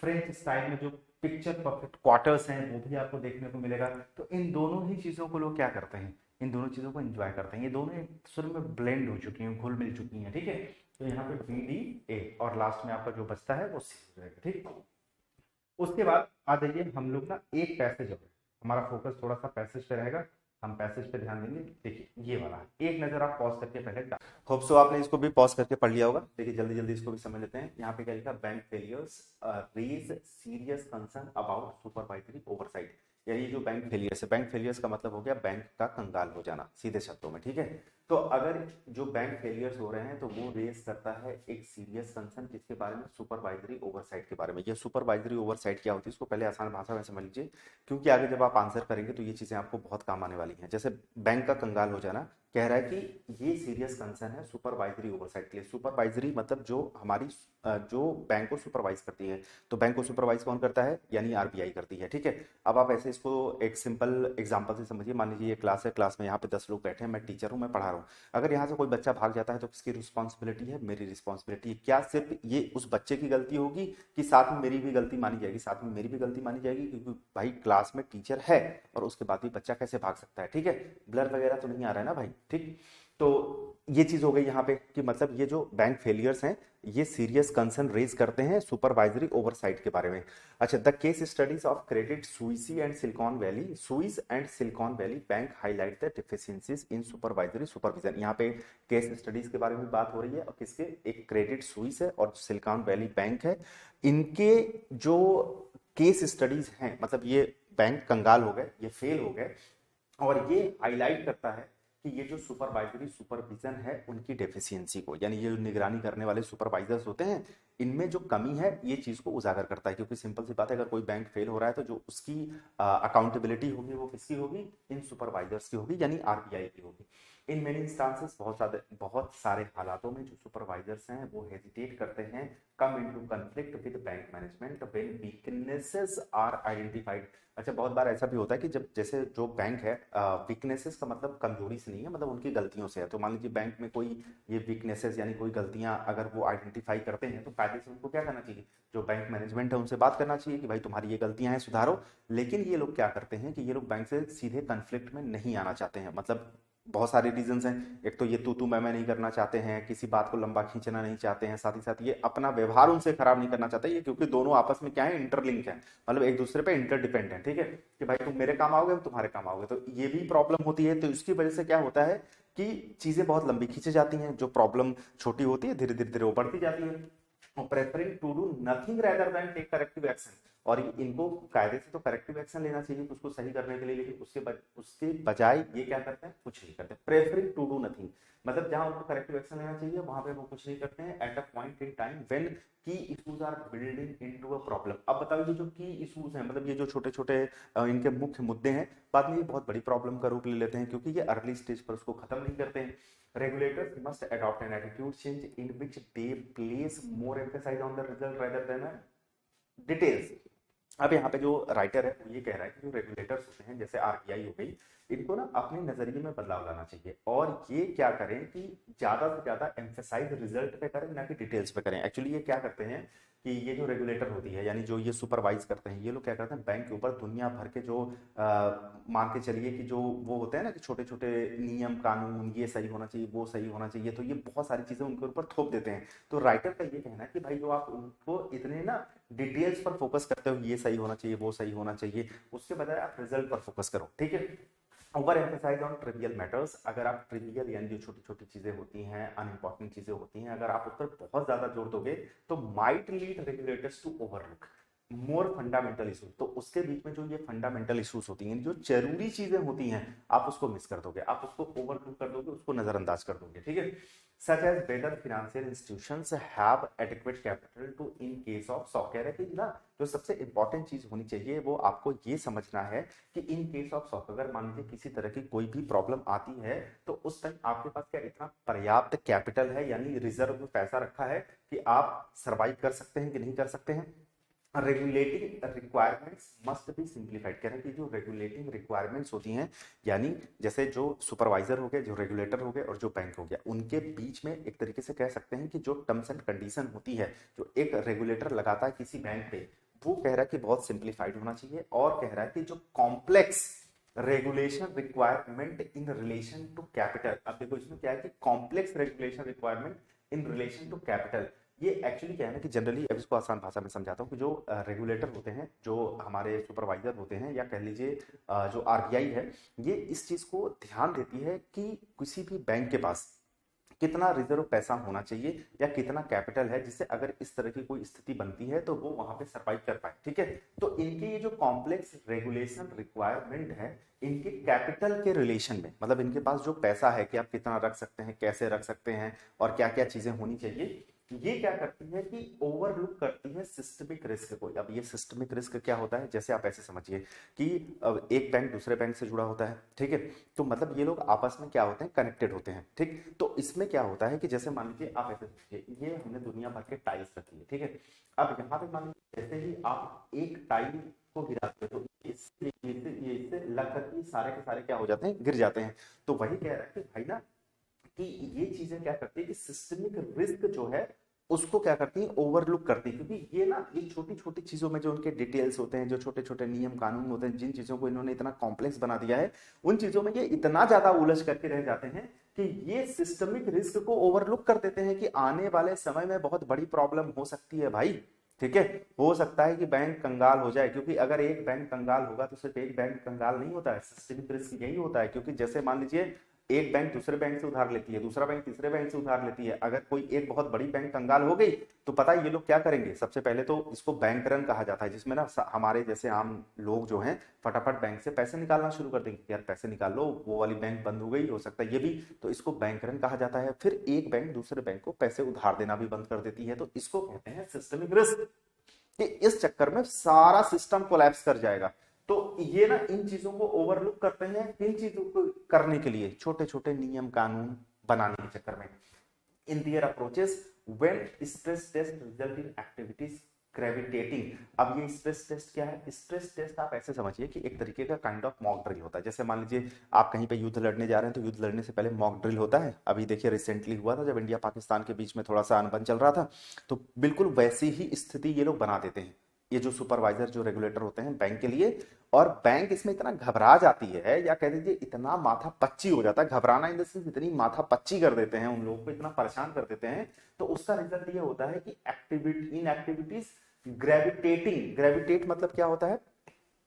फ्रेंच स्टाइल में जो पिक्चर परफेक्ट क्वार्टर्स हैं वो भी आपको देखने को मिलेगा। तो इन दोनों ही चीजों को लोग क्या करते हैं, इन दोनों चीजों को एंजॉय करते हैं, ये दोनों एक सुर में ब्लेंड हो चुकी हैं, घुल मिल चुकी हैं। ठीक है, तो यहाँ पे बी डी ए और लास्ट में आपका जो बचता है वो सी हो जाएगा। ठीक, उसके बाद आ जाइए हम लोग ना एक पैसेज हो, हमारा फोकस थोड़ा सा पैसेज पे रहेगा, हम पैसेज पे ध्यान देंगे। देखिए ये वाला एक नजर आप पॉज करके पहले, होप सो आपने इसको भी पॉज करके पढ़ लिया होगा। देखिए जल्दी जल्दी इसको भी समझ लेते हैं। यहाँ पे क्या लिखा, bank failures raise serious concern about supervisory oversight. यानी ये जो बैंक फेलियर्स है, बैंक फेलियर्स का मतलब हो गया बैंक का कंगाल हो जाना सीधे शब्दों में, ठीक है। तो अगर जो बैंक फेलियर्स हो रहे हैं तो वो रेस करता है एक सीरियस कंसर्न किसके बारे में, सुपरवाइजरी ओवरसाइट के बारे में। ये सुपरवाइजरी ओवरसाइट क्या होती है इसको पहले आसान भाषा में समझ लीजिए, क्योंकि आगे जब आप आंसर करेंगे तो ये चीजें आपको बहुत काम आने वाली हैं। जैसे बैंक का कंगाल हो जाना कह रहा है कि ये सीरियस कंसर्न है सुपरवाइजरी ओवरसाइट के लिए। सुपरवाइजरी मतलब जो हमारी जो बैंक को सुपरवाइज करती है, तो बैंक को सुपरवाइज कौन करता है, यानी आरबीआई करती है, ठीक है। अब आप ऐसे इसको एक सिंपल एग्जांपल से समझिए। मान लीजिए ये क्लास है, क्लास में यहाँ पे 10 लोग बैठे हैं, मैं टीचर हूँ, मैं पढ़ा रहा हूँ। अगर यहाँ से कोई बच्चा भाग जाता है तो किसकी रिस्पॉन्सिबिलिटी है, मेरी रिस्पॉन्सिबिलिटी है। क्या सिर्फ ये उस बच्चे की गलती होगी कि साथ में मेरी भी गलती मानी जाएगी, साथ में मेरी भी गलती मानी जाएगी, क्योंकि भाई क्लास में टीचर है और उसके बाद भी बच्चा कैसे भाग सकता है, ठीक है। ब्लर वगैरह तो नहीं आ रहा है ना भाई, ठीक। तो ये चीज हो गई यहाँ पे कि मतलब ये जो बैंक फेलियर्स हैं ये सीरियस कंसर्न रेज करते हैं सुपरवाइजरी ओवरसाइट के बारे में। अच्छा, the case studies of Credit Suisse and Silicon Valley, Suisse and Silicon Valley Bank highlight the deficiencies in supervisory supervision. यहाँ पे केस स्टडीज के बारे में बात हो रही है, और किसके, एक क्रेडिट सुइस है और सिलिकॉन वैली बैंक है, इनके जो केस स्टडीज हैं, मतलब ये बैंक कंगाल हो गए, ये फेल हो गए, और ये हाईलाइट करता है कि ये जो सुपरवाइजरी सुपरविजन है उनकी डेफिशिएंसी को, यानी ये जो निगरानी करने वाले सुपरवाइजर्स होते हैं इनमें जो कमी है ये चीज को उजागर करता है। क्योंकि सिंपल सी बात है, अगर कोई बैंक फेल हो रहा है तो जो उसकी अकाउंटेबिलिटी होगी वो किसकी होगी, इन सुपरवाइजर्स की होगी, यानी आरबीआई की होगी। इन मेनी इंस्टांसेस, बहुत सारे हालातों में जो सुपरवाइजर्स हैं वो हेजिटेट करते हैं, come into conflict with bank management when weaknesses are identified. अच्छा, बहुत बार ऐसा भी होता है कि जब जैसे जो बैंक है, वीकनेसेस का मतलब कमजोरी से नहीं है, मतलब उनकी गलतियों से है। तो मान लीजिए बैंक में कोई ये वीकनेसेस यानी कोई गलतियां अगर वो आइडेंटिफाई करते हैं तो कायदे से उनको क्या करना चाहिए, जो बैंक मैनेजमेंट है उनसे बात करना चाहिए कि भाई तुम्हारी ये गलतियां हैं, सुधारो। लेकिन ये लोग क्या करते हैं कि ये लोग बैंक से सीधे कन्फ्लिक्ट में नहीं आना चाहते हैं। मतलब बहुत सारे रीजंस हैं, एक तो ये तू मैं नहीं करना चाहते हैं, किसी बात को लंबा खींचना नहीं चाहते हैं, साथ ही साथ ये अपना व्यवहार उनसे खराब नहीं करना चाहते ये, क्योंकि दोनों आपस में क्या है, इंटरलिंक है, मतलब एक दूसरे पे इंटरडिपेंडेंट है, ठीक है। कि भाई तुम मेरे काम आओगे, हम तुम्हारे काम आओगे, तो ये भी प्रॉब्लम होती है। तो इसकी वजह से क्या होता है कि चीजें बहुत लंबी खींची जाती हैं, जो प्रॉब्लम छोटी होती है धीरे धीरे धीरे वो बढ़ती जाती है। Preferring to do nothing rather than take corrective action, और इनको कायदे से तो करेक्टिव एक्शन लेना चाहिए उसको सही करने के लिए, लेकिन उसके बजाय ये क्या करते हैं, कुछ नहीं करते। प्रेफरिंग टू डू नथिंग मतलब जहां उनको करेक्टिव एक्शन लेना चाहिए वहां पे वो कुछ नहीं करते हैं। At a point in time when key issues are building into a problem. अब बताओ ये जो की इश्यूज हैं, मतलब ये जो छोटे छोटे इनके मुख्य मुद्दे हैं, बाद में ये बहुत बड़ी प्रॉब्लम का रूप ले लेते हैं, क्योंकि ये अर्ली स्टेज पर उसको खत्म नहीं करते हैं। Regulators must adopt an attitude change in which they place more emphasis on the result rather than details. अब यहाँ पे जो राइटर है वो ये कह रहा है कि जो रेगुलेटर्स होते हैं जैसे आरबीआई हो गई, इनको ना अपने नजरिए में बदलाव लाना चाहिए, और ये क्या करें कि ज्यादा से ज्यादा एम्फेसाइज रिजल्ट पे करें, ना कि डिटेल्स पे करें। एक्चुअली ये क्या करते हैं कि ये जो रेगुलेटर होती है, यानी जो ये सुपरवाइज करते हैं, ये लोग क्या करते हैं, बैंक के ऊपर दुनिया भर के जो मान के चलिए कि जो वो होते हैं ना कि छोटे छोटे नियम कानून, ये सही होना चाहिए, वो सही होना चाहिए, तो ये बहुत सारी चीजें उनके ऊपर थोप देते हैं। तो राइटर का ये कहना है कि भाई जो आप उनको इतने ना डिटेल्स पर फोकस करते हो, ये सही होना चाहिए, वो सही होना चाहिए, उसके बजाय आप रिजल्ट पर फोकस करो, ठीक है। Over emphasise on trivial matters, अगर आप ट्रिवियल यानी जो छोटी छोटी चीजें होती हैं, अनइंपॉर्टेंट चीजें होती हैं, अगर आप उस पर बहुत ज्यादा जोर दोगे तो might lead regulators to overlook more fundamental issues. तो उसके बीच में जो ये फंडामेंटल इशूज होती हैं, जो जरूरी चीजें होती हैं, आप उसको मिस कर दोगे, आप उसको ओवरलुक कर दोगे, उसको नजरअंदाज कर दोगे, ठीक है। Such as better financial institutions have adequate capital to in case of shock. कह रहे हैं कि ना जो सबसे इंपॉर्टेंट चीज होनी चाहिए वो आपको ये समझना है कि इन केस ऑफ शॉक, अगर मान लीजिए किसी तरह की कोई भी प्रॉब्लम आती है तो उस टाइम आपके पास क्या इतना पर्याप्त कैपिटल है, यानी रिजर्व में पैसा रखा है कि आप सर्वाइव कर सकते हैं कि नहीं कर सकते हैं। Regulating requirements must be simplified. कह रहे हैं कि जो रेगुलेटिंग रिक्वायरमेंट्स होती हैं, यानी जैसे जो सुपरवाइजर हो गए, जो रेगुलेटर हो गए और जो बैंक हो गया, उनके बीच में एक तरीके से कह सकते हैं कि जो टर्म्स एंड कंडीशन होती है, जो एक रेगुलेटर लगाता है किसी बैंक पे, वो कह रहा है कि बहुत सिंप्लीफाइड होना चाहिए, और कह रहा है कि जो complex regulation requirement in relation to capital. अब देखो इसमें क्या है कि complex regulation requirement in relation to capital, ये एक्चुअली क्या है ना कि जनरली, अब इसको आसान भाषा में समझाता हूँ कि जो रेगुलेटर होते हैं, जो हमारे सुपरवाइजर होते हैं, या कह लीजिए जो आरबीआई है, ये इस चीज को ध्यान देती है कि किसी भी बैंक के पास कितना रिजर्व पैसा होना चाहिए या कितना कैपिटल है, जिससे अगर इस तरह की कोई स्थिति बनती है तो वो वहां पे सरवाइव कर पाए। ठीक है, तो इनके ये जो कॉम्प्लेक्स रेगुलेशन रिक्वायरमेंट है, इनके कैपिटल के रिलेशन में, मतलब इनके पास जो पैसा है कि आप कितना रख सकते हैं, कैसे रख सकते हैं और क्या क्या चीजें होनी चाहिए, ये क्या करती है कि ओवरलुक करती है सिस्टमिक रिस्क को। अब ये सिस्टमिक रिस्क क्या होता है, जैसे आप ऐसे समझिए कि अब एक बैंक दूसरे बैंक से जुड़ा होता है। ठीक है, तो मतलब ये लोग आपस में क्या होते हैं, कनेक्टेड होते हैं। ठीक, तो इसमें क्या होता है कि जैसे मान लीजिए आप ऐसे सोचिए, ये हमने दुनिया भर के टाइल्स रखी है। ठीक है, अब यहाँ पे मान लीजिए जैसे ही आप एक टाइल को गिराते हैं तो इससे लग करके सारे के सारे क्या हो जाते हैं, गिर जाते हैं। तो वही कह रहा है कि भाई ना कि ये चीजें क्या करती है कि सिस्टमिक रिस्क जो है उसको क्या करती है, ओवरलुक करती है। क्योंकि ये ना ये छोटी छोटी चीजों में जो उनके डिटेल्स होते हैं, जो छोटे छोटे नियम कानून होते हैं, जिन चीजों को इन्होंने इतना कॉम्प्लेक्स बना दिया है, उन चीजों में ये इतना ज्यादा उलझ करके रह जाते हैं कि ये सिस्टमिक रिस्क को ओवरलुक कर देते हैं कि आने वाले समय में बहुत बड़ी प्रॉब्लम हो सकती है भाई। ठीक है, हो सकता है कि बैंक कंगाल हो जाए, क्योंकि अगर एक बैंक कंगाल होगा तो सिर्फ एक बैंक कंगाल नहीं होता है, सिस्टमिक रिस्क यही होता है। क्योंकि जैसे मान लीजिए एक बैंक दूसरे बैंक से उधार लेती है, दूसरा बैंक तीसरे बैंक से उधार लेती है, अगर कोई एक बहुत बड़ी बैंक कंगाल हो गई तो पता है ये लोग क्या करेंगे, सबसे पहले तो इसको बैंक रन कहा जाता है, जिसमें ना हमारे जैसे आम लोग जो हैं फटाफट बैंक से पैसे निकालना शुरू कर देंगे, यार पैसे निकाल लो, वो वाली बैंक बंद हो गई, हो सकता है ये भी, तो इसको बैंक रन कहा जाता है। फिर एक बैंक दूसरे बैंक को पैसे उधार देना भी बंद कर देती है, तो इसको कहते हैं सिस्टमिक रिस्क। कि इस चक्कर में सारा सिस्टम कोलैप्स कर जाएगा। तो ये ना इन चीजों को ओवरलुक करते हैं, इन चीजों को करने के लिए छोटे छोटे नियम कानून बनाने के चक्कर में। In their approaches when stress test result in activities gravitating. अब ये स्ट्रेस टेस्ट क्या है, स्ट्रेस टेस्ट आप ऐसे समझिए कि एक तरीके का काइंड ऑफ मॉक ड्रिल होता है। जैसे मान लीजिए आप कहीं पे युद्ध लड़ने जा रहे हैं तो युद्ध लड़ने से पहले मॉक ड्रिल होता है। अभी देखिए रिसेंटली हुआ था जब इंडिया पाकिस्तान के बीच में थोड़ा सा अनबन चल रहा था, तो बिल्कुल वैसी ही स्थिति ये लोग बना देते हैं, ये जो सुपरवाइजर जो रेगुलेटर होते हैं बैंक के लिए। और बैंक इसमें इतना घबरा जाती है, या कह दीजिए इतना माथा पच्ची हो जाता है, घबराना इन द सेंस इतनी माथा पच्ची कर देते हैं, उन लोगों को इतना परेशान कर देते हैं, तो उसका रिजल्ट ये होता है कि activity in activities gravitating. Gravitate मतलब क्या होता है,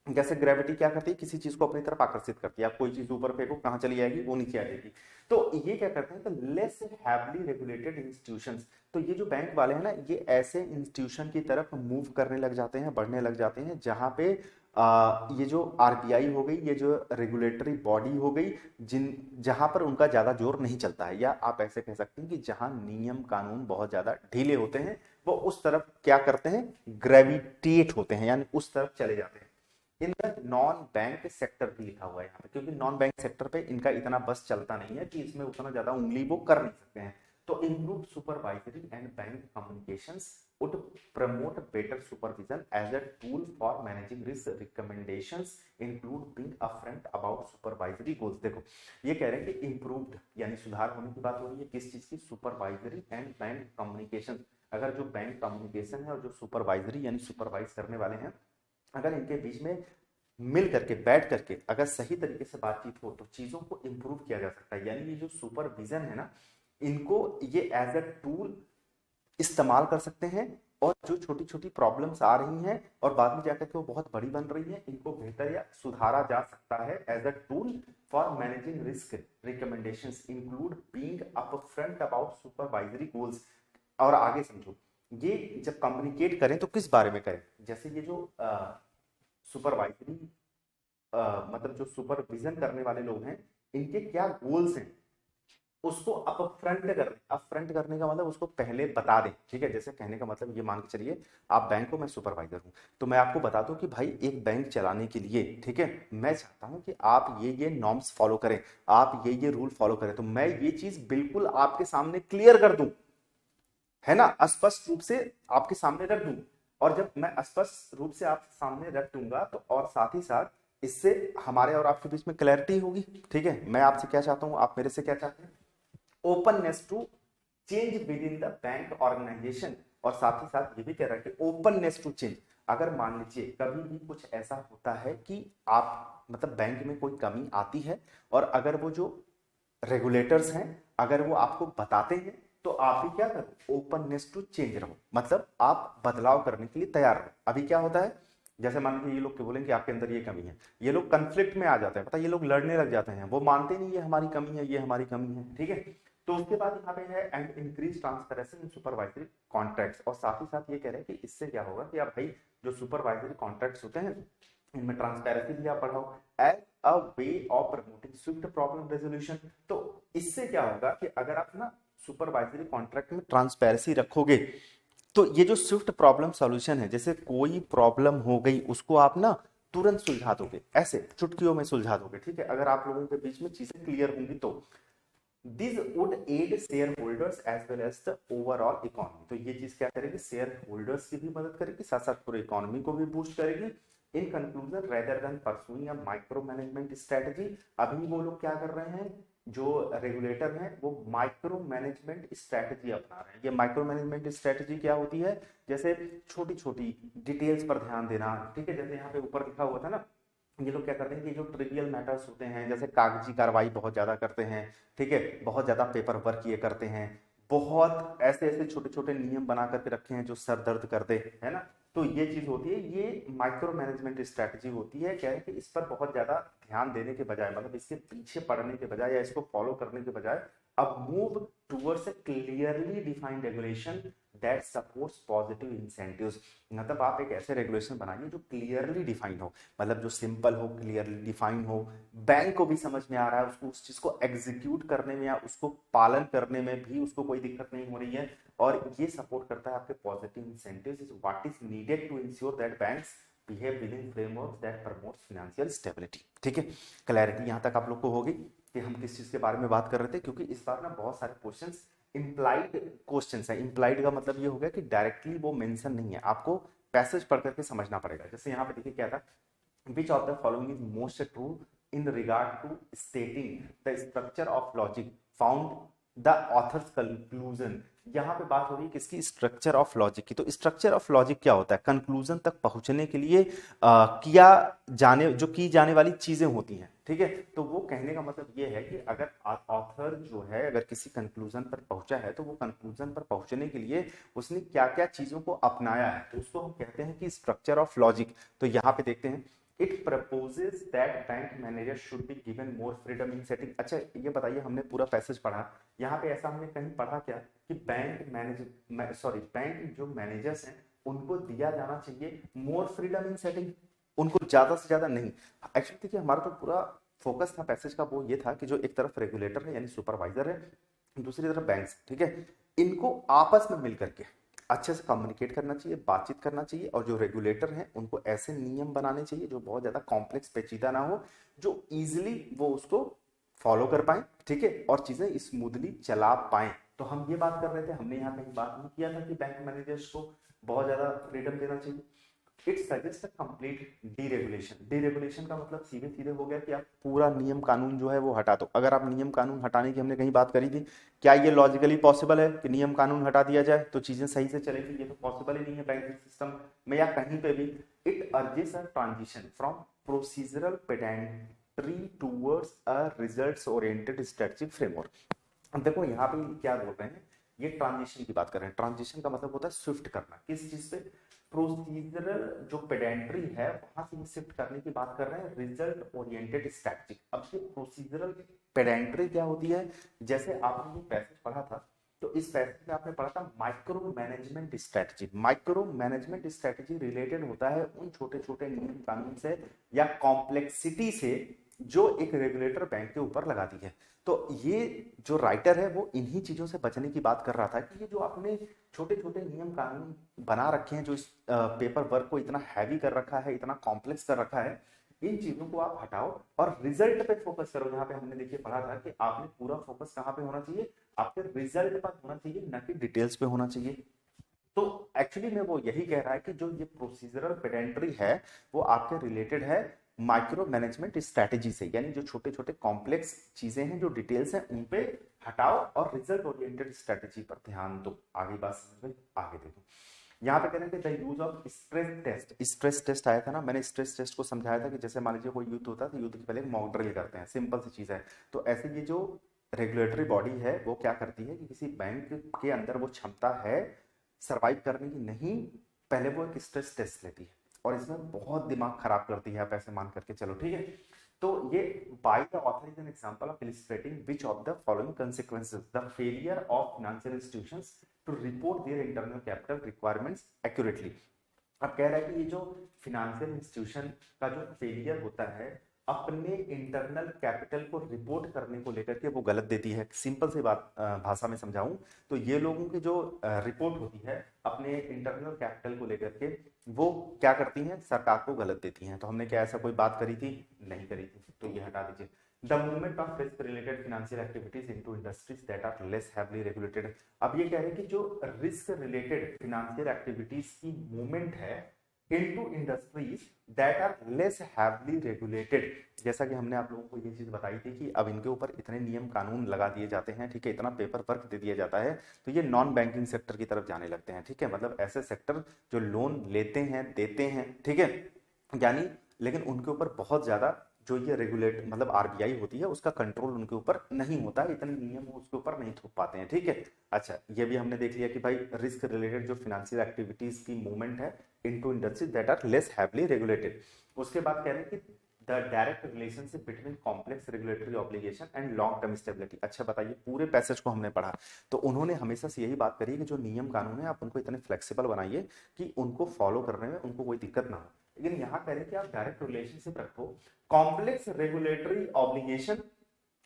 जैसे ग्रेविटी क्या करती है, किसी चीज को अपनी तरफ आकर्षित करती है। आप कोई चीज ऊपर फेंको, कहां चली जाएगी, वो नीचे आ जाएगी। तो ये क्या करते हैं, तो लेस हैवली रेगुलेटेड इंस्टीट्यूशंस, तो ये जो बैंक वाले हैं ना, ये ऐसे इंस्टीट्यूशन की तरफ मूव करने लग जाते हैं, बढ़ने लग जाते हैं, जहां पे ये जो आरबीआई हो गई, ये जो रेगुलेटरी बॉडी हो गई, जहां पर उनका ज्यादा जोर नहीं चलता है, या आप ऐसे कह सकते हैं कि जहां नियम कानून बहुत ज्यादा ढीले होते हैं, वो उस तरफ क्या करते हैं, ग्रेविटेट होते हैं, यानी उस तरफ चले जाते हैं। In the non bank sector भी लिखा हुआ है यहाँ पे, क्योंकि नॉन बैंक सेक्टर पे इनका इतना बस चलता नहीं है कि इसमें उतना ज्यादा उंगली वो कर नहीं सकते हैं। तो improve supervisory and bank communications would promote better supervision as a tool for managing risk. Recommendations include being upfront about supervisory goals। देखो ये कह रहे हैं कि इम्प्रूव्ड यानी सुधार होने की बात हो रही है, किस चीज की, सुपरवाइजरी एंड बैंक कम्युनिकेशन। अगर जो बैंक कम्युनिकेशन है और जो सुपरवाइजरी यानी सुपरवाइज करने वाले हैं, अगर इनके बीच में मिल करके बैठ करके अगर सही तरीके से बातचीत हो तो चीजों को इंप्रूव किया जा सकता है। यानी ये जो सुपरविजन है ना, इनको ये एज अ टूल इस्तेमाल कर सकते हैं, और जो छोटी छोटी प्रॉब्लम्स आ रही हैं और बाद में जाकर के वो बहुत बड़ी बन रही है, इनको बेहतर या सुधारा जा सकता है as a tool for managing risk. Recommendations include being upfront about supervisory goals. और आगे समझो, ये जब कम्युनिकेट करें तो किस बारे में करें, जैसे ये जो सुपरवाइजरी मतलब जो सुपरविजन करने वाले लोग हैं, इनके क्या गोल्स हैं, उसको अपफ्रंट करने का मतलब उसको पहले बता दें। ठीक है, जैसे कहने का मतलब ये मान के चलिए आप बैंक हो, मैं सुपरवाइजर हूं, तो मैं आपको बता दूं कि भाई एक बैंक चलाने के लिए, ठीक है, मैं चाहता हूं कि आप ये नॉर्म्स फॉलो करें, आप ये रूल फॉलो करें, तो मैं ये चीज बिल्कुल आपके सामने क्लियर कर दूं, है ना, स्पष्ट रूप से आपके सामने रख दूं। और जब मैं स्पष्ट रूप से आपके सामने रख दूंगा तो और साथ ही साथ इससे हमारे और आपके बीच में क्लैरिटी होगी। ठीक है, मैं आपसे क्या चाहता हूं, आप मेरे से क्या चाहते हैं, openness to change within the bank organisation. और साथ ही साथ ये भी कह रहा है कि ओपननेस टू चेंज। अगर मान लीजिए कभी भी कुछ ऐसा होता है कि आप मतलब बैंक में कोई कमी आती है, और अगर वो जो रेगुलेटर्स हैं अगर वो आपको बताते हैं, तो आप भी क्या करो, ओपननेस टू चेंज रहो, मतलब आप बदलाव करने के लिए तैयार रहो। अभी क्या होता है, जैसे मान लीजिए ये लोग बोलेंगे कि आपके अंदर ये कमी है, ये लोग कंफ्लिक्ट में आ जाते हैं, पता ये लोग लड़ने लग जाते हैं, वो मानते नहीं ये हमारी कमी है, ये हमारी कमी है। ठीक है, तो उसके बाद यहाँ पे है and increase transparency in supervisory contracts, और साथ ही साथ ये कह रहे हैं कि इससे क्या होगा कि आप भाई जो सुपरवाइजरी कॉन्ट्रैक्ट्स होते हैं इनमें ट्रांसपेरेंसी भी आप बढ़ाओ as a way of promoting swift problem resolution. तो इससे क्या होगा कि अगर आप ना सुपरवाइजरी कॉन्ट्रैक्ट में ट्रांसपेरेंसी रखोगे तो ये जो स्विफ्ट प्रॉब्लम सॉल्यूशन है, जैसे कोई प्रॉब्लम हो गई उसको आप ना तुरंत सुलझा दोगे, ऐसे चुटकियों में सुलझा दोगे, ठीक है, अगर आप लोगों के बीच में चीजें क्लियर होंगी तो this would add shareholders as well as the overall economy. तो ये चीज क्या करेगी, शेयर होल्डर्स की भी मदद करेगी, साथ साथ पूरे इकोनॉमी को भी बूस्ट करेगी। In conclusion rather than pursuing a micro management strategy, अभी वो लोग क्या कर रहे हैं, जो रेगुलेटर हैं वो माइक्रो मैनेजमेंट स्ट्रेटजी अपना रहे हैं। ये माइक्रो मैनेजमेंट स्ट्रेटजी क्या होती है, जैसे छोटी छोटी डिटेल्स पर ध्यान देना, ठीक है, जैसे यहाँ पे ऊपर लिखा हुआ था ना, ये लोग क्या करते हैं कि जो ट्रिवियल मैटर्स होते हैं जैसे कागजी कार्रवाई बहुत ज्यादा करते हैं, ठीक है, बहुत ज्यादा पेपर वर्क ये करते हैं, बहुत ऐसे ऐसे छोटे छोटे नियम बना करके रखे हैं जो सर दर्द कर दे, है ना, तो ये चीज होती है, ये माइक्रो मैनेजमेंट स्ट्रेटजी होती है। क्या है कि इस पर बहुत ज्यादा ध्यान देने के बजाय, मतलब इसके पीछे पड़ने के बजाय या इसको फॉलो करने के बजाय अब move towards a clearly defined regulation that supports positive incentives. मतलब आप एक ऐसे रेगुलेशन बनाइए जो क्लियरली डिफाइंड हो, मतलब जो सिंपल हो, क्लियरली डिफाइंड हो, बैंक को भी समझ में आ रहा है, उसको उस चीज को एग्जीक्यूट करने में या उसको पालन करने में भी उसको कोई दिक्कत नहीं हो रही है, और ये सपोर्ट करता है आपके positive incentives is what is needed to ensure that banks behave within framework that promotes financial stability. ठीक है, क्लैरिटी यहां तक आप लोग को होगी कि हम किस चीज के बारे में बात कर रहे थे, क्योंकि इस बार ना बहुत सारे क्वेश्चंस इम्प्लाइड क्वेश्चंस है। इम्प्लाइड का मतलब ये हो गया कि डायरेक्टली वो मेंशन नहीं है, आपको पैसेज पढ़ करके समझना पड़ेगा। जैसे यहाँ पे देखिए क्या था, which of the following is most true in regard to stating the structure of logic found the author's conclusion. यहाँ पे बात हो रही है किसकी, स्ट्रक्चर ऑफ लॉजिक की। तो स्ट्रक्चर ऑफ लॉजिक क्या होता है, कंक्लूजन तक पहुंचने के लिए किया जाने जो की जाने वाली चीजें होती हैं, ठीक है। तो वो कहने का मतलब ये है कि अगर ऑथर जो है अगर किसी कंक्लूजन पर पहुंचा है तो वो कंक्लूजन पर पहुंचने के लिए उसने क्या क्या चीजों को अपनाया है, तो उसको हम कहते हैं कि स्ट्रक्चर ऑफ लॉजिक। तो यहाँ पे देखते हैं, it proposes that bank manager should be given more freedom in setting. अच्छा ये बताइए, हमने पूरा पैसेज पढ़ा, यहाँ पे ऐसा हमने कहीं पढ़ा क्या कि बैंक जो मैनेजर्स हैं उनको दिया जाना चाहिए मोर फ्रीडम इन सेटिंग, उनको ज्यादा से ज्यादा नहीं। एक्चुअली देखिए हमारा जो पूरा फोकस था पैसेज का वो ये था कि जो एक तरफ रेगुलेटर है यानी सुपरवाइजर है, दूसरी तरफ बैंक्स, ठीक है, इनको आपस में मिलकर के अच्छे से कम्युनिकेट करना चाहिए, बातचीत करना चाहिए, और जो रेगुलेटर हैं उनको ऐसे नियम बनाने चाहिए जो बहुत ज्यादा कॉम्प्लेक्स पेचीदा ना हो, जो इजिली वो उसको फॉलो कर पाए, ठीक है, और चीजें स्मूथली चला पाए। तो हम ये बात कर रहे थे, हमने यहाँ कहीं बात नहीं किया था कि बैंक मैनेजर्स को बहुत ज्यादा फ्रीडम देना चाहिए। It suggest complete deregulation. Deregulation का मतलब सीधे सीधे हो गया कि आप पूरा नियम कानून जो है वो हटा दो। अगर आप नियम कानून हटाने की हमने कहीं बात करी थी, क्या ये लॉजिकली पॉसिबल है कि नियम कानून हटा दिया जाए तो चीजें सही से चलेगी, ये तो पॉसिबल ही नहीं है बैंकिंग सिस्टम में या कहीं पे भी। It urges a transition from procedural pedantry towards a results oriented strategic framework. अब देखो यहाँ पे क्या बोल रहे हैं, ये ट्रांजिशन की बात कर रहे हैं। ट्रांजिशन का मतलब होता है स्विफ्ट करना, किस चीज पे, प्रोसीजरल जो पेडेंट्री है वहां से शिफ्ट करने की बात कर रहे हैं रिजल्ट ओरिएंटेड स्ट्रैटेजी। अब ये प्रोसीजरल पेडेंट्री क्या होती है, जैसे आपने ये पैसेज पढ़ा था, तो इस पैसेज में आपने पढ़ा था micro management strategy. Micro management strategy related होता है उन छोटे छोटे नियम कानून से या कॉम्प्लेक्सिटी से जो एक रेगुलेटर बैंक के ऊपर लगाती है। तो ये जो राइटर है वो इन्हीं चीजों से बचने की बात कर रहा था कि ये जो आपने छोटे छोटे नियम कानून बना रखे हैं, जो इस पेपर वर्क को इतना हैवी कर रखा है, इतना कॉम्प्लेक्स कर रखा है, इन चीजों को आप हटाओ और रिजल्ट पे फोकस करो। यहाँ पे हमने देखिए पढ़ा था कि आपने पूरा फोकस कहाँ पे होना चाहिए, आपके रिजल्ट पर होना चाहिए, न कि डिटेल्स पे होना चाहिए। तो एक्चुअली में वो यही कह रहा है कि जो ये प्रोसीजरल पेडेंट्री है वो आपके रिलेटेड है माइक्रो मैनेजमेंट स्ट्रैटेजी से, यानी जो छोटे छोटे कॉम्प्लेक्स चीजें हैं, जो डिटेल्स हैं, उन पे हटाओ और रिजल्ट ओरिएंटेड स्ट्रैटेजी पर ध्यान दो। आगे बात समझ में, आगे देखो। यहाँ पे कह रहे हैं the use of stress test. Stress test आया था ना, मैंने स्ट्रेस टेस्ट को समझाया था कि जैसे मान लीजिए कोई युद्ध होता है तो युद्ध के पहले मॉक ड्रिल करते हैं, सिंपल सी चीज है। तो ऐसे ये जो रेगुलेटरी बॉडी है वो क्या करती है कि किसी बैंक के अंदर वो क्षमता है सरवाइव करने की, नहीं, पहले वो एक स्ट्रेस टेस्ट लेती है और इसमें बहुत दिमाग खराब करती है, आप ऐसे मान करके चलो, ठीक है। तो ये by the author is an example of illustrating which of the following consequences the failure of financial institutions to report their internal capital requirements accurately. अब कह रहा है कि ये जो फिनेंशियल इंस्टीट्यूशन का जो फेलियर होता है अपने इंटरनल कैपिटल को रिपोर्ट करने को लेकर के वो गलत देती है। सिंपल सी बात भाषा में समझाऊं तो ये लोगों की जो रिपोर्ट होती है अपने इंटरनल कैपिटल को लेकर के वो क्या करती हैं, सरकार को गलत देती हैं। तो हमने क्या ऐसा कोई बात करी थी? नहीं करी थी, तो ये हटा दीजिए। The movement of risk related financial activities into industries that are less heavily regulated. अब ये कह रहे हैं कि जो रिस्क रिलेटेड फाइनेंशियल एक्टिविटीज की मूवमेंट है into industries that are less heavily regulated, जैसा कि हमने आप लोगों को ये चीज बताई थी कि अब इनके ऊपर इतने नियम कानून लगा दिए जाते हैं, ठीक है, इतना पेपर वर्क दे दिया जाता है, तो ये नॉन बैंकिंग सेक्टर की तरफ जाने लगते हैं, ठीक है, मतलब ऐसे सेक्टर जो लोन लेते हैं देते हैं, ठीक है, यानी लेकिन उनके ऊपर बहुत ज्यादा जो ये रेगुलेट मतलब आरबीआई होती है उसका कंट्रोल उनके ऊपर नहीं होता, इतने नियम उसके ऊपर नहीं थोप पाते हैं, ठीक है। अच्छा, ये भी हमने देख लिया कि भाई रिस्क रिलेटेड जो फाइनेंशियल एक्टिविटीज की मूवमेंट है into industries that are less heavily regulated. उसके बाद कह रहे हैं कि the direct relationship between complex regulatory obligation and long term stability. अच्छा बताइए, पूरे पैसेज को हमने पढ़ा तो उन्होंने हमेशा से यही बात करी कि जो नियम कानून है आप उनको इतने फ्लेक्सिबल बनाइए कि उनको फॉलो करने में उनको कोई दिक्कत ना हो। लेकिन यहाँ कह रहे हैं कि आप डायरेक्ट रिलेशनशिप रखो कॉम्प्लेक्स रेगुलेटरी ऑब्लिगेशन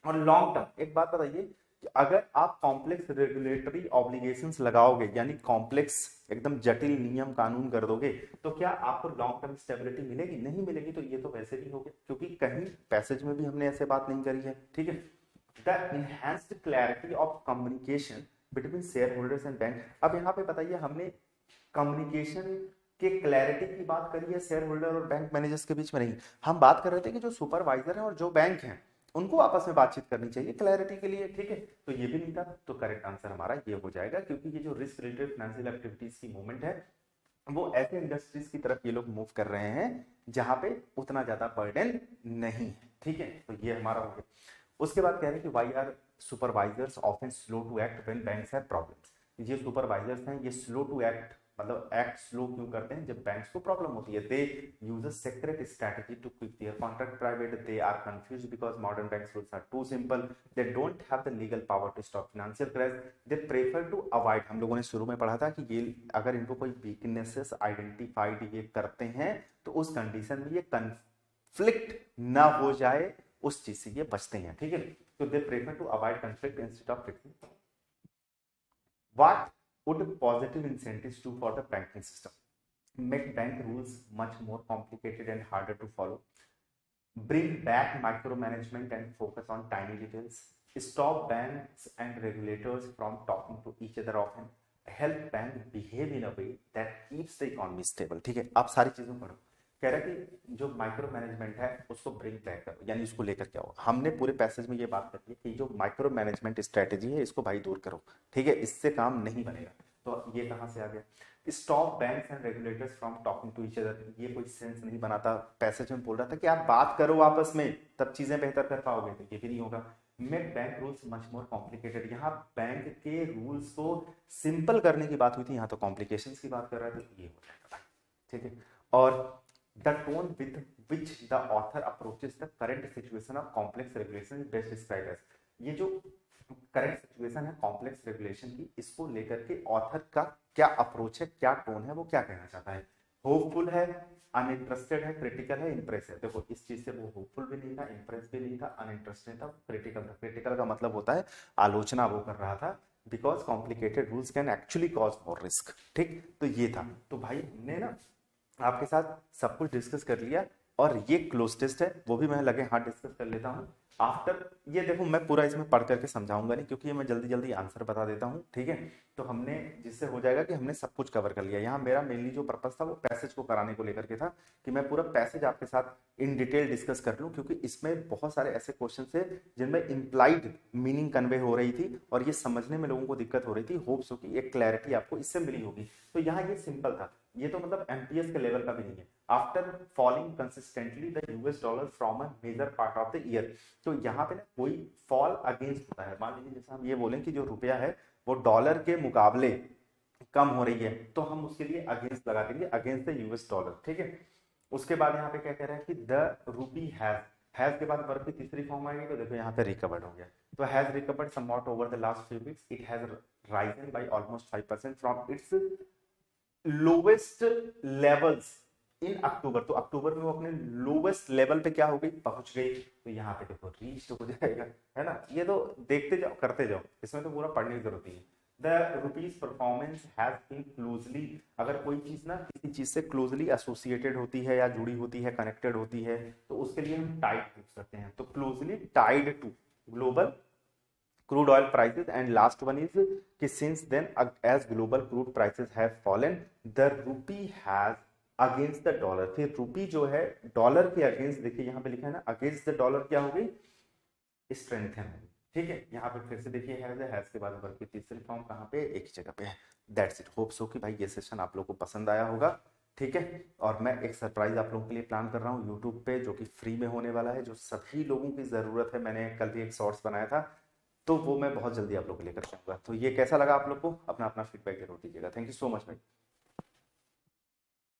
और लॉन्ग टर्म। एक बात बताइए कि अगर आप कॉम्प्लेक्स रेगुलेटरी ऑब्लिगेशंस लगाओगे यानी कॉम्प्लेक्स एकदम जटिल नियम कानून कर दोगे तो क्या आपको लॉन्ग टर्म स्टेबिलिटी मिलेगी? नहीं मिलेगी। तो ये तो वैसे भी हो गया क्योंकि कहीं पैसेज में भी हमने ऐसे बात नहीं करी है, ठीक है। The enhanced clarity of communication between share holders and bank. अब यहाँ पे बताइए हमने कम्युनिकेशन के क्लैरिटी की बात करी है शेयर होल्डर और बैंक मैनेजर्स के बीच में? नहीं, हम बात कर रहे थे कि जो सुपरवाइजर है और जो बैंक है उनको आपस में बातचीत करनी चाहिए क्लैरिटी के लिए, ठीक है। तो ये भी नहीं था, तो करेक्ट आंसर हमारा ये हो जाएगा क्योंकि ये जो रिस्क रिलेटेड फाइनेंशियल एक्टिविटीज की मूवमेंट है वो ऐसे इंडस्ट्रीज की तरफ ये लोग मूव कर रहे हैं जहां पे उतना ज्यादा बर्डन नहीं है, ठीक है। तो ये हमारा हो गया। उसके बाद कह रहे हैं कि why are supervisors often slow to act when banks have problems. ये सुपरवाइजर्स हैं, ये स्लो टू एक्ट मतलब एक्ट स्लो क्यों करते हैं? जब बैंक्स को प्रॉब्लम होती है। They use a secret strategy to keep their contract private. They are confused because modern banks rules are too simple. They don't have the legal power to stop financial crash. They prefer to avoid. हम लोगों ने शुरू में पढ़ा था कि ये अगर इनको कोई वीकनेसेस आइडेंटिफाइड ये करते हैं तो उस कंडीशन में ये कंफ्लिक्ट ना हो जाए उस चीज से ये बचते हैं, ठीक है। तो they prefer to avoid conflict instead of fixing. What would positive incentives do for the banking system? Make bank rules much more complicated and harder to follow. Bring back micromanagement and focus on tiny details. Stop banks and regulators from talking to each other often. Help bank behave in a way that keeps the economy stable. ठीक है, आप सारी चीजें पढ़ो। कह रहा है कि जो माइक्रो मैनेजमेंट है उसको ब्रिंग बैक करो, यानी इसको लेकर के आओ। हमने पूरे पैसेज में ये बात करी है कि जो माइक्रो मैनेजमेंट स्ट्रेटेजी है इसको भाई दूर करो, ठीक है, इससे काम नहीं बनेगा। तो ये कहां से आ गया? Stop banks and regulators from talking to each other. ये कोई सेंस नहीं बनाता। पैसेज में बोल रहा था कि आप बात करो आपस में तब चीजें बेहतर कर पाओगे, तो ये भी नहीं होगा। Make bank rules much more complicated. यहाँ बैंक के रूल्स को सिंपल करने की बात हुई थी, यहाँ तो कॉम्प्लिकेशंस की बात कर रहा है, तो ये हो जाएगा, ठीक है। और the tone with which the author approaches the current situation of complex regulation is best described as। ये जो करंट सिचुएशन है कॉम्प्लेक्स रेगुलेशन की, इसको लेकर के ऑथर का क्या अप्रोच है, क्या टोन है, वो क्या कहना चाहता है? होपफुल है, अनइंटरेस्टेड है, क्रिटिकल है, इंप्रेस है। देखो इस चीज से वो होपफुल भी नहीं था, इंप्रेस भी नहीं था, अनइंटरेस्टेड था, क्रिटिकल था। क्रिटिकल का मतलब होता है आलोचना वो कर रहा था because complicated rules can actually cause more risk, ठीक। तो ये था। तो भाई हमने ना आपके साथ सब कुछ डिस्कस कर लिया और ये क्लोज टेस्ट है वो भी मैं लगे हाथ डिस्कस कर लेता हूँ आफ्टर। ये देखो मैं पूरा इसमें पढ़ करके समझाऊंगा नहीं क्योंकि ये मैं जल्दी जल्दी आंसर बता देता हूँ, ठीक है। तो हमने जिससे हो जाएगा कि हमने सब कुछ कवर कर लिया। यहाँ मेरा मेनली जो पर्पस था वो पैसेज को कराने को लेकर के था कि मैं पूरा पैसेज आपके साथ इन डिटेल डिस्कस कर लूँ क्योंकि इसमें बहुत सारे ऐसे क्वेश्चन थे जिनमें इंप्लाइड मीनिंग कन्वे हो रही थी और ये समझने में लोगों को दिक्कत हो रही थी। होप्स हो कि एक क्लैरिटी आपको इससे मिली होगी। तो यहाँ ये सिंपल था, ये तो मतलब एमपीएस के लेवल का भी नहीं है। After falling consistently the US dollar from a major part of the year. तो यहाँ पे ना कोई फॉल अगेंस्ट होता है। मान लीजिए जैसे हम ये बोलें कि जो रुपया है वो डॉलर के मुकाबले कम हो रही है तो हम उसके लिए अगेंस्ट लगा देंगे, अगेंस्ट द यूएस डॉलर, ठीक है। उसके बाद यहाँ पे क्या कह रहा है कि द रूपी हैज, हैज के बाद वर्ब की तीसरी फॉर्म आएगी तो देखो यहाँ पे रिकवर्ड हो गया। तो has recovered somewhat over the last few weeks, it has risen by almost 5% from its lowest levels in October. तो अक्टूबर में वो अपने लोवेस्ट लेवल पे क्या हो गई, पहुंच गई। तो यहाँ पे देखो रीच हो जाएगा, है ना। ये तो देखते जाओ करते जाओ, इसमें तो पूरा पढ़ने की जरूरत नहीं है। The rupee's performance has been closely, अगर कोई चीज ना किसी चीज से क्लोजली एसोसिएटेड होती है या जुड़ी होती है, कनेक्टेड होती है, तो उसके लिए हम टाइड यूज करते हैं। तो closely tied to global crude oil prices, and last one is कि since then as global crude prices have fallen the rupee has against the dollar, फिर रूपी जो है डॉलर के अगेंस्ट, देखिए यहाँ पे लिखा है ना अगेंस्ट द डॉलर क्या हो गई, स्ट्रेंथन हो गई। ठीक है, यहाँ पे फिर से देखिए हैज के बाद वर्ब की तीसरी फॉर्म कहाँ पे, एक ही जगह पे है। That's it. होप सो कि भाई ये सेशन आप लोगों को पसंद आया होगा। ठीक है, और मैं एक सरप्राइज आप लोगों के लिए प्लान कर रहा हूँ यूट्यूब पे, जो कि फ्री में होने वाला है, जो सभी लोगों की जरूरत है। मैंने कल भी एक शॉर्ट्स बनाया था, तो वो मैं बहुत जल्दी आप लोगों के लिए कर पाऊंगा। तो ये कैसा लगा आप लोग को, अपना अपना फीडबैक जरूर दीजिएगा। थैंक यू सो मच भाई।